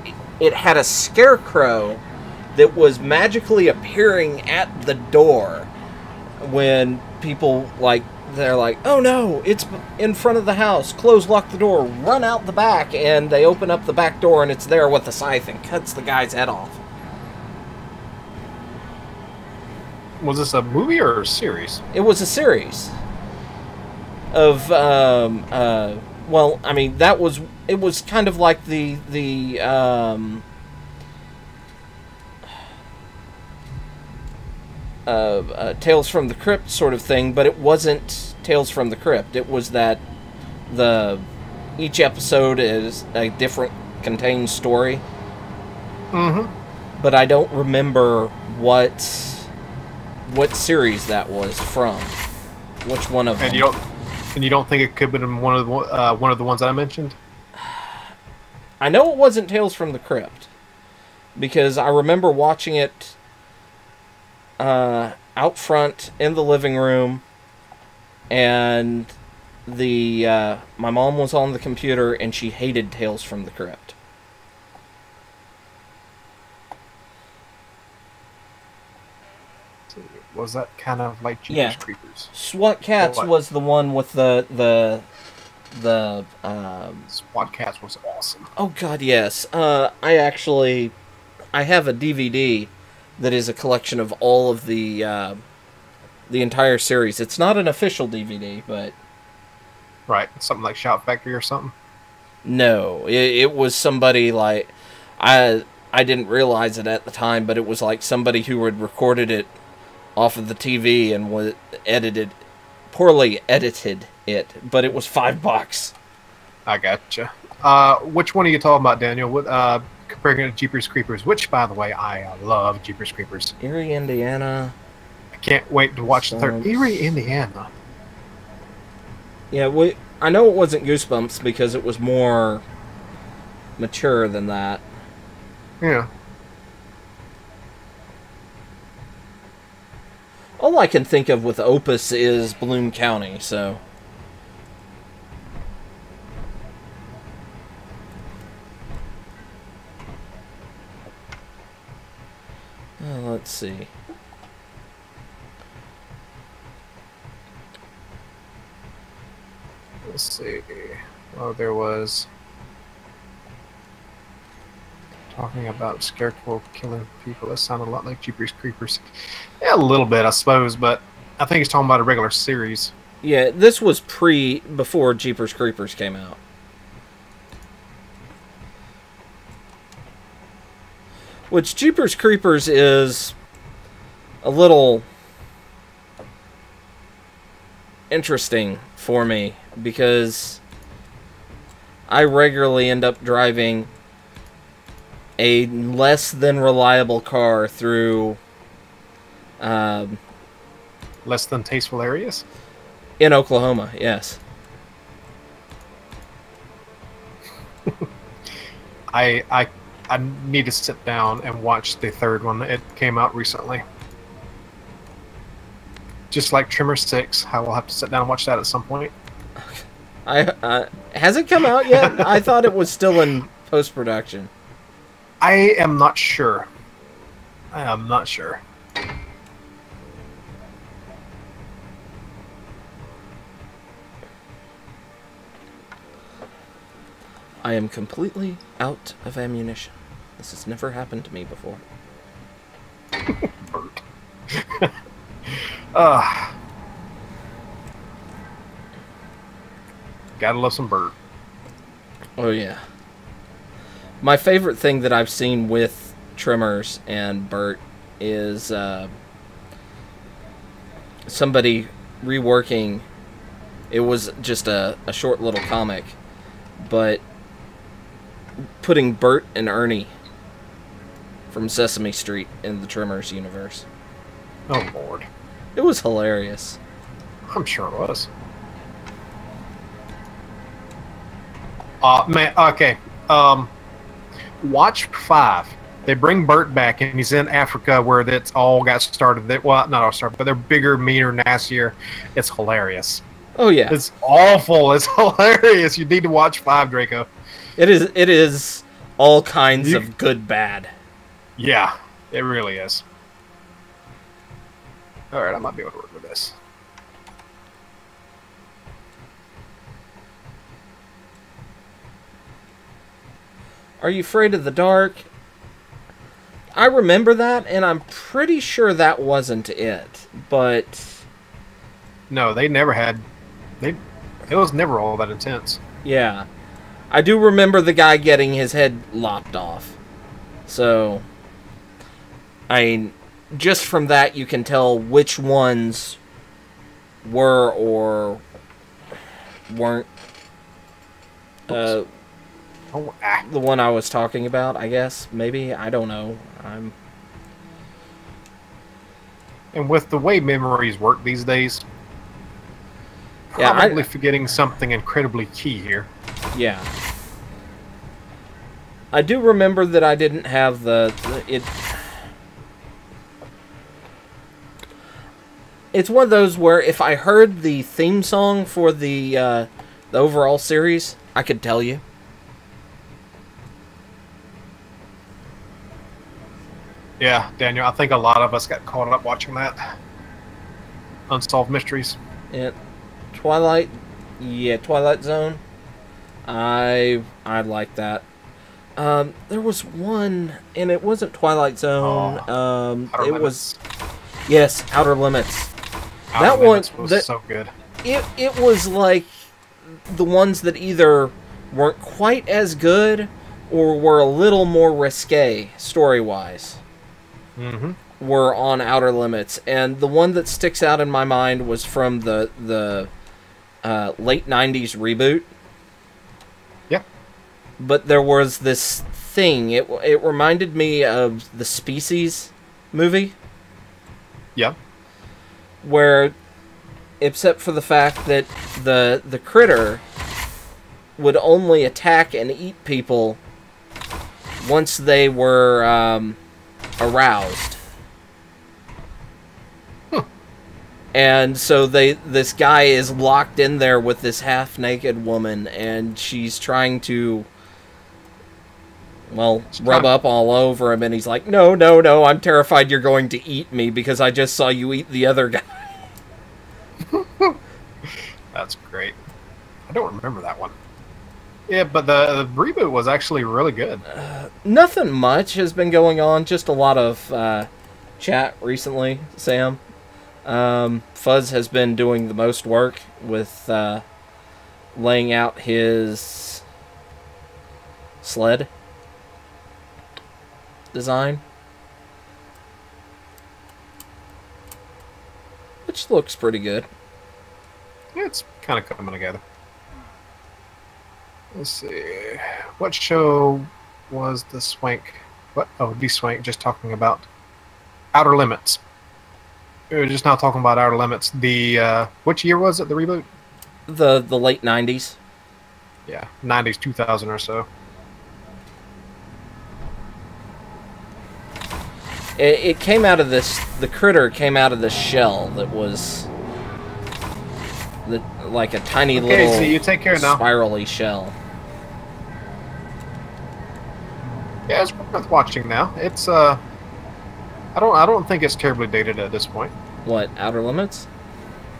had a scarecrow that was magically appearing at the door when people, they're like, oh no, it's in front of the house, close, lock the door, run out the back, and they open up the back door and it's there with the scythe and cuts the guy's head off. Was this a movie or a series? It was a series of, well, I mean, it was kind of like the Tales from the Crypt sort of thing, but it wasn't Tales from the Crypt. It was that each episode is a different contained story. Mm-hmm. But I don't remember what what series that was from. Which one of them? And you don't think it could have been one of the ones I mentioned? I know it wasn't Tales from the Crypt, because I remember watching it out front in the living room, and my mom was on the computer and she hated Tales from the Crypt. Was that kind of like Jeepers Creepers? SWAT Cats was the one with the SWAT Cats was awesome. Oh god, yes. I have a DVD that is a collection of all of the entire series. It's not an official DVD, but right, something like Shout Factory or something. No, it was somebody like I didn't realize it at the time, but it was like somebody who had recorded it off of the TV and was poorly edited it, but it was $5. I gotcha. Which one are you talking about, Daniel? Comparing it to Jeepers Creepers, which, by the way, I love Jeepers Creepers. Erie, Indiana. I can't wait to watch the third. Erie, Indiana. Yeah, I know it wasn't Goosebumps because it was more mature than that. Yeah. All I can think of with Opus is Bloom County, so... let's see. Let's see. Oh, there was... talking about scarecrow killing people. That sounded a lot like Jeepers Creepers. Yeah, a little bit, I suppose, but I think he's talking about a regular series. Yeah, this was before Jeepers Creepers came out. Which Jeepers Creepers is a little interesting for me because I regularly end up driving a less than reliable car through less than tasteful areas? In Oklahoma, yes. I need to sit down and watch the third one. It came out recently. Just like Trimmer 6, I will have to sit down and watch that at some point. Has it come out yet? I thought it was still in post-production. I am not sure. I am not sure. I am completely out of ammunition. This has never happened to me before. Bert. Gotta love some Bert. Oh, yeah. My favorite thing that I've seen with Trimmers and Bert is somebody reworking. It was just a short little comic, but putting Bert and Ernie from Sesame Street in the Trimmers universe. Oh, Lord. It was hilarious. I'm sure it was. Man, okay. Watch 5. They bring Bert back, and he's in Africa where that's all got started. Well, not all started, but they're bigger, meaner, nastier. It's hilarious. Oh, yeah. It's awful. It's hilarious. You need to watch 5, Draco. It is all kinds of good bad. Yeah, it really is. Alright, I might be able to work with this. Are you afraid of the dark? I remember that, and I'm pretty sure that wasn't it, but... No, they never had... It was never all that intense. Yeah. I do remember the guy getting his head lopped off. So... I mean, just from that you can tell which ones were or weren't the one I was talking about, I guess. Maybe. I don't know. And with the way memories work these days, Yeah, probably forgetting something incredibly key here. Yeah. I do remember that I didn't have It's one of those where if I heard the theme song for the overall series, I could tell you. Yeah, Daniel, I think a lot of us got caught up watching that. Unsolved Mysteries. Yeah. Twilight Zone. I like that. There was one, and it wasn't Twilight Zone. It was, yes, Outer Limits. Outer Limits was so good. It was like the ones that either weren't quite as good or were a little more risque story-wise. Mm-hmm. Were on Outer Limits, and the one that sticks out in my mind was from the late 90s reboot. Yeah. But there was this thing, it reminded me of the Species movie. Yeah. Where, except for the fact that the critter would only attack and eat people once they were aroused. And so this guy is locked in there with this half-naked woman, and she's trying to, well, rub up all over him, and he's like, no, I'm terrified you're going to eat me because I just saw you eat the other guy. That's great. I don't remember that one. Yeah, but the reboot was actually really good. Nothing much has been going on, just a lot of chat recently, Sam. Fuzz has been doing the most work with laying out his sled design, which looks pretty good. Yeah, it's kind of coming together. Let's see. What show was the Swank? What? Oh, the Swank just talking about Outer Limits. We were just now talking about Outer Limits. The which year was it? The reboot? The late 90s. Yeah, 90s, 2000 or so. It came out of this. The critter came out of this shell that was like a tiny little so you take care now. spirally shell. Yeah, it's worth watching now. It's I don't think it's terribly dated at this point. What, Outer Limits?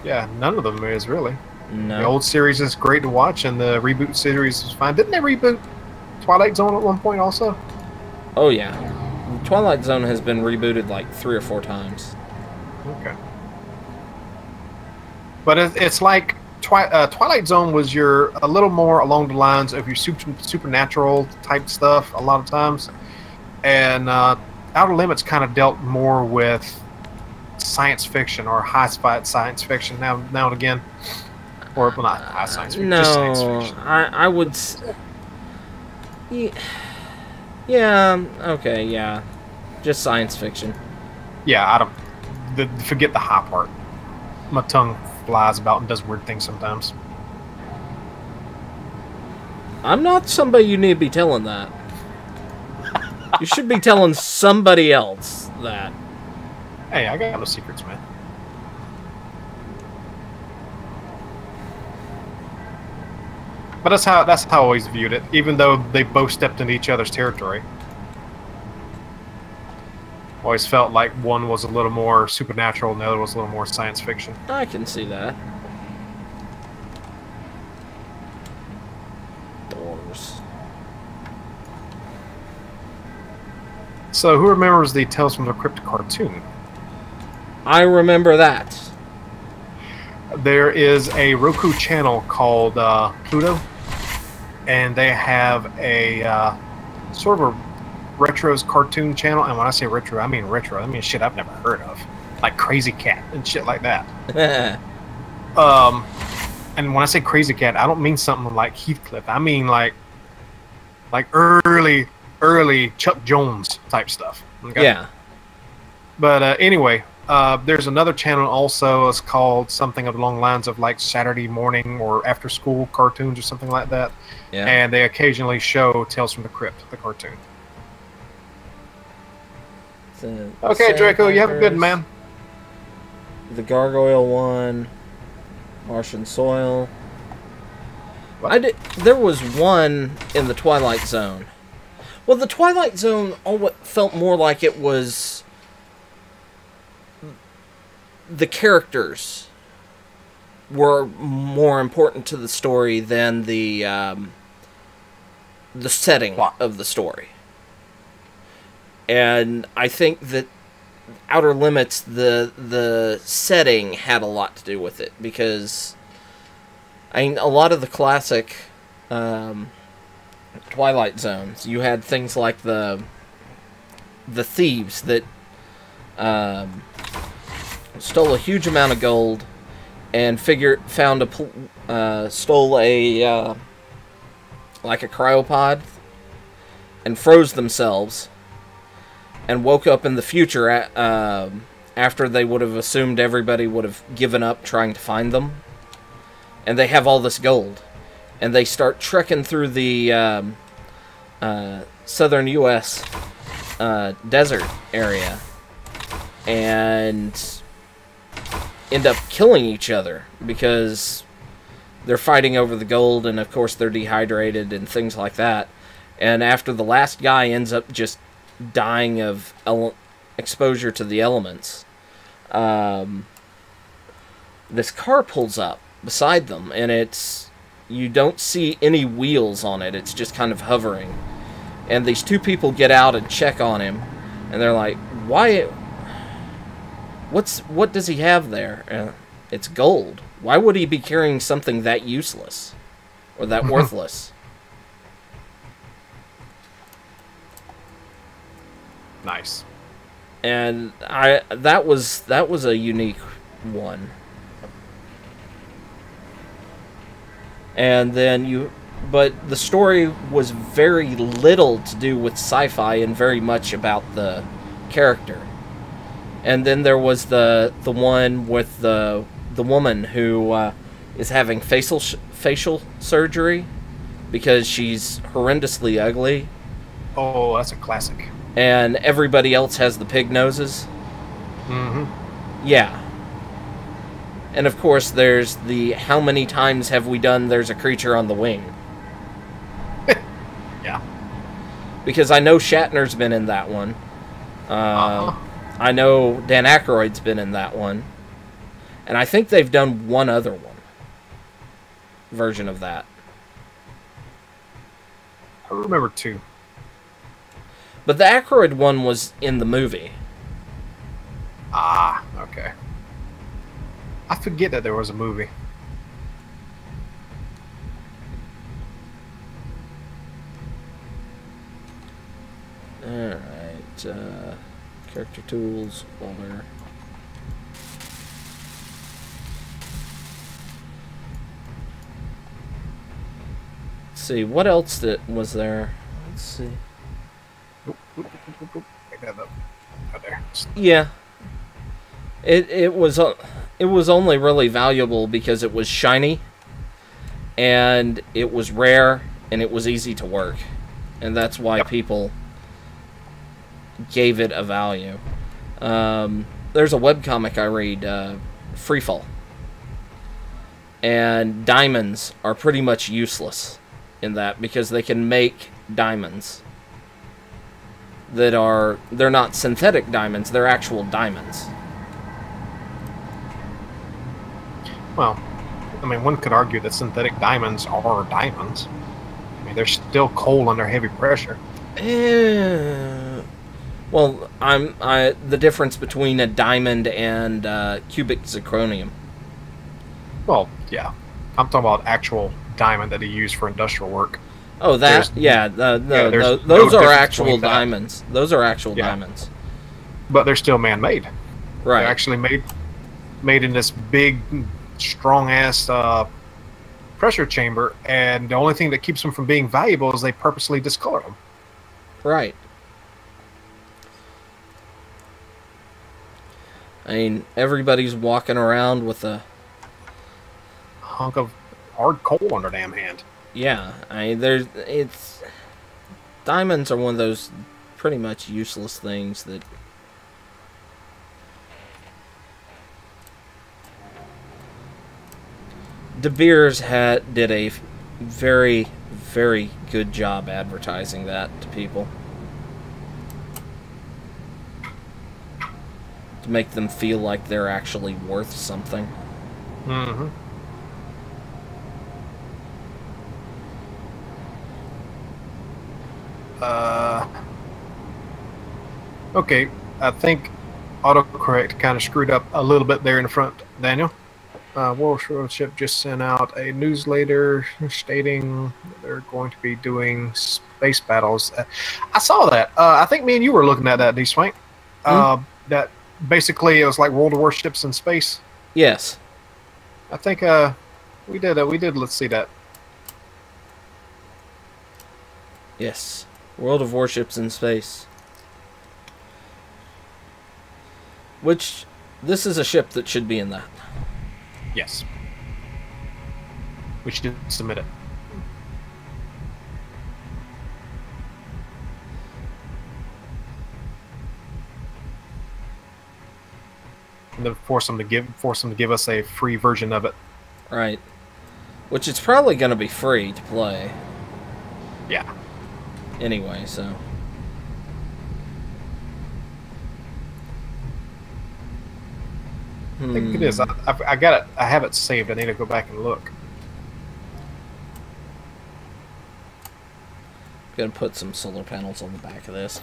Yeah, none of them is really. No. The old series is great to watch, and the reboot series is fine. Didn't they reboot Twilight Zone at one point also? Oh yeah, Twilight Zone has been rebooted like 3 or 4 times. Okay. But it's like Twilight Zone was a little more along the lines of your supernatural type stuff a lot of times, and Outer Limits kind of dealt more with science fiction or high-spot science fiction now and again, or well, not high science fiction, just science fiction. I would. Yeah. Okay. Yeah. Just science fiction. Yeah, I don't. Forget the high part. My tongue flies about and does weird things sometimes. I'm not somebody you need to be telling that. You should be telling somebody else that. Hey, I got no secrets, man. But that's how I always viewed it, even though they both stepped into each other's territory. Always felt like one was a little more supernatural and the other was a little more science fiction. I can see that. Doors. So, who remembers the Tales from the Crypt cartoon? I remember that. There is a Roku channel called Pluto, and they have a sort of a retros cartoon channel. And when I say retro, I mean retro. I mean shit I've never heard of, like Crazy Cat and shit like that. And when I say Crazy Cat, I don't mean something like Heathcliff. I mean like early Chuck Jones type stuff. Okay? Yeah. But anyway, There's another channel also. It's called something along the lines of like Saturday morning or after school cartoons or something like that. Yeah. And they occasionally show Tales from the Crypt, the cartoon. Okay, Draco, you have a good man. The Gargoyle one, Martian Soil. What? There was one in the Twilight Zone. Well, the Twilight Zone felt more like it was the characters were more important to the story than the setting of the story. And I think that Outer Limits, the setting had a lot to do with it, because I mean, a lot of the classic Twilight Zones, you had things like the thieves that stole a huge amount of gold and stole a like a cryopod and froze themselves and woke up in the future after they would have assumed everybody would have given up trying to find them. And they have all this gold. And they start trekking through the southern U.S. Desert area. And end up killing each other because they're fighting over the gold, and of course they're dehydrated and things like that. And after the last guy ends up just dying of exposure to the elements, this car pulls up beside them, and you don't see any wheels on it. It's just kind of hovering. And these two people get out and check on him, and they're like, "Why? What does he have there?" It's gold. Why would he be carrying something that useless or that worthless? Nice. And that was a unique one. And then but the story was very little to do with sci-fi and very much about the character. And then there was the one with the woman who is having facial surgery because she's horrendously ugly. Oh, that's a classic. And everybody else has the pig noses. Mm-hmm. Yeah. And of course, there's the how many times have we done There's a Creature on the Wing? Yeah. Because I know Shatner's been in that one. I know Dan Aykroyd's been in that one. And I think they've done one other version of that. I remember two. But the Aykroyd one was in the movie. Ah, okay. I forget that there was a movie. Alright, character tools, folder. Let's see, what else was there? Let's see. Pick that up. Right there. Yeah. It was only really valuable because it was shiny, and it was rare, and it was easy to work, and that's why people gave it a value. There's a webcomic I read, Freefall, and diamonds are pretty much useless in that because they can make diamonds they're not synthetic diamonds, they're actual diamonds. Well, I mean, one could argue that synthetic diamonds are diamonds. I mean, they're still cold under heavy pressure. Well, the difference between a diamond and cubic zirconium. Well, yeah. I'm talking about actual diamond that they use for industrial work. Oh, that, those are actual diamonds. Those are actual diamonds. But they're still man-made. Right. They're actually made in this big, strong-ass pressure chamber, and the only thing that keeps them from being valuable is they purposely discolor them. Right. I mean, everybody's walking around with a hunk of hard coal on their damn hand. Yeah, I mean, it's diamonds are one of those pretty much useless things that De Beers did a very, very good job advertising that to people to make them feel like they're actually worth something. Mm-hmm. Okay, I think autocorrect kind of screwed up a little bit there in the front, Daniel. Warship just sent out a newsletter stating they're going to be doing space battles. I saw that. I think me and you were looking at that, D-Swank. That basically it was like World of Warships in space. Yes. I think we did. Let's see that. Yes. World of Warships in space. Which, this is a ship that should be in that. Yes. We should submit it. And then force them to give us a free version of it. Right. Which it's probably going to be free to play. Yeah. Anyway, so. I think it is. I got it. I have it saved. I need to go back and look. Gonna put some solar panels on the back of this.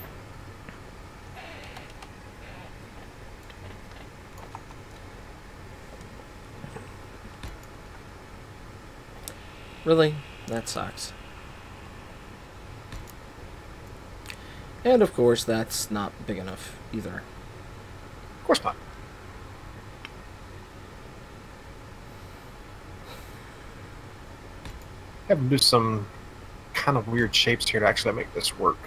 Really? That sucks. And of course, that's not big enough either. Of course not. Have to do some kind of weird shapes here to actually make this work.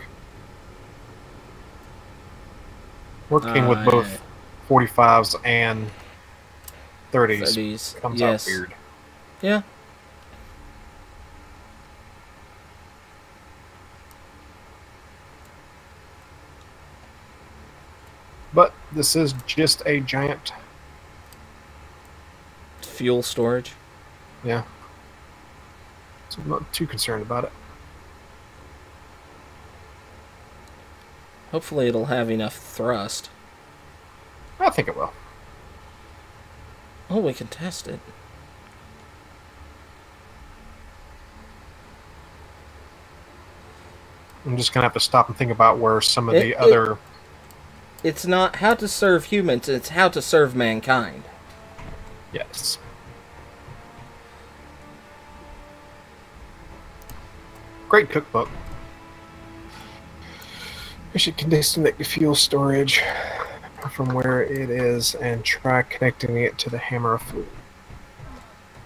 Working with both 45s and 30s comes out weird. Yeah. But this is just a giant fuel storage. Yeah. So I'm not too concerned about it. Hopefully it'll have enough thrust. I think it will. Oh, we can test it. I'm just going to have to stop and think about where some of the other... It's not how to serve humans, it's how to serve mankind. Yes. Great cookbook. We should disconnect the fuel storage from where it is and try connecting it to the hammer of fluid.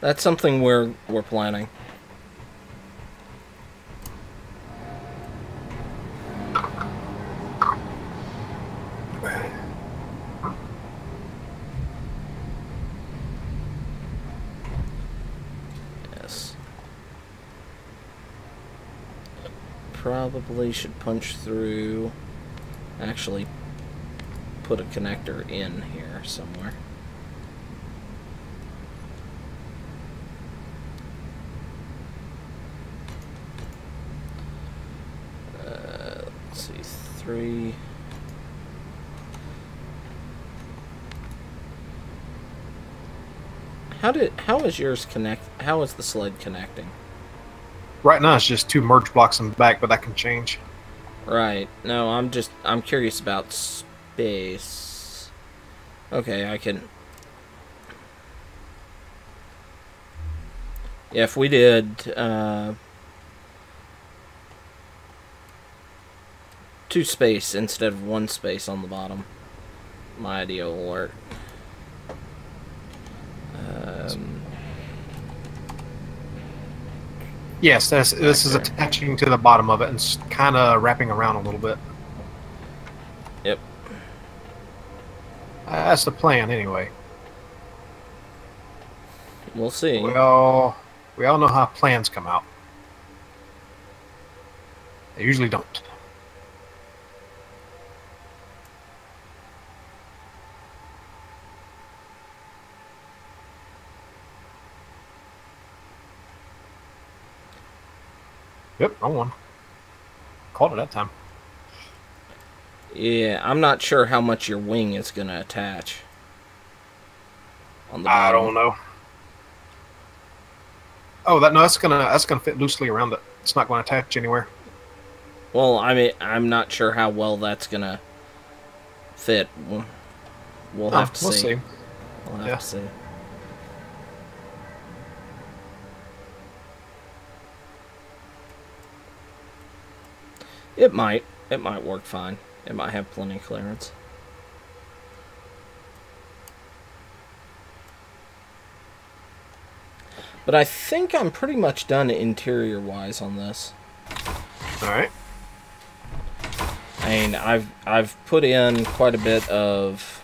That's something we're planning. Yes. Probably should punch through. Actually, put a connector in here somewhere. Let's see, 3. How is yours connect? How is the sled connecting? Right now it's just 2 merge blocks in the back, but that can change. Right. No, I'm curious about space. Okay, I can. Yeah, if we did 2 space instead of 1 space on the bottom, my idea will work. Yes, this is attaching to the bottom of it and kind of wrapping around a little bit. Yep. That's the plan, anyway. We'll see. We all know how plans come out. They usually don't. Yep, wrong one. Called it that time. Yeah, I'm not sure how much your wing is going to attach. On the I bottom. don't know. Oh, that's gonna fit loosely around it. It's not going to attach anywhere. Well, I mean, I'm not sure how well that's going to fit. We'll have to We'll see. see. We'll have to see. It might work fine. It might have plenty of clearance. But I think I'm pretty much done interior-wise on this. All right. I mean, I've put in quite a bit of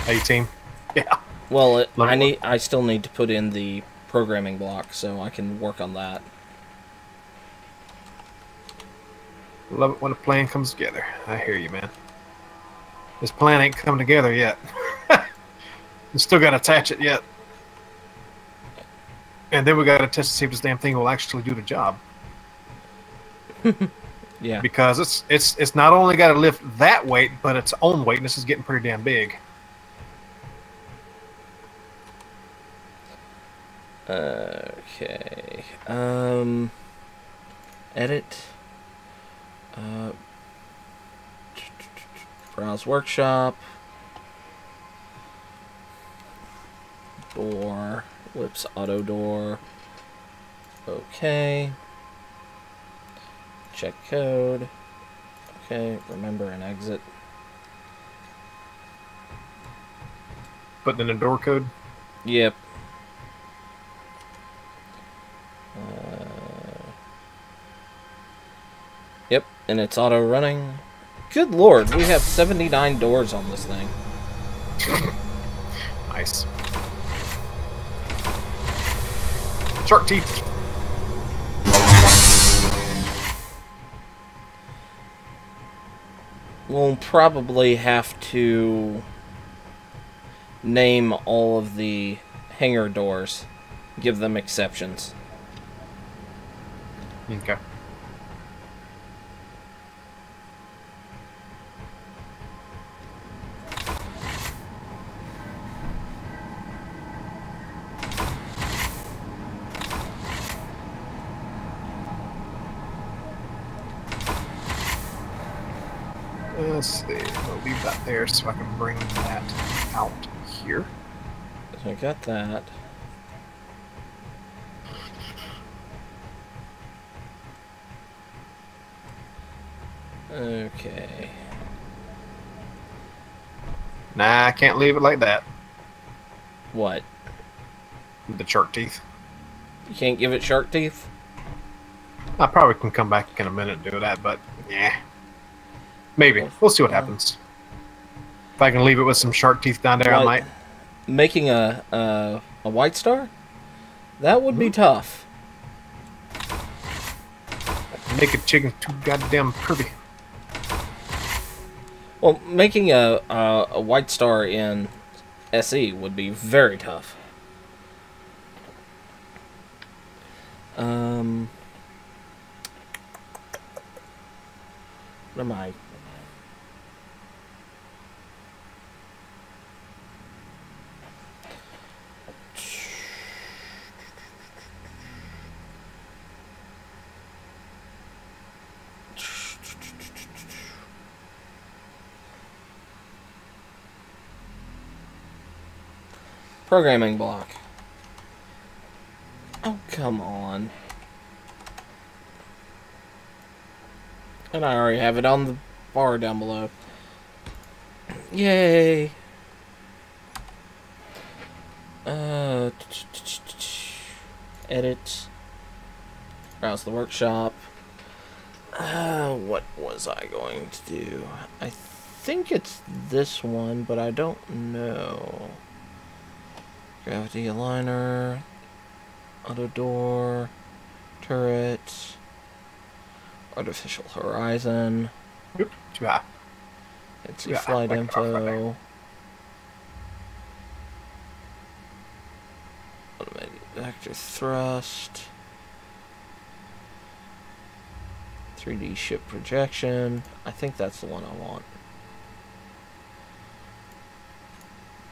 18. Yeah. Well, I still need to put in the programming block so I can work on that. Love it when a plan comes together. I hear you, man. This plan ain't come together yet. We still got to attach it yet. And then we got to test to see if this damn thing will actually do the job. Yeah. Because it's not only got to lift that weight, but its own weight, and this is getting pretty damn big. Okay. Edit. Browse workshop. Door. Whips auto door. Okay. Check code. Okay. Remember and exit. Putting in a door code. Yep. Yep, and it's auto running. Good lord, we have 79 doors on this thing. Nice. Shark teeth. We'll probably have to name all of the hangar doors. Give them exceptions. Okay. Let's see. We'll leave that there so I can bring that out here. So I got that. Okay. Nah, I can't leave it like that. What? With the shark teeth. You can't give it shark teeth? I probably can come back in a minute and do that, but yeah. Maybe. We'll see what happens. If I can leave it with some shark teeth down there, I might. Making a white star? That would be tough. Make a chicken too goddamn curvy. Well, making a white star in SE would be very tough. What am I? Programming block. Oh, come on. And I already have it on the bar down below. Yay! Edit. Browse the workshop. What was I going to do? I think it's this one, but I don't know. Gravity aligner, auto door, turret, artificial horizon. Oop, too high. Let's see, flight info. Automated vector thrust. 3D ship projection. I think that's the one I want.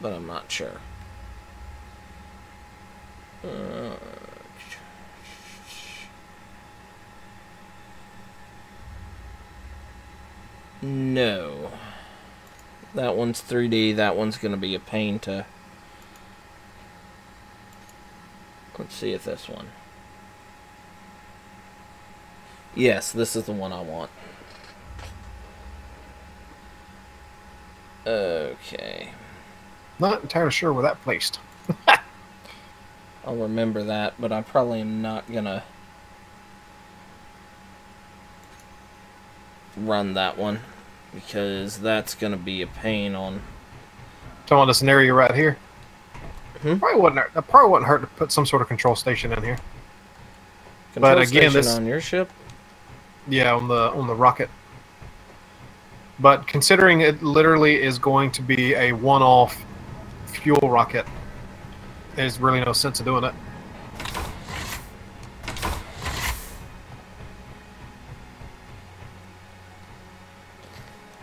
But I'm not sure. No. That one's 3D. That one's going to be a pain to... Let's see if this one... Yes, this is the one I want. Okay. Not entirely sure where that placed. I'll remember that, but I probably am not gonna run that one because that's gonna be a pain on. Talking about this area right here. Hmm? Probably wouldn't hurt to put some sort of control station in here. Control but again, station on your ship. Yeah, on the rocket. But considering it literally is going to be a one-off fuel rocket, there's really no sense of doing it.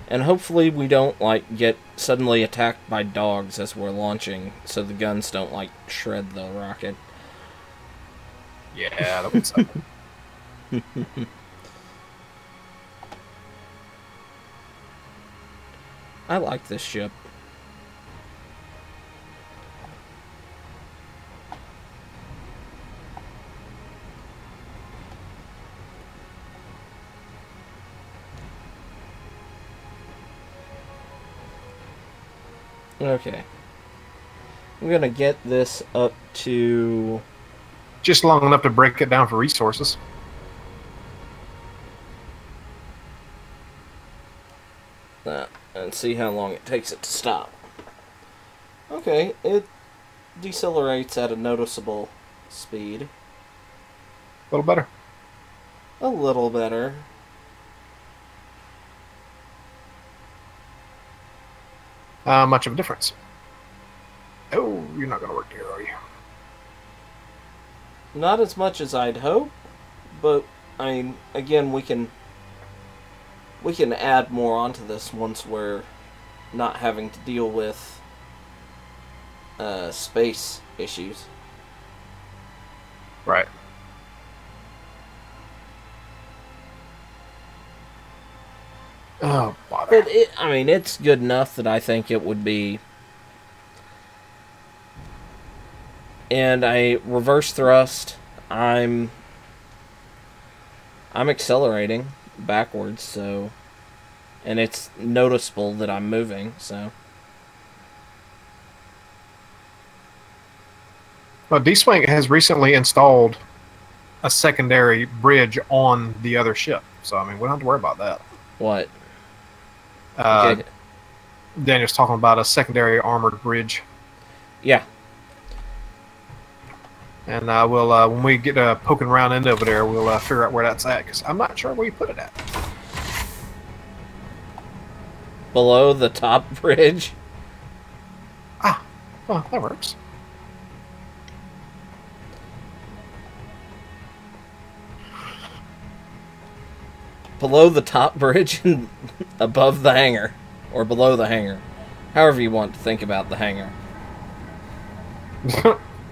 And hopefully we don't like get suddenly attacked by dogs as we're launching, so the guns don't like shred the rocket. Yeah, that would suck. I like this ship. Okay. I'm gonna get this up to... Just long enough to break it down for resources. That, and see how long it takes it to stop. Okay, it decelerates at a noticeable speed. A little better. A little better. Much of a difference. Oh, you're not going to work here, are you? Not as much as I'd hope, but I mean, again, we can add more onto this once we're not having to deal with space issues. Right. Oh, bother. But I mean, it's good enough that I think it would be. And a reverse thrust, I'm accelerating backwards, so, and it's noticeable that I'm moving, so. Well, D-Swing has recently installed a secondary bridge on the other ship, so I mean, we don't have to worry about that. What? Okay. Daniel's talking about a secondary armored bridge. Yeah. And we'll, when we get poking around in over there, we'll figure out where that's at, because I'm not sure where you put it at. Below the top bridge? Ah, well, that works. Below the top bridge and above the hangar. Or below the hangar. However you want to think about the hangar.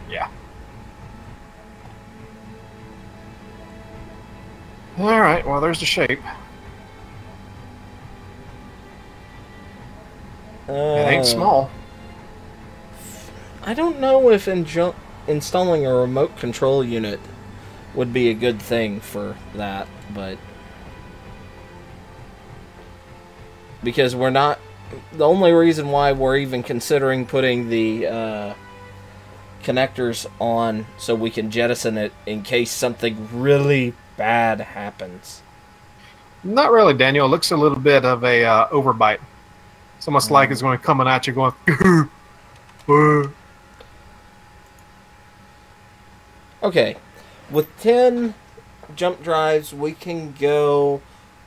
Yeah. Alright, well, there's the shape. It ain't small. I don't know if installing a remote control unit would be a good thing for that, but... Because we're not... The only reason why we're even considering putting the connectors on so we can jettison it in case something really bad happens. Not really, Daniel. It looks a little bit of a overbite. It's almost like it's going to come at you going. Okay, with 10 jump drives, we can go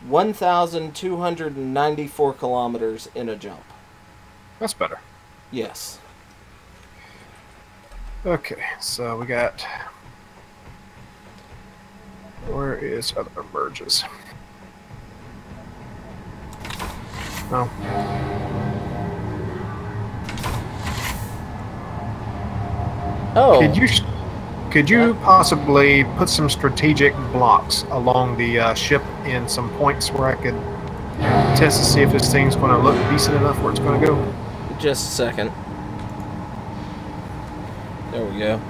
1,294 kilometers in a jump. That's better. Yes. Okay, so we got. Where is other merges? Oh. Oh. Could you possibly put some strategic blocks along the ship in some points where I could test to see if this thing's going to look decent enough where it's going to go? Just a second. There we go.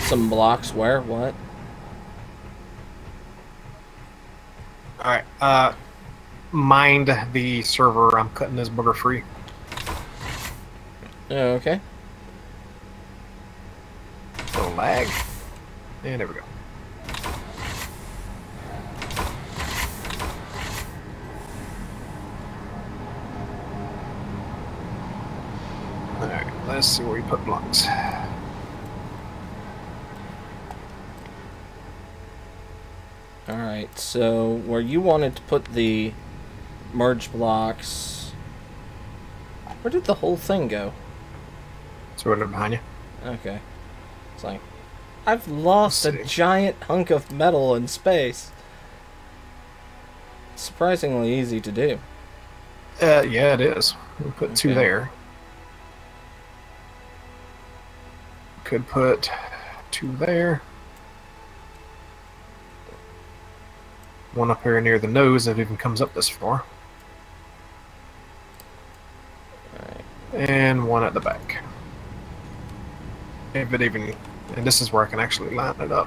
Some blocks where? What? Alright, mind the server. I'm cutting this booger free. Okay. Little lag. And there we go. Alright, let's see where we put blocks. Alright, so where you wanted to put the merge blocks, where did the whole thing go? Sort of behind you. Okay. It's like, I've lost a giant hunk of metal in space. Surprisingly easy to do. Yeah, it is. We'll put two there. Could put two there. One up here near the nose if it even comes up this far. Alright. And one at the back. If it even... And this is where I can actually line it up.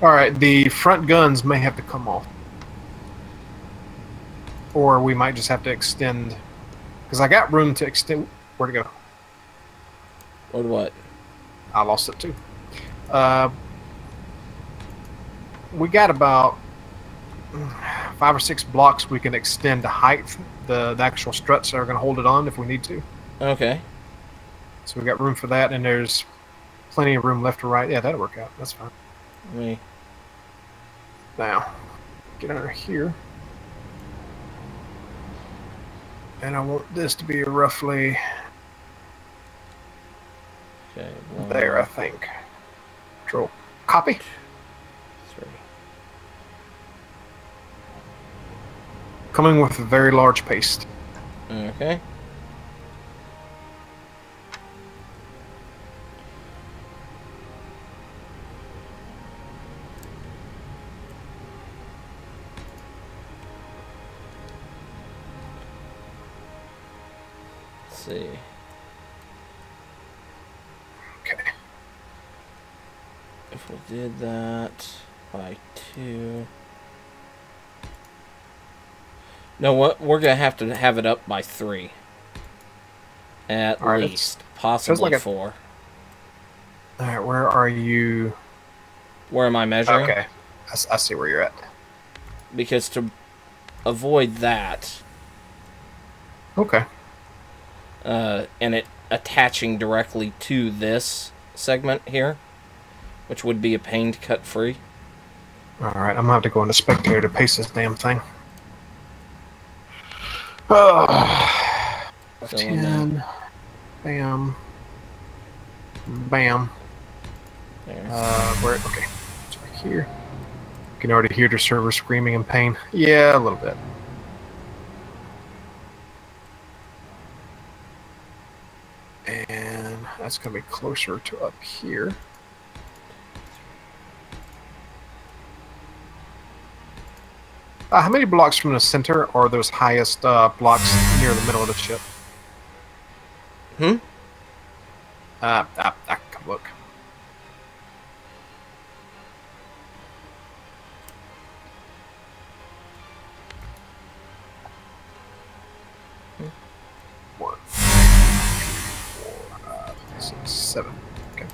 Alright, the front guns may have to come off. Or we might just have to extend... Because I got room to extend... Where'd it go? What? I lost it too. We got about 5 or 6 blocks we can extend the height, the actual struts that are going to hold it on if we need to. Okay. So we got room for that, and there's plenty of room left or right. Yeah, that'll work out. That's fine. Me. Now, get under here. And I want this to be roughly there, I think. Control. Copy. 3. Coming with a very large paste. Okay. Let's see. Okay. If we did that by 2. No, what we're gonna have to have it up by 3. At least, possibly like 4. All right, where are you? Where am I measuring? Okay, I see where you're at. Because to avoid that, Okay. And it attaching directly to this segment here, which would be a pain to cut free. All right, I'm gonna have to go into Spectator to paste this damn thing. Oh, 10. Bam. Bam. There. Where? Okay, it's right here. You can already hear the server screaming in pain. Yeah, a little bit. And that's gonna be closer to up here. How many blocks from the center are those highest blocks near the middle of the ship? I can look. One, 2, 4, 5, 6, 7. Okay.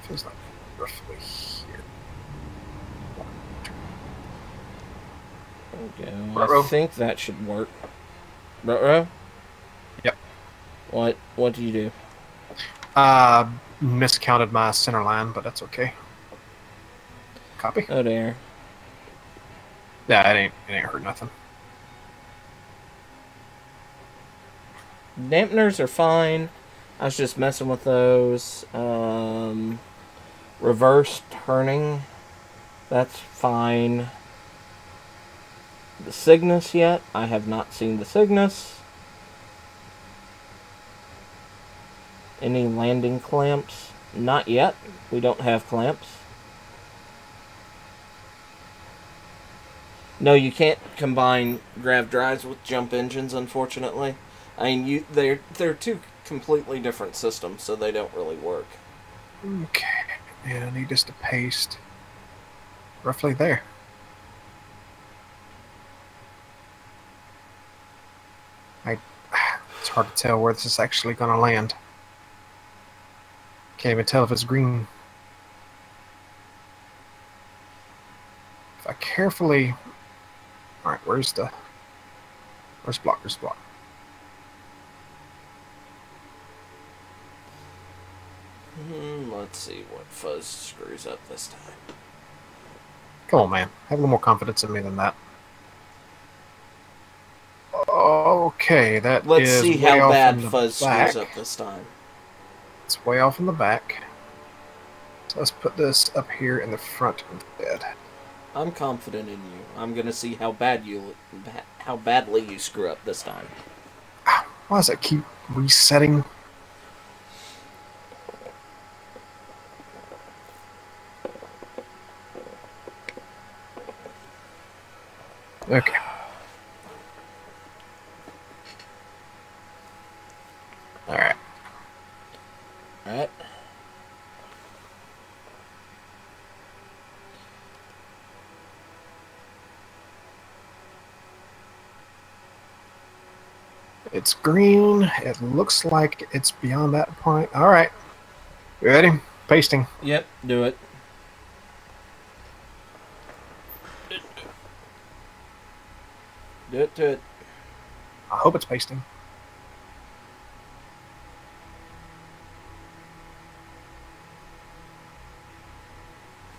Feels like roughly here. Okay, Ruh-roh. I think that should work. Ruh-roh? Yep. What do you do? Miscounted my center line, but that's okay. Copy. Oh there. Yeah, it ain't hurt nothing. Dampeners are fine. I was just messing with those. Reverse turning. That's fine. The Cygnus yet? I have not seen the Cygnus. Any landing clamps? Not yet. We don't have clamps. No, you can't combine grav drives with jump engines, unfortunately. I mean, they're two completely different systems, so they don't really work. Okay, and I need this to paste roughly there. It's hard to tell where this is actually going to land. Can't even tell if it's green. If I carefully... Alright, where's block? Where's block? Let's see what fuzz screws up this time. Come on, man. Have a little more confidence in me than that. Okay, that Let's is see way how off bad in the fuzz back. screws up this time. It's way off in the back. So let's put this up here in the front instead. I'm confident in you. I'm gonna see how badly you screw up this time. Why does that keep resetting? Okay. Alright. Alright. It's green. It looks like it's beyond that point. Alright. You ready? Pasting. Yep, do it. Do it. I hope it's pasting.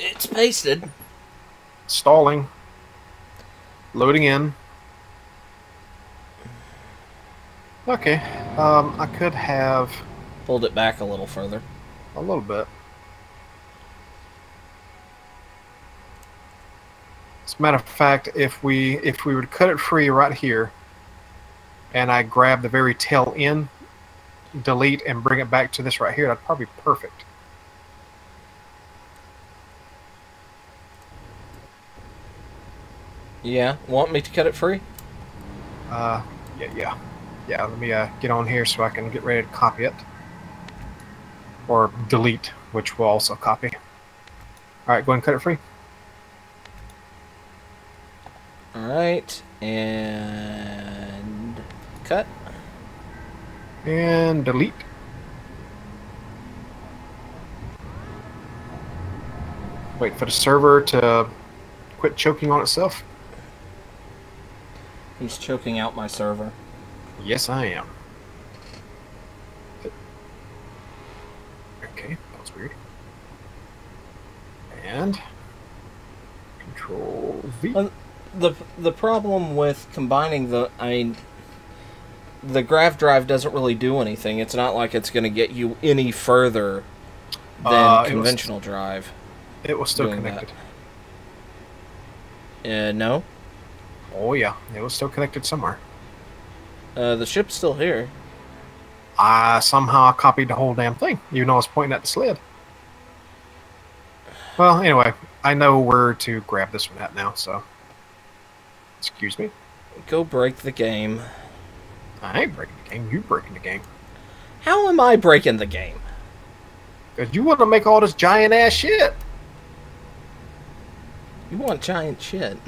It's pasted. Stalling. Loading in. Okay. I could have Hold it back a little further. a little bit. As a matter of fact, if we would cut it free right here, and I grab the very tail end, delete, and bring it back to this right here, that'd probably be perfect. Yeah, want me to cut it free? Yeah. Let me get on here so I can get ready to copy it, or delete, which will also copy. All right, go ahead and cut it free. All right, and cut. And delete. Wait for the server to quit choking on itself. He's choking out my server. Yes, I am. Okay, that was weird. And Control V. The problem with combining the grav drive doesn't really do anything. It's not like it's going to get you any further than conventional drive. It was still connected. No. Oh yeah, it was still connected somewhere. The ship's still here. I somehow copied the whole damn thing, even though I was pointing at the sled. Well, anyway, I know where to grab this one at now, so... Excuse me. Go break the game. I ain't breaking the game, you breaking the game. How am I breaking the game? Because you want to make all this giant-ass shit. You want giant shit.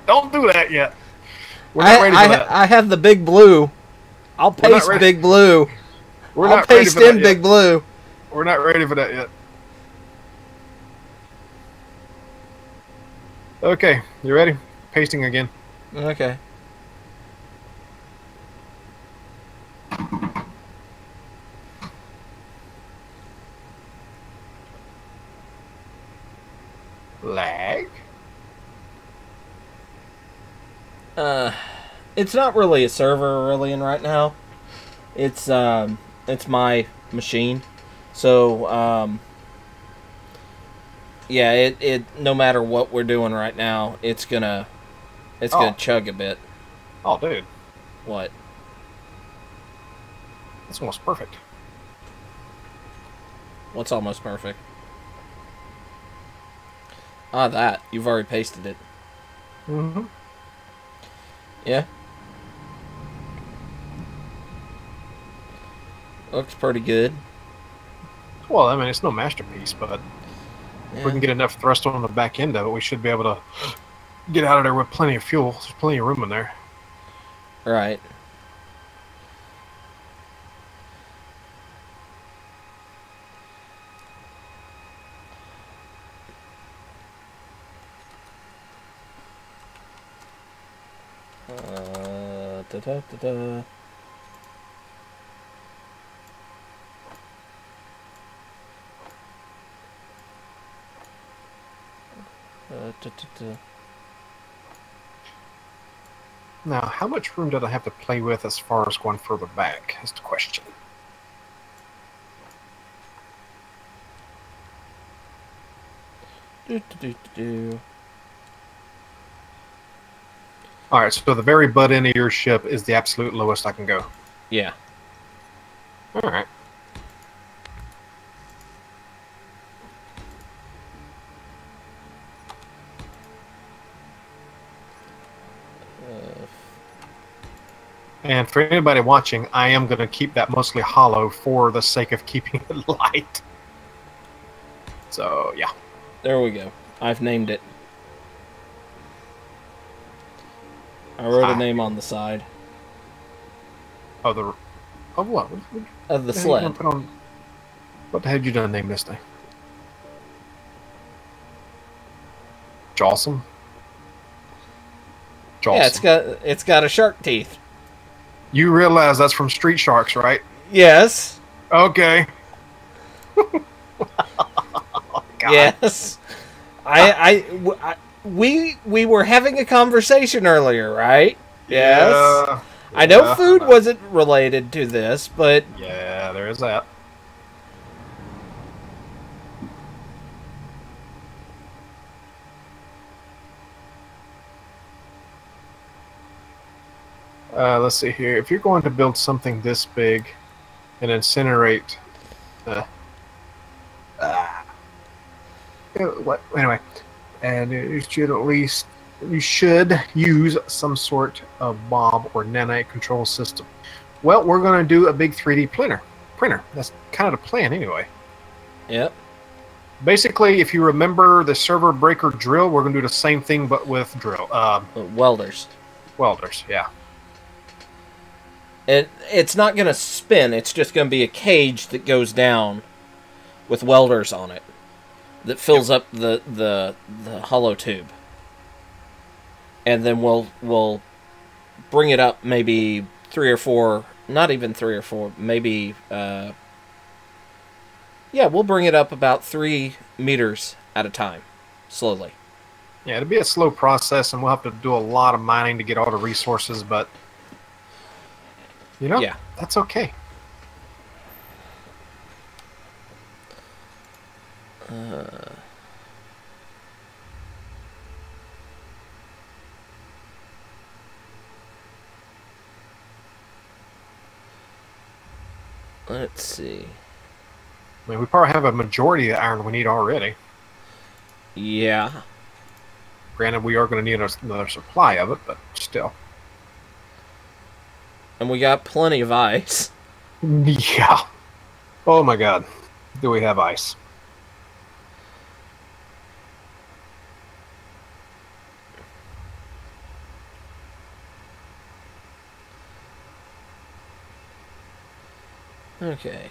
Don't do that yet. We're not ready for that. I have the big blue. I'll paste big blue. We're I'll not ready paste for that in yet. big blue. We're not ready for that yet. Okay, you ready? Pasting again. Okay. Lag? It's not really a server we're really in right now. It's my machine. So, yeah, it no matter what we're doing right now, it's gonna chug a bit. Oh, dude. What? That's almost perfect. What's almost perfect? Ah, that. You've already pasted it. Mm-hmm. Yeah. Looks pretty good. Well, I mean, it's no masterpiece, but if we Yeah. can get enough thrust on the back end of it, we should be able to get out of there with plenty of fuel. There's plenty of room in there. Right. Da da da da. Da, da, da. Now, how much room did I have to play with as far as going further back is the question. Do, do, do, do. Alright, so the very butt end of your ship is the absolute lowest I can go. Yeah. Alright. And for anybody watching, I am going to keep that mostly hollow for the sake of keeping it light. So, yeah. There we go. I've named it. I wrote a name on the side. Oh, what? Of the sled. What the hell had you done name this thing? Jawsome? Jawsome. Yeah, it's got a shark teeth. You realize that's from Street Sharks, right? Yes. Okay. Yes. We were having a conversation earlier, right? Yes. Yeah, I know food wasn't related to this, but yeah, there is that. Let's see here. If you're going to build something this big and incinerate, what? Anyway, and you should use some sort of Bob or nanite control system. Well, we're going to do a big 3D printer. That's kind of the plan, anyway. Yep. Basically, if you remember the server breaker drill, we're going to do the same thing, but with welders. Welders, yeah. It's not going to spin. It's just going to be a cage that goes down with welders on it that fills up the hollow tube, and then we'll bring it up maybe 3 or 4. Not even 3 or 4. Maybe yeah, we'll bring it up about 3 meters at a time, slowly. Yeah, it'll be a slow process, and we'll have to do a lot of mining to get all the resources, but you know, yeah, that's okay. Let's see. I mean, we probably have a majority of the iron we need already. Yeah. Granted, we are going to need another supply of it, but still. And we got plenty of ice. Yeah. Oh my god. Do we have ice? Okay.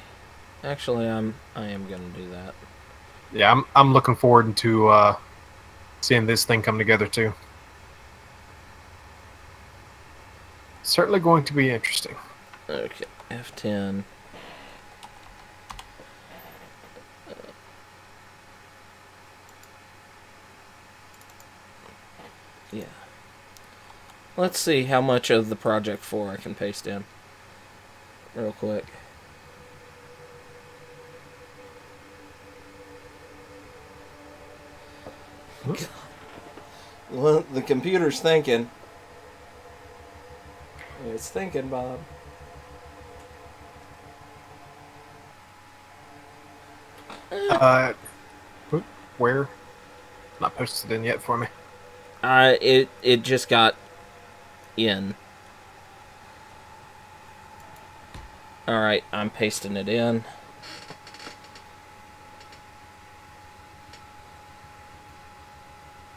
Actually, I am gonna do that. Yeah, I'm looking forward to seeing this thing come together too. Certainly going to be interesting. Okay, F10. Yeah. Let's see how much of the Project 4 I can paste in. Real quick. Well, the computer's thinking. It's thinking, Bob. Where? Not posted in yet for me. It just got in. Alright, I'm pasting it in.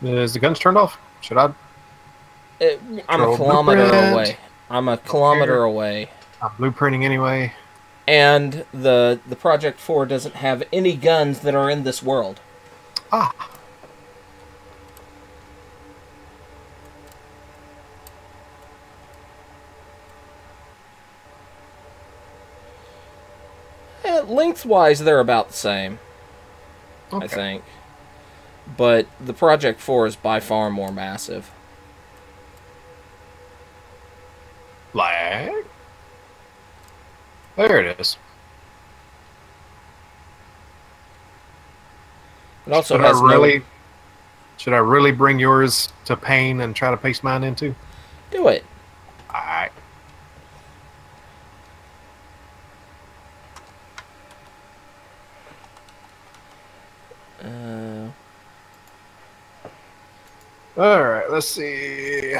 Is the guns turned off? Should I? I'm a kilometer away. I'm a kilometer away. I'm blueprinting anyway. And the Project 4 doesn't have any guns that are in this world. Ah. Lengthwise, they're about the same. Okay. I think. But the Project 4 is by far more massive. Lag? There it is. It also has no... Should I really bring yours to pain and try to paste mine into? Do it. Alright. Alright, let's see.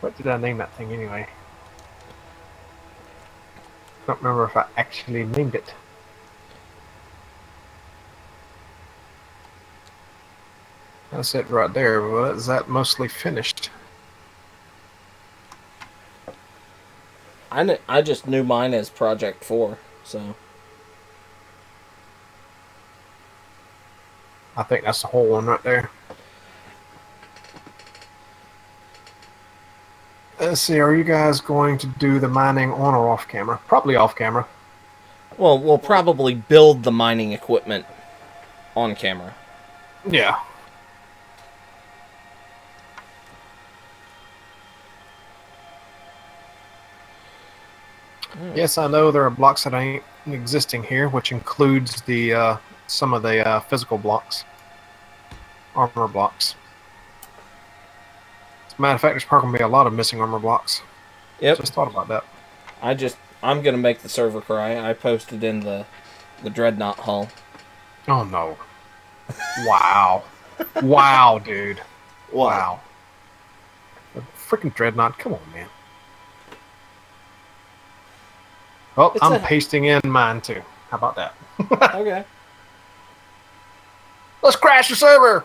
What did I name that thing anyway? I don't remember if I actually named it. That's it right there, but is that mostly finished? I just knew mine as Project 4, so... I think that's the whole one right there. Let's see, are you guys going to do the mining on or off camera? Probably off camera. Well, we'll probably build the mining equipment on camera. Yeah. Yes, I know there are blocks that ain't existing here, which includes the some of the physical blocks, armor blocks. As a matter of fact, there's probably going to be a lot of missing armor blocks. Yep. Just thought about that. I'm gonna make the server cry. I posted in the Dreadnought hull. Oh no! Wow! Wow, dude! What? Wow! The freaking Dreadnought! Come on, man! Well, I'm pasting in mine too. How about that? Okay. Let's crash the server!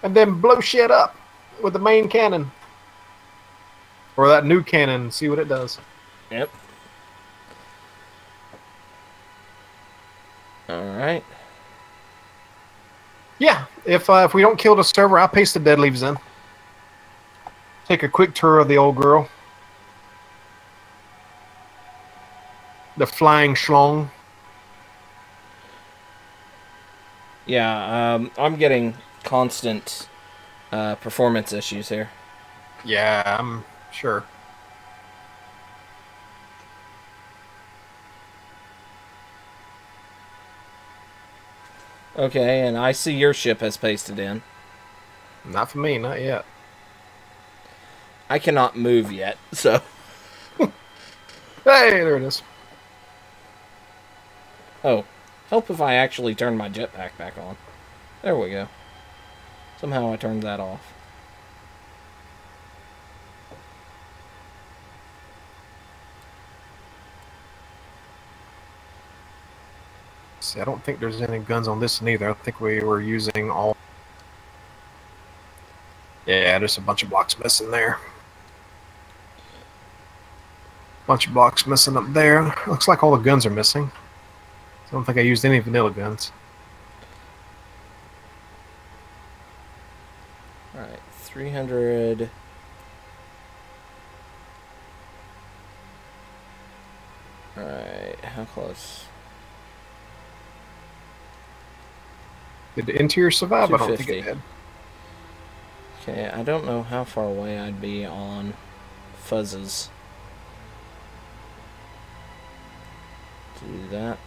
And then blow shit up with the main cannon. Or that new cannon and see what it does. Yep. Alright. Yeah, if we don't kill the server, I'll paste the dead leaves in. Take a quick tour of the old girl. The flying schlong. Yeah, I'm getting constant performance issues here. Yeah, I'm sure. Okay, and I see your ship has pasted in. Not for me, not yet. I cannot move yet, so... Hey, there it is. Oh, help if I actually turn my jetpack back on. There we go. Somehow I turned that off. See, I don't think there's any guns on this one either. I think we were using all... Yeah, there's a bunch of blocks missing there. Bunch of blocks missing up there. Looks like all the guns are missing. I don't think I used any vanilla guns. Alright, 300. Alright, how close? Did the interior survive? I don't think 250. it did. Okay, I don't know how far away I'd be on fuzzes to do that.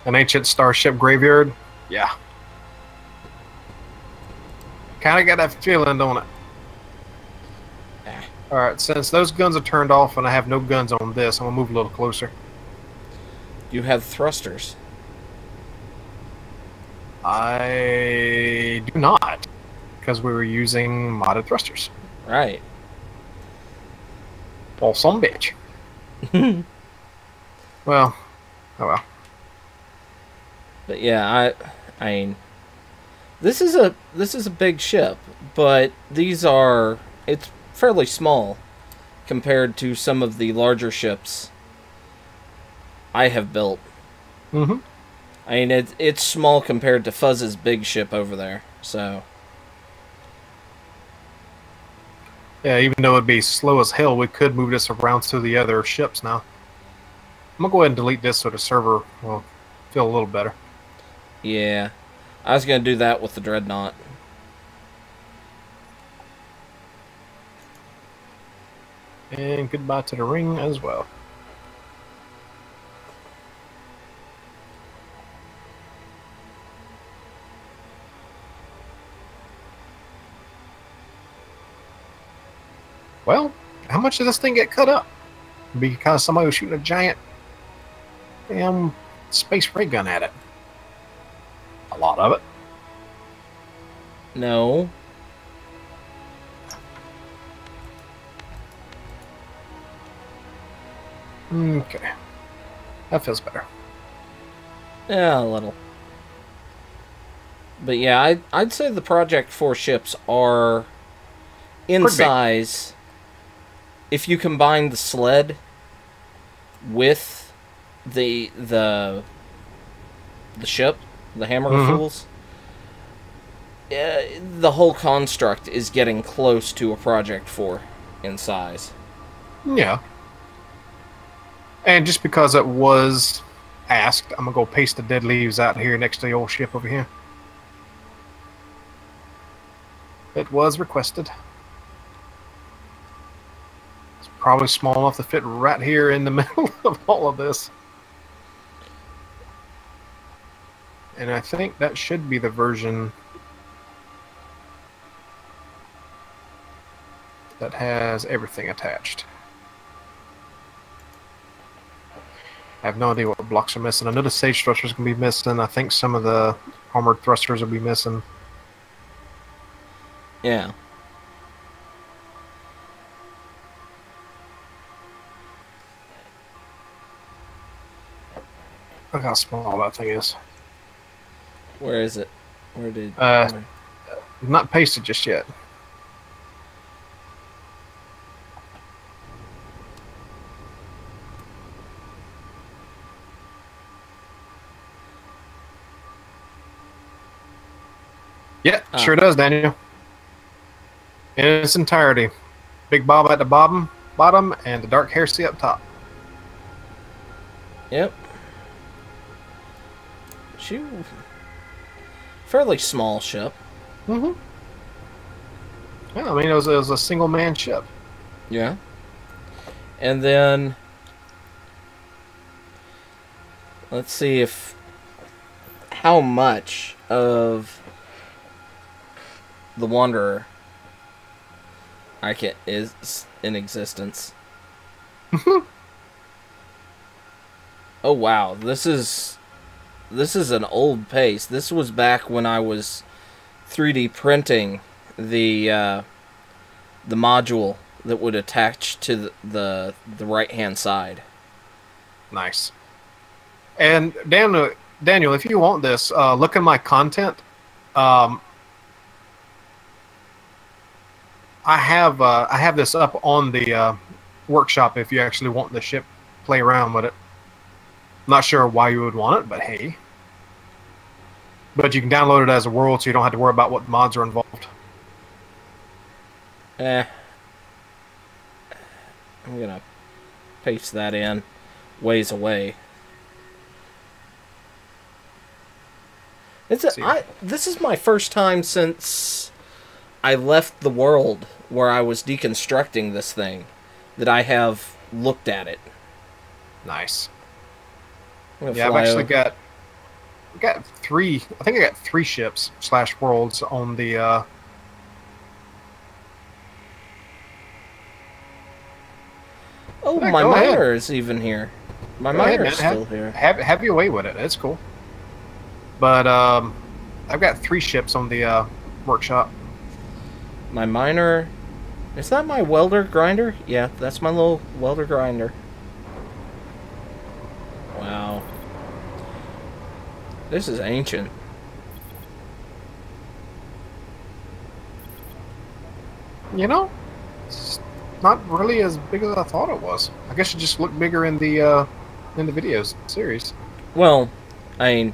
An ancient starship graveyard? Yeah. Kind of got that feeling, don't it? Alright, since those guns are turned off and I have no guns on this, I'm going to move a little closer. You have thrusters. I do not, because we were using modded thrusters. Right. Well, some bitch. Well, oh well. But yeah, I mean, this is a big ship, but it's fairly small compared to some of the larger ships I have built. Mm-hmm. I mean, it's small compared to Fuzz's big ship over there, so. Yeah, even though it'd be slow as hell, we could move this around to the other ships now. I'm gonna go ahead and delete this so the server will feel a little better. Yeah, I was gonna do that with the Dreadnought. And goodbye to the ring as well. Well, how much did this thing get cut up? Because somebody was shooting a giant damn space ray gun at it. A lot of it. No. Okay. That feels better. Yeah, a little. But yeah, I'd say the Project 4 ships are in Pretty size. If you combine the sled with the ship, the hammer fools, the whole construct is getting close to a Project 4 in size. Yeah. And just because it was asked, I'm going to go paste the dead leaves out here next to the old ship over here. It was requested. It's probably small enough to fit right here in the middle of all of this. And I think that should be the version that has everything attached. I have no idea what blocks are missing. I know the sage thrusters can be missing. I think some of the armored thrusters will be missing. Yeah. Look how small that thing is. Where is it? Where did... Not pasted just yet. Yeah, sure does, Daniel. In its entirety. Big Bob at the bottom, and the dark hair sea up top. Yep. Fairly small ship. Mm-hmm. Yeah, I mean, it was a single-man ship. Yeah. And then... let's see how much of the Wanderer is in existence. Oh wow, this is an old pace. This was back when I was 3D printing the module that would attach to the right hand side. Nice. And Daniel, if you want this, look at my content. I have this up on the workshop if you actually want the ship, play around with it. Not sure why you would want it, but hey. But you can download it as a world, so you don't have to worry about what mods are involved. I'm gonna paste that in ways away. This is my first time since I left the world where I was deconstructing this thing that I have looked at it. Nice. Yeah, I've actually got three. I think I got 3 ships / worlds on the. Oh, my miner is even here. My miner is still here. Have your way with it. It's cool. But I've got 3 ships on the workshop. My miner. Is that my welder grinder? Yeah, that's my little welder grinder. Wow. This is ancient. You know, it's not really as big as I thought it was. I guess it just looked bigger in the videos series. Well, I mean,